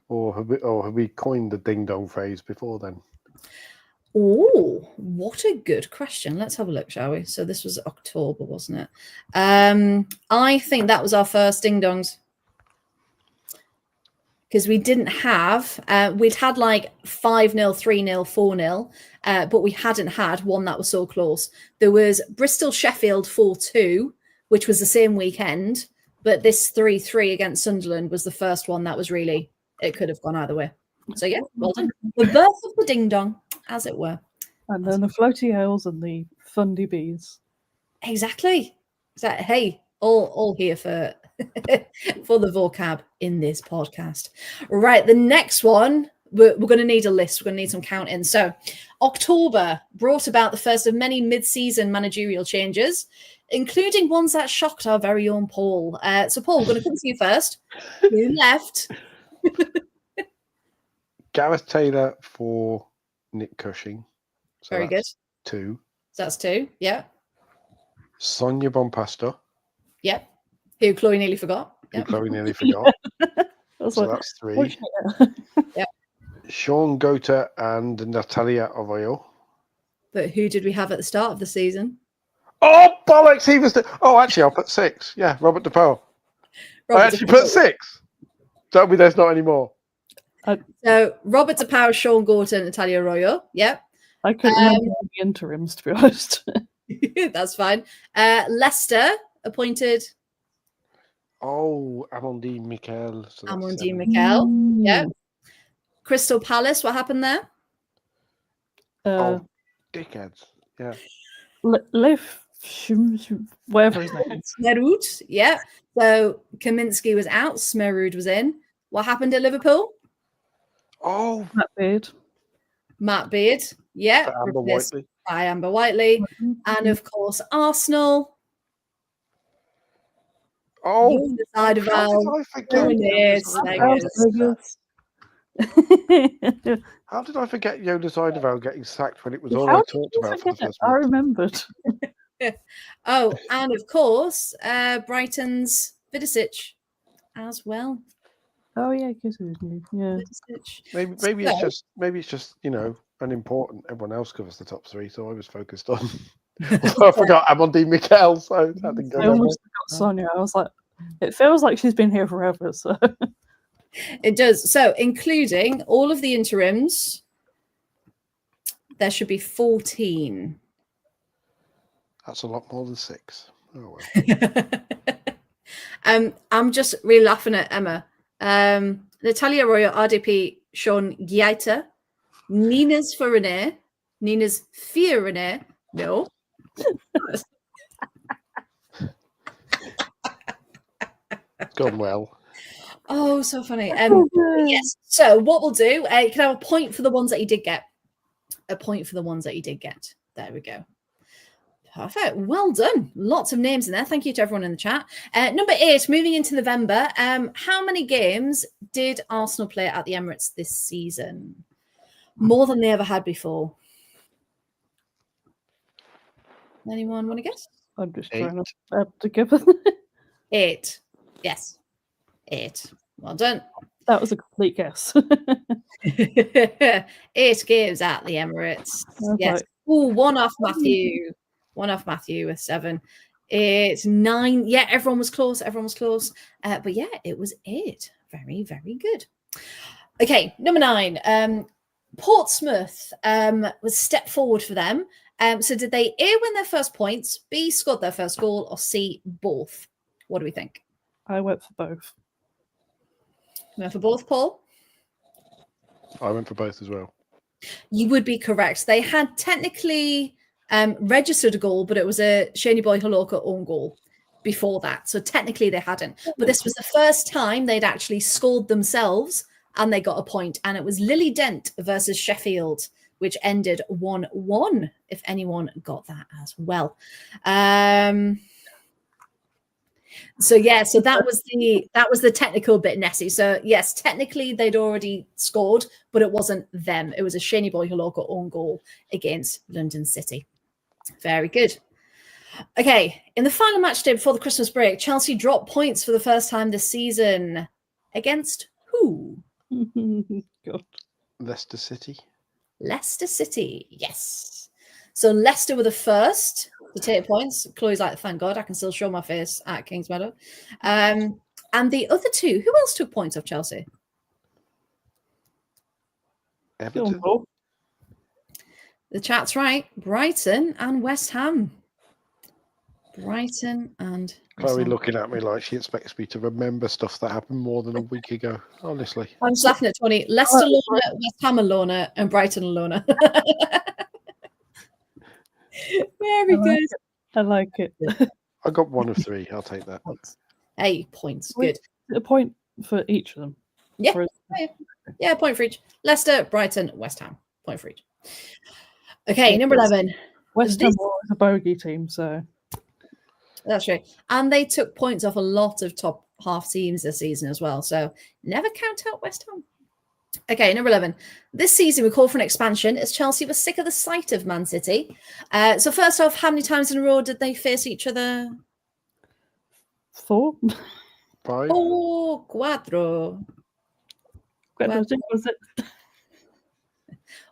Or have we coined the ding dong phrase before then? Oh, what a good question. Let's have a look, shall we? So this was October, wasn't it? I think that was our first ding dongs. Because we didn't have, we'd had like 5-0, 3-0, 4-0, but we hadn't had one that was so close. There was Bristol Sheffield 4-2, which was the same weekend, but this 3-3 against Sunderland was the first one that was really, it could have gone either way. So yeah, well done. The birth of the ding dong, as it were. And then the floaty ales and the fundy bees. Exactly. Hey, all here for for the vocab in this podcast. Right, the next one, we're going to need a list. We're going to need some counting. So October brought about the first of many mid-season managerial changes, including ones that shocked our very own Paul. So Paul, we're going to come to you first. Who left? Gareth Taylor for Nick Cushing. So very good. 2. So that's 2, yeah. Sonia Bonpasta, Yep. Who Chloe nearly forgot. who Yep. Chloe nearly forgot. was So like, that's 3. "Oh, shit." Sean Gota and Natalia Arroyo. But who did we have at the start of the season? Oh, bollocks! He was actually, I'll put 6. Yeah, Robert DePaul. I actually put 6. Tell me there's not any more. So Robert DePau, Sean Gorton, Natalia Arroyo. Yep. I couldn't remember the interims, to be honest. That's fine. Leicester appointed Oh, Amandine Mikel. So Amandine Mikel. Mm. Yep. Crystal Palace, what happened there? Dickheads. Yeah. Liv, whatever his name is. Smerud. Yep. So Kaminsky was out. Smerud was in. What happened at Liverpool? Oh, Matt Beard. Yeah. Amber Whiteley. By Amber Whiteley. And of course, Arsenal. Oh, the side of how did I forget? How did I forget Jonas Eidevall getting sacked when it was all I talked about for the first I month? remembered. Oh, and of course, Brighton's Vidicic as well. Oh yeah, because it was new. Yeah. Maybe it's just unimportant. Everyone else covers the top 3, so I was focused on. I forgot Amandine Mikel, so that didn't go. I almost forgot Sonia. I was like, it feels like she's been here forever. So it does. So, including all of the interims, there should be 14. That's a lot more than 6. Oh well. I'm just really laughing at Emma. Natalia Arroyo, RDP, Sean Giaita, Nina's for Renee, Nina's Fear Renee. No. It's gone well. Oh, so funny. Yes. So what we'll do, you can have a point for the ones that you did get. A point for the ones that you did get. There we go. Perfect. Well done. Lots of names in there. Thank you to everyone in the chat. Number 8, moving into November. How many games did Arsenal play at the Emirates this season? More than they ever had before. Anyone want to guess? I'm just 8. trying to give it. 8. Yes. 8. Well done. That was a complete guess. 8 games at the Emirates. Yes. Oh, one off Matthew. One off Matthew with 7. It's 9. Yeah, everyone was close. But yeah, it was 8. Very, very good. Okay, number 9. Portsmouth was step forward for them. So did they A, win their first points, B, scored their first goal, or C, both? What do we think? I went for both. You went for both, Paul? I went for both as well. You would be correct. They had technically registered a goal, but it was a Shani Boy Holoka own goal before that. So technically they hadn't. But this was the first time they'd actually scored themselves and they got a point. And it was Lily Dent versus Sheffield, which ended 1-1, if anyone got that as well. So that was the technical bit, Nessie. So yes, technically they'd already scored, but it wasn't them. It was a Shani Boy Holoka own goal against London City. Very good. Okay, in the final match day before the Christmas break, Chelsea dropped points for the first time this season. Against who? God. Leicester City. Leicester City, yes. So Leicester were the first to take points. Chloe's like, thank God, I can still show my face at Kings Meadow. And the other two, who else took points off Chelsea? Everton. The chat's right. Brighton and West Ham. Brighton and Chloe looking at me like she expects me to remember stuff that happened more than a week ago. Honestly. I'm just laughing at Tony. Leicester Lona, West Ham Lona, and Brighton Lona. Very good. I like it. I got 1 of 3. I'll take that. 8 points. Good. A point for each of them. Yeah. Yeah, a point for each. Leicester, Brighton, West Ham. Point for each. Okay, number 11. West Ham was a bogey team, so that's right. And they took points off a lot of top half teams this season as well. So never count out West Ham. Okay, number 11. This season we call for an expansion as Chelsea was sick of the sight of Man City. So first off, how many times in a row did they face each other? 4. 5. Oh, cuatro. Was it?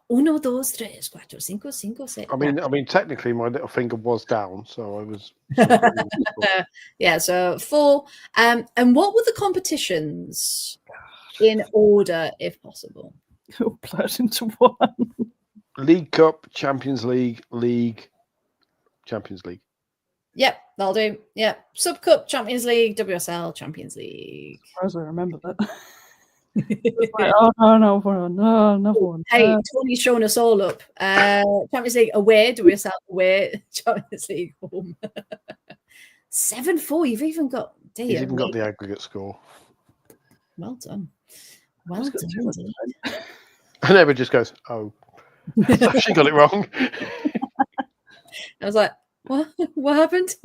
1, 2, 3, 4, 5, 5, 6. I mean, technically, my little finger was down, so I was. Yeah, so 4. And what were the competitions in order, if possible? All blurred into one. League Cup, Champions League, Champions League. Yep, that'll do. Yep, Sub Cup, Champions League, WSL, Champions League. As I remember that. Like, oh no, another one. Hey, Tony's showing us all up. Champions League away, WSL away, Champions League home. 7-4. You've even got. He's even got the aggregate score. Well done. Well done, indeed. And Emma just goes, "Oh, she got it wrong." I was like, "What? What happened?"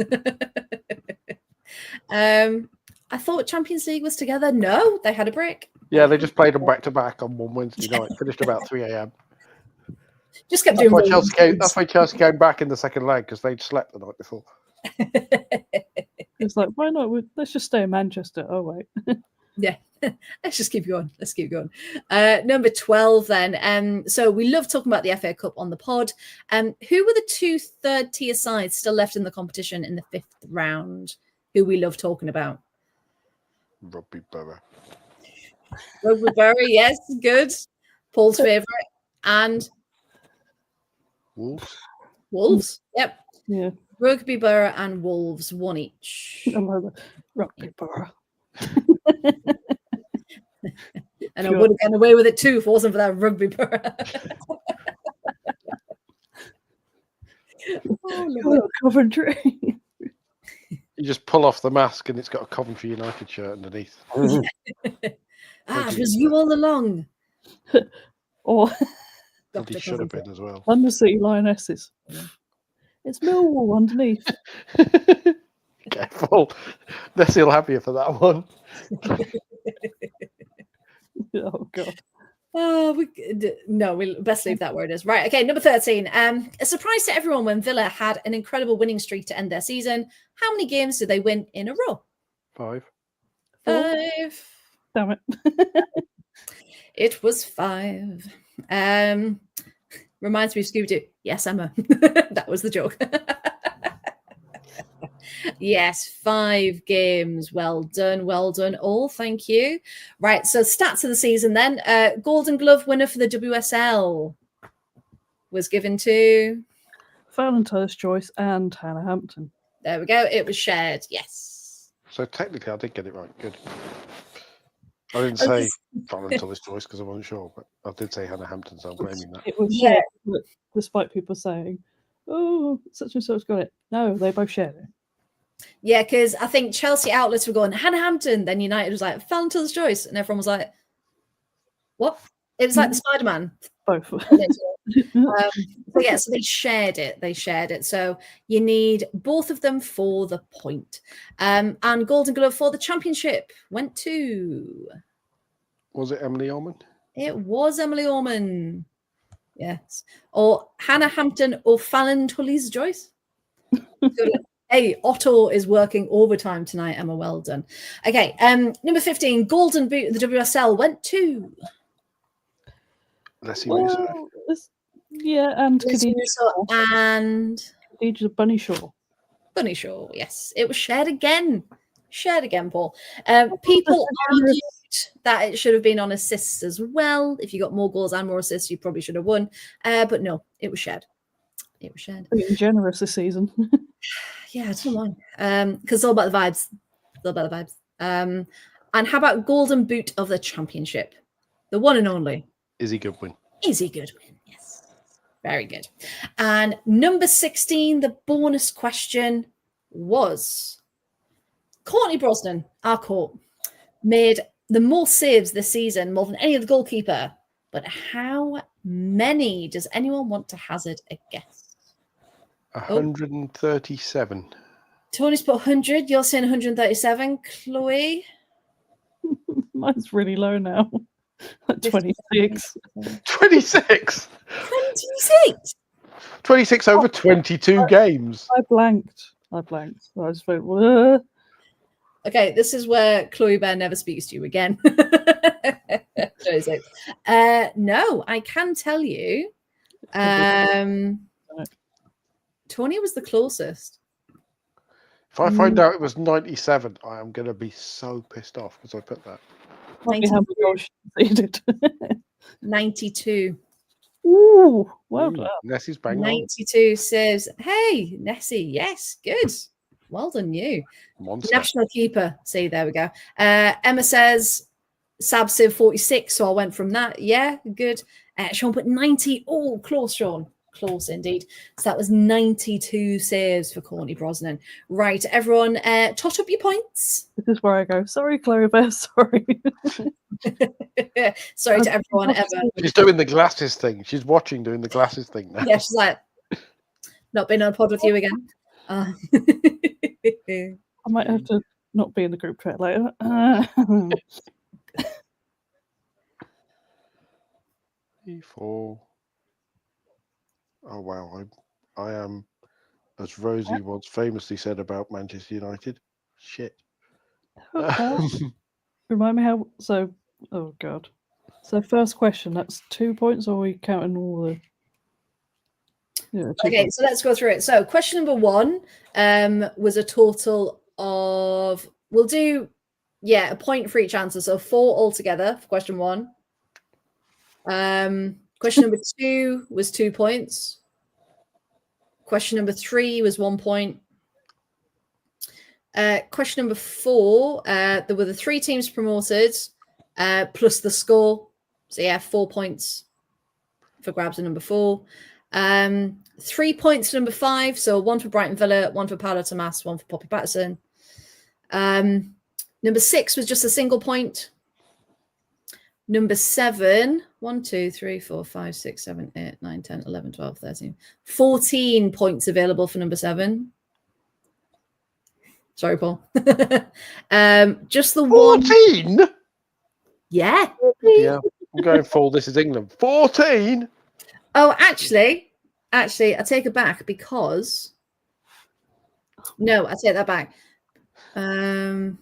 I thought Champions League was together. No, they had a break. Yeah, they just played them back to back on one Wednesday night. Finished about 3 a.m. Just kept doing. That's why Chelsea came back in the second leg because they'd slept the night before. It's like, why not? Let's just stay in Manchester. Oh wait. Yeah, let's just keep going. Let's keep going. Number 12 then. So we love talking about the FA Cup on the pod. Who were the 2 third-tier sides still left in the competition in the 5th round? Who we love talking about? Rugby Borough. Rugby Borough, yes, good. Paul's favourite. And Wolves. Yep. Yeah. Rugby Borough and Wolves, 1 each. I love it. Rugby Borough. And I would have gotten away with it too if it wasn't for that Rugby Borough. Coventry. You just pull off the mask and it's got a Coventry United shirt underneath. It was you all along. Or Probably should have been as well. London City Lionesses. It's Millwall underneath. Careful. They're still happier for that one. Oh god. Oh, we'll best leave that where it is. Right, okay, number 13. A surprise to everyone when Villa had an incredible winning streak to end their season. How many games did they win in a row? 5. 5. Damn it. It was 5. Reminds me of Scooby-Doo. Yes, Emma. That was the joke. Yes, 5 games. Well done. Well done all. Thank you. Right, so stats of the season then. Golden Glove winner for the WSL was given to... Valentine's Joyce and Hannah Hampton. There we go. It was shared. Yes. So technically I did get it right. Good. I didn't say Valentine's Joyce because I wasn't sure, but I did say Hannah Hampton, so I'm blaming that. It was shared, despite people saying, oh, such and such got it. No, they both shared it. Yeah, because I think Chelsea outlets were going, Hannah Hampton. Then United was like, Valentine's Joyce. And everyone was like, what? It was like the Spider-Man. Both. So they shared it. They shared it. So you need both of them for the point. And Golden Glove for the championship went to... Was it Emily Orman? It was Emily Orman. Yes. Or Hannah Hampton or Fallon Tully's Joyce. Hey, Otto is working overtime tonight, Emma. Well done. Okay, number 15, Golden Boot of the WSL went to... Leslie Musso. Yeah, and Khadija. And Khadija Bunny Shaw. Bunny Shaw, yes. It was shared again. Shared again, Paul. People argued that it should have been on assists as well. If you got more goals and more assists, you probably should have won. But no, it was shared. It was shared. Being generous this season. Yeah, I don't know. Because it's all about the vibes. It's all about the vibes. And how about Golden Boot of the Championship? The one and only. Izzy Goodwin. Izzy Goodwin, yes. Very good. And number 16, the bonus question was Courtney Brosnan, our court, made the most saves this season, more than any other goalkeeper. But how many does anyone want to hazard a guess? 137. Tony's put 100. You're saying 137. Chloe? Mine's really low now. 26. 26. 26. 26 over 22 games. I blanked. I just went, "Whoa." Okay, this is where Chloe Bear never speaks to you again. 26. No, I can tell you. 20 was the closest. If I find out it was 97, I am going to be so pissed off because I put that. Might be how many goals she conceded. 92. Ooh, well done. Nessie's bang 92 says, hey, Nessie, yes, good. Well done, you. Monster. National keeper. See, there we go. Emma says, Sab Civ 46, so I went from that. Yeah, good. Sean put 90. Oh, close, Sean. Close indeed. So that was 92 saves for Courtney Brosnan. Right, everyone, tot up your points. This is where I go. Sorry, Chloe Bear, sorry. Sorry to everyone ever. She's doing the glasses thing. She's watching doing the glasses thing now. Yeah, she's like, not been on a pod with you again. I might have to not be in the group chat later. E4. Oh wow, I am, as Rosie once famously said about Manchester United, shit. Remind me how. So, oh god. So first question. That's 2 points, or are we counting all the? Yeah. Okay, so let's go through it. So question number 1 was a total of. We'll do, a point for each answer. So 4 altogether for question 1. Question number 2 was 2 points. Question number 3 was 1 point. Question number 4, there were the 3 teams promoted, plus the score. So 4 points for grabs in number 4. 3 points for number 5. So 1 for Brighton Villa, 1 for Paolo Tomas, 1 for Poppy Patterson. Number 6 was just a single point. Number 7, 1, 2, 3, 4, 5, 6, 7, 8, 9, 10, 11, 12, 13. 14 points available for number 7. Sorry, Paul. Just the 14? 1. Yeah. Yeah, I'm going full. This is England. 14? Oh, actually, I take it back because... No, I take that back. 13.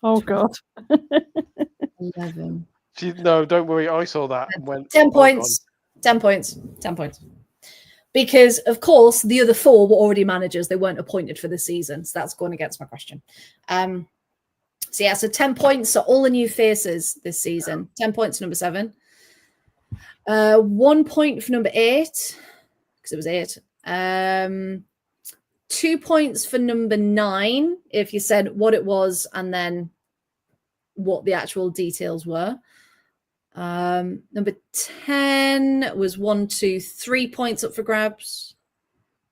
Oh god. 11. No, don't worry. I saw that and went 10 points. 10 points. 10 points. Because, of course, the other 4 were already managers. They weren't appointed for the season. So that's going against my question. So 10 points. So all the new faces this season. 10 points for number 7. 1 point for number 8. Because it was 8. 2 points for number 9. If you said what it was and then what the actual details were. Number 10 was 1, 2, 3 points up for grabs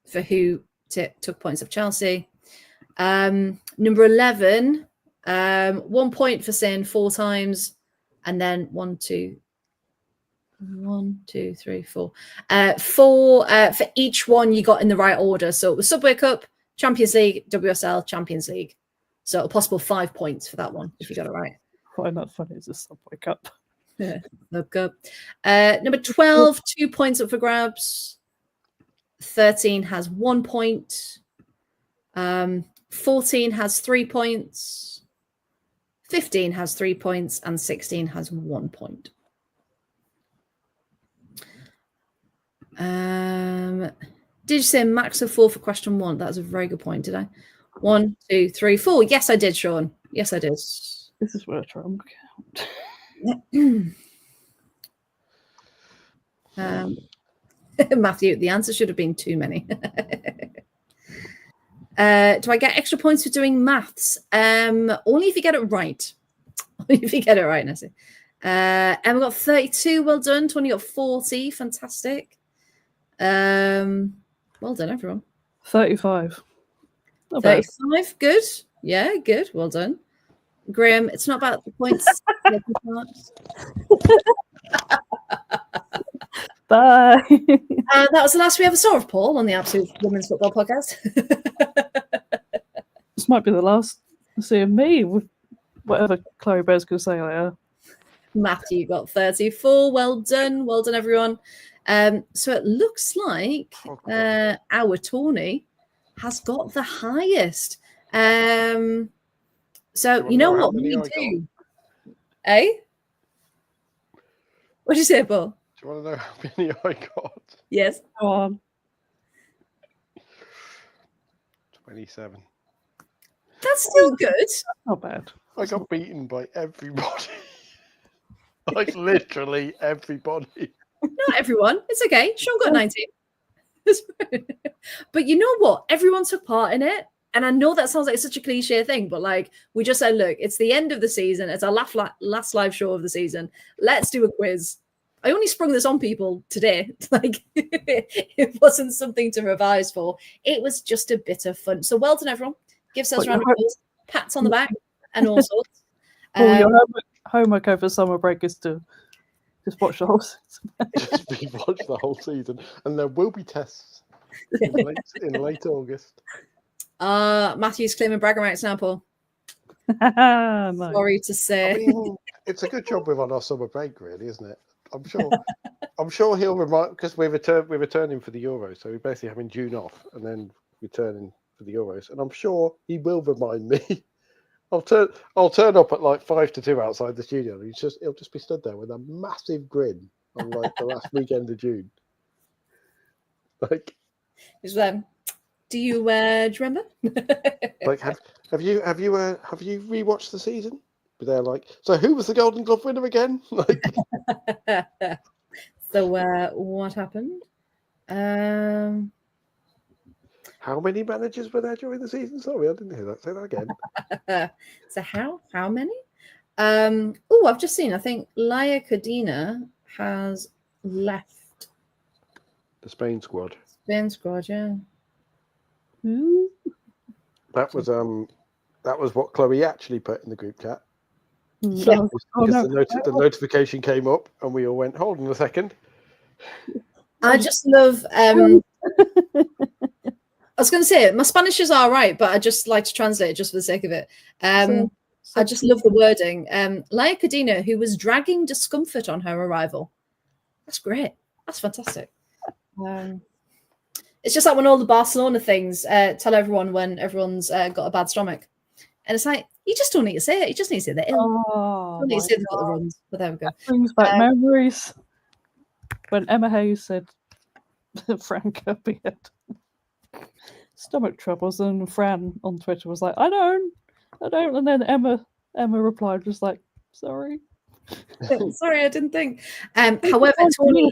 for who took points of Chelsea. Number 11, 1 point for saying 4 times, and then 1, 2, 3, 4. 4 for each one you got in the right order. So it was Subway Cup, Champions League, WSL, Champions League. So a possible 5 points for that one if you got it right. Find that funny as a Subway Cup. Yeah, look up. Number 12, 2 points up for grabs. 13 has 1 point. 14 has 3 points. 15 has 3 points, and 16 has 1 point. Did you say max of 4 for question 1? That was a very good point, did I? 1, 2, 3, 4. Yes, I did, Sean. Yes, I did. This is where I try and count. Matthew, the answer should have been too many. Do I get extra points for doing maths? Only if you get it right. Only if you get it right, Nessie. Emma got 32. Well done. Tony got 40. Fantastic. Well done, everyone. 35. 35. Good. Yeah, good. Well done. Graham, it's not about the points. Bye. That was the last we ever saw of Paul on the Absolute Women's Football Podcast. This might be the last to see of me with whatever Chloe Bear's going to say later. Matthew got 34. Well done, everyone. So it looks like our Tony has got the highest. So you know what we do? Eh? What did you say, Paul? Do you want to know how many I got? Yes. Go on. 27. That's still good. Not bad. I got beaten by everybody. Like literally everybody. Not everyone. It's okay. Sean got 19. But you know what? Everyone took part in it. And I know that sounds like such a cliche thing, but like we just said, look, it's the end of the season. It's our last live show of the season. Let's do a quiz. I only sprung this on people today. Like it wasn't something to revise for. It was just a bit of fun. So well done, everyone. Give yourselves a round of applause, pats on the back, and all sorts. Your homework over summer break is to just watch the whole season. Just watch the whole season, and there will be tests in late August. Matthew's claiming bragging rights now, Paul. Nice. Sorry to say. I mean, it's a good job we're on our summer break, really, isn't it? I'm sure he'll remind, because we're returning for the Euros, so we're basically having June off and then returning for the Euros, and I'm sure he will remind me. I'll turn up at like 1:55 outside the studio. He'll just be stood there with a massive grin on like the last weekend of June. Like, do you remember? Like, have you rewatched the season? But they're like, so who was the Golden Glove winner again? Like, so what happened? How many managers were there during the season? Sorry, I didn't hear that. Say that again. So how many? Oh, I've just seen. I think Laia Codina has left The Spain squad. Yeah. That was what Chloe actually put in the group chat. Yeah. The notification came up, and we all went, "Hold on a second." I just love. I was going to say my Spanish is all right, but I just like to translate it just for the sake of it. I just love the wording. Laia Codina, who was dragging discomfort on her arrival. That's great. That's fantastic. It's just like when all the Barcelona things tell everyone when everyone's got a bad stomach. And it's like, you just don't need to say it. You just need to say they're ill. You don't need to say they've got the runs. But there we go. That brings back memories. When Emma Hayes said Frank Kirby had stomach troubles, and Fran on Twitter was like, I don't. And then Emma replied, just like, sorry. Sorry, I didn't think. However, Tony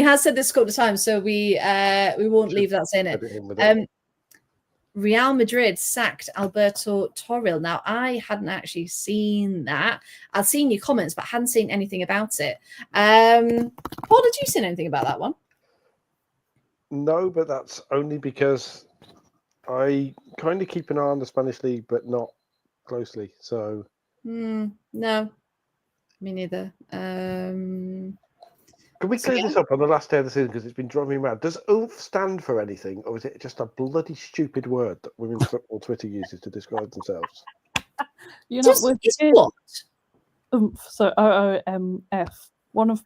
has said this a couple of times, so we won't leave that saying it. Real Madrid sacked Alberto Toril. Now, I hadn't actually seen that. I'd seen your comments, but hadn't seen anything about it. Paul, did you see anything about that one? No, but that's only because I kind of keep an eye on the Spanish league, but not closely. So no, me neither. Can we clear this up on the last day of the season, because it's been driving me mad? Does ULF stand for anything, or is it just a bloody stupid word that women's football Twitter uses to describe themselves? You're not with what? So OOMF. One of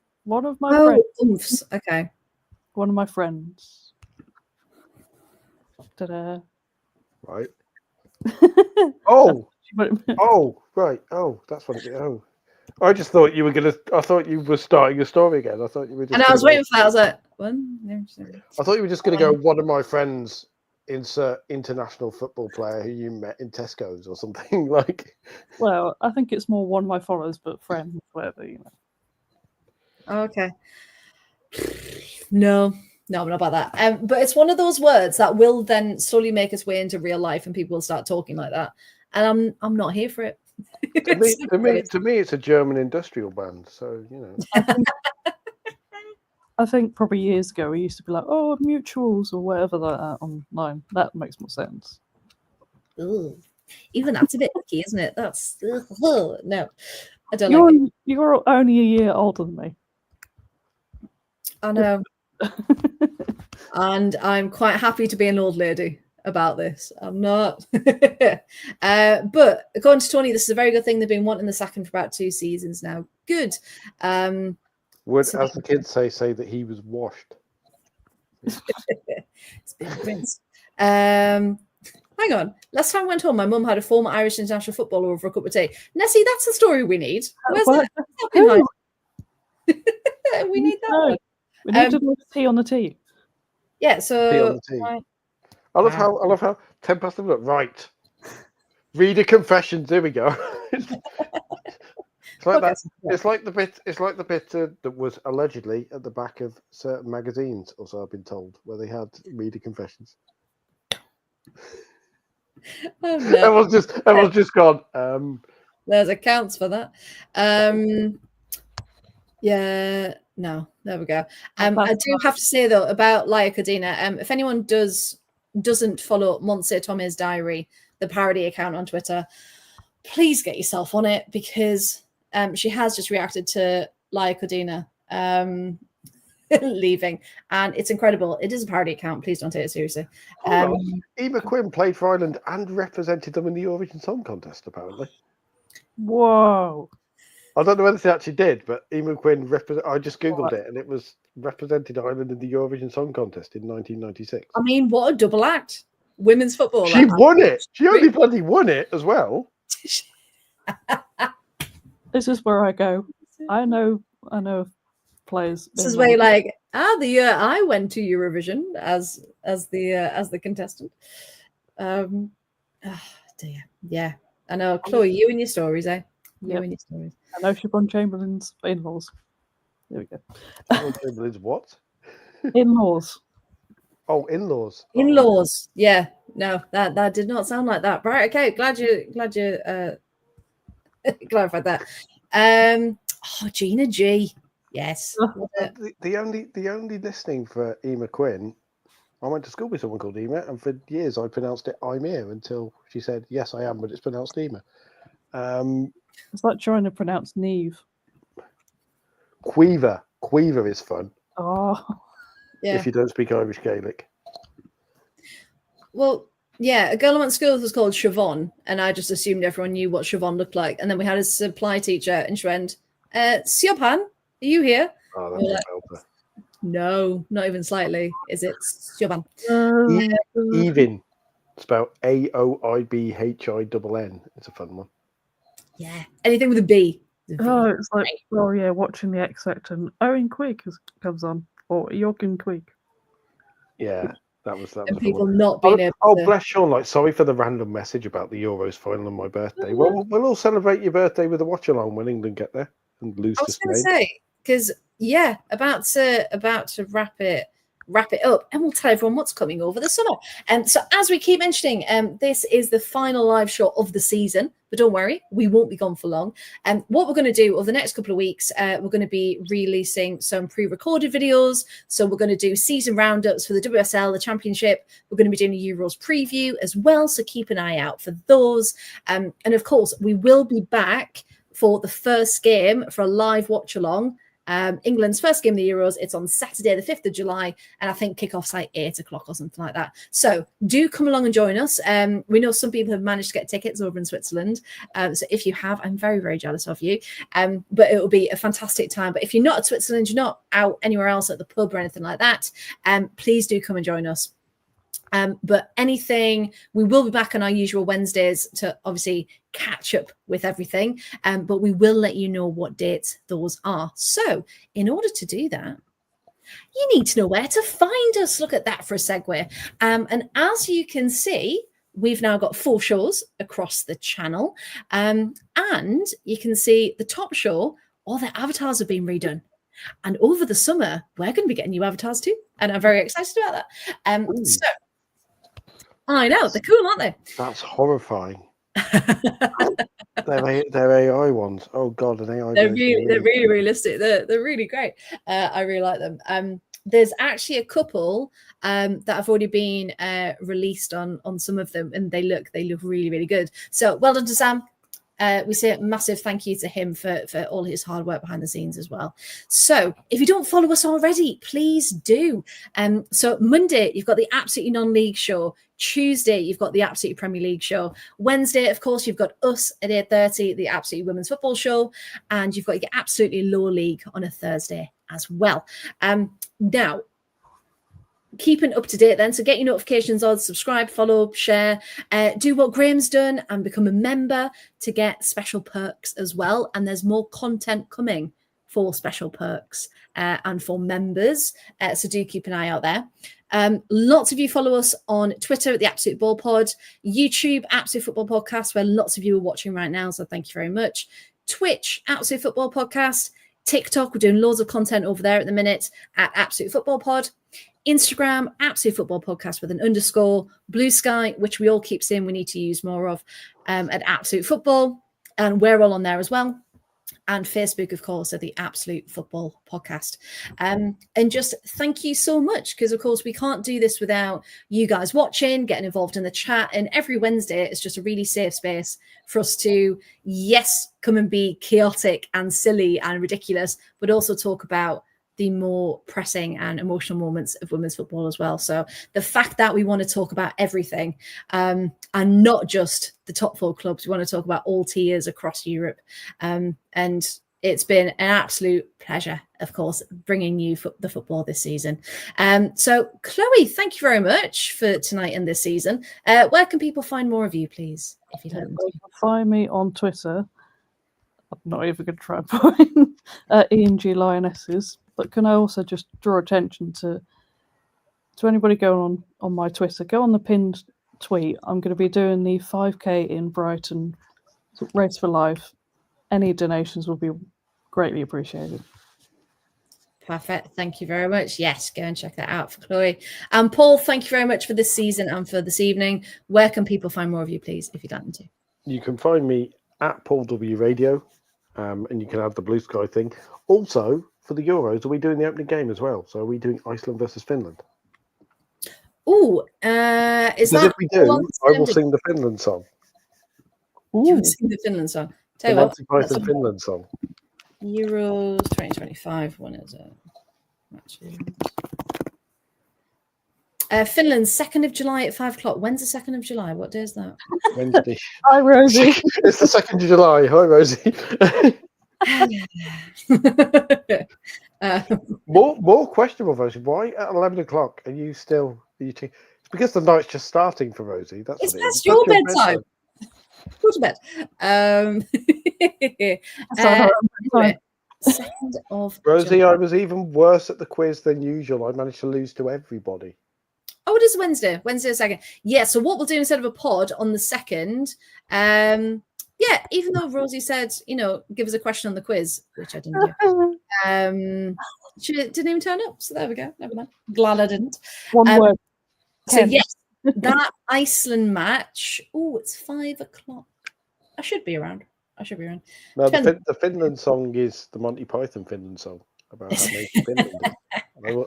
my friends. Oomph. Okay. One of my friends. Ta-da. Right. Oh, right. Oh, that's what it is. Oh. I just thought you were I thought you were starting a story again. I thought you were just. And I was waiting for that. I was like, one. I thought you were just going to go. One of my friends, insert international football player who you met in Tesco's or something like. Well, I think it's more one of my followers, but friends, whatever, you know. Okay. No, I'm not about that. But it's one of those words that will then slowly make its way into real life, and people will start talking like that. And I'm not here for it. To me, it's a German industrial band. So you know. I think probably years ago we used to be like, "Oh, mutuals" or whatever like that online. That makes more sense. Ooh. Even that's a bit icky, isn't it? That's no. I don't like it. You're only a year older than me. I know. And I'm quite happy to be an old lady. about this. I'm not. But according to Tony, this is a very good thing. They've been wanting the sacking for about 2 seasons now. Good. Would, So- as the kids say that he was washed. It's been rinsed. Hang on. Last time I went home, my mum had a former Irish international footballer over a cup of tea. Nessie, that's the story we need. Where's that? We need that one. We need to do tea on the tea. Yeah, so Tea on the tea. I love how 10 past 11. Right. Reader confessions. Here we go. It's like that. It's like the bit. It's like the bit that was allegedly at the back of certain magazines, or so I've been told, where they had reader confessions. Oh, no. Everyone's just gone. There's accounts for that. Yeah, no, there we go. I do have to say though about Laia Codina, if anyone doesn't follow Montse Tome's Diary, the parody account on Twitter, please get yourself on it, because she has just reacted to Laia Codina leaving, and it's incredible. It is a parody account. Please don't take it seriously. Emma Quinn played for Ireland and represented them in the Eurovision Song Contest, apparently. Whoa. I don't know whether they actually did, but Emma Quinn I just googled it, and it was represented Ireland in the Eurovision Song Contest in 1996. I mean, what a double act! Women's football. She won it. She only bloody won it as well. This is where I go. I know players. This is where you're like, the year I went to Eurovision as the contestant. Oh dear. Yeah, I know. Chloe, you and your stories, eh? You and your stories. I know Siobhan Chamberlain's in-laws. There we go. Chamberlain's what? In-laws. Oh, in-laws. In-laws. Yeah. No, that did not sound like that. Right. Okay. Glad you clarified that. Gina G. Yes. The only listening for Emma Quinn, I went to school with someone called Emma, and for years I pronounced it I'm here until she said, yes, I am, but it's pronounced Emma. It's like trying to pronounce Neve. Queever. Queever is fun. Oh. Yeah. If you don't speak Irish Gaelic. Well, yeah, a girl I went to school with was called Siobhan, and I just assumed everyone knew what Siobhan looked like. And then we had a supply teacher, and she went, Siobhan, are you here? Oh, that's like, no, not even slightly. Is it Siobhan? Even. Spelled AOIBHINN. It's a fun one. Yeah, anything with a B. Oh, it's like, oh yeah, watching the X Factor and Owen Quigg comes on, or Jorgen Quigg. Yeah, that was and people not being able to... bless Sean, like, sorry for the random message about the Euros final on my birthday. Well, we'll all celebrate your birthday with a watch along when England get there and lose to Spain. I was going to say, because about to wrap it up, and we'll tell everyone what's coming over the summer. So as we keep mentioning, this is the final live show of the season, but don't worry, we won't be gone for long. And what we're going to do over the next couple of weeks, we're going to be releasing some pre-recorded videos. So we're going to do season roundups for the WSL, the Championship. We're going to be doing a Euros preview as well, so keep an eye out for those. And of course, we will be back for the first game for a live watch along. England's first game of the Euros. It's on Saturday, the 5th of July, and I think kickoff's like 8 o'clock or something like that. So do come along and join us. We know some people have managed to get tickets over in Switzerland. So if you have, I'm very, very jealous of you. But it will be a fantastic time. But if you're not at Switzerland, you're not out anywhere else at the pub or anything like that, please do come and join us. But anything, we will be back on our usual Wednesdays to obviously catch up with everything. But we will let you know what dates those are. So in order to do that, you need to know where to find us. Look at that for a segue. And as you can see, we've now got 4 shows across the channel. And you can see the top show, all the avatars have been redone. And over the summer, we're going to be getting new avatars too. And I'm very excited about that. So I know, they're cool, aren't they? That's horrifying. they're AI ones. Oh God, an AI. They're really realistic. They're really great. I really like them. There's actually a couple that have already been released on some of them, and they look really, really good. So well done to Sam. we say a massive thank you to him for all his hard work behind the scenes as well. So if you don't follow us already, please do. So Monday, you've got the Absolutely Non-League show. Tuesday, you've got the Absolutely Premier League show. Wednesday, of course, you've got us at 8:30, the Absolutely Women's Football show. And you've got your Absolutely Lower League on a Thursday as well. Now, keeping up to date then, so get your notifications on, subscribe, follow, share, do what Graham's done and become a member to get special perks as well. And there's more content coming for special perks and for members, so do keep an eye out there. Lots of you follow us on Twitter at the Absolute Ball Pod, YouTube Absolute Football Podcast, where lots of you are watching right now, so thank you very much. Twitch Absolute Football Podcast, TikTok, we're doing loads of content over there at the minute at Absolute Football Pod. Instagram, Absolute Football Podcast with an _. Blue Sky, which we all keep saying we need to use more of, at Absolute Football. And we're all on there as well. And Facebook, of course, at the Absolute Football Podcast. And just thank you so much, because, of course, we can't do this without you guys watching, getting involved in the chat. And every Wednesday, it's just a really safe space for us to, yes, come and be chaotic and silly and ridiculous, but also talk about the more pressing and emotional moments of women's football as well. So the fact that we want to talk about everything and not just the top 4 clubs, we want to talk about all tiers across Europe. And it's been an absolute pleasure, of course, bringing you the football this season. So Chloe, thank you very much for tonight and this season. Where can people find more of you, please? If you'd like them to. Find me on Twitter. I'm not even going to try and find ENG Lionesses. But can I also just draw attention to anybody going on my Twitter, go on the pinned tweet. I'm going to be doing the 5K in Brighton Race for Life. Any donations will be greatly appreciated. Perfect. Thank you very much. Yes, go and check that out for Chloe. And Paul, thank you very much for this season and for this evening. Where can people find more of you, please, if you'd like them to? You can find me at Paul W Radio, and you can have the Blue Sky thing. Also, for the Euros, are we doing the opening game as well? So are we doing Iceland versus Finland? Oh, is that? If we do, I will sing the Finland song. You will sing the Finland song. Tell you what, Python Finland song. Euros 2025. When is it? Finland, 2nd of July at 5 o'clock. When's the 2nd of July? What day is that? Wednesday. Hi, Rosie. It's the 2nd of July. Hi, Rosie. More questionable, Rosie. Why at 11 o'clock are you still? It's because the night's just starting for Rosie. That's it's what past your bedtime. Go to bed. 2nd of Rosie, July. I was even worse at the quiz than usual. I managed to lose to everybody. Oh, it is Wednesday. Wednesday the 2nd. Yeah. So what we'll do instead of a pod on the 2nd. Yeah, even though Rosie said, give us a question on the quiz, which I didn't do. She didn't even turn up. So there we go. Never mind. Glad I didn't. One word. So yes, that Iceland match. Oh, it's 5 o'clock. I should be around. No, the Finland song is the Monty Python Finland song about how amazing Finland is.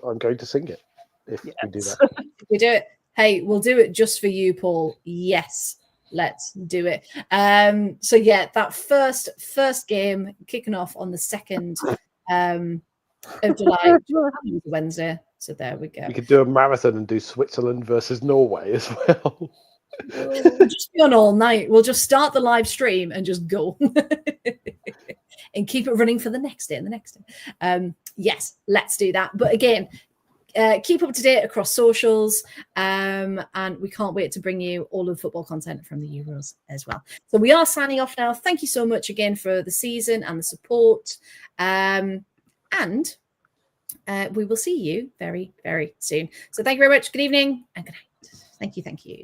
I'm going to sing it if we do that. If we do it. Hey, we'll do it just for you, Paul. Yes. Let's do it. So yeah, that first game kicking off on the 2nd of July, Wednesday. So there we go. We could do a marathon and do Switzerland versus Norway as well. We'll just be on all night. We'll just start the live stream and just go and keep it running for the next day and the next day. Yes, let's do that. But again, keep up to date across socials, and we can't wait to bring you all of the football content from the Euros as well. So we are signing off now. Thank you so much again for the season and the support, and we will see you very, very soon. So thank you very much. Good evening and good night. Thank you.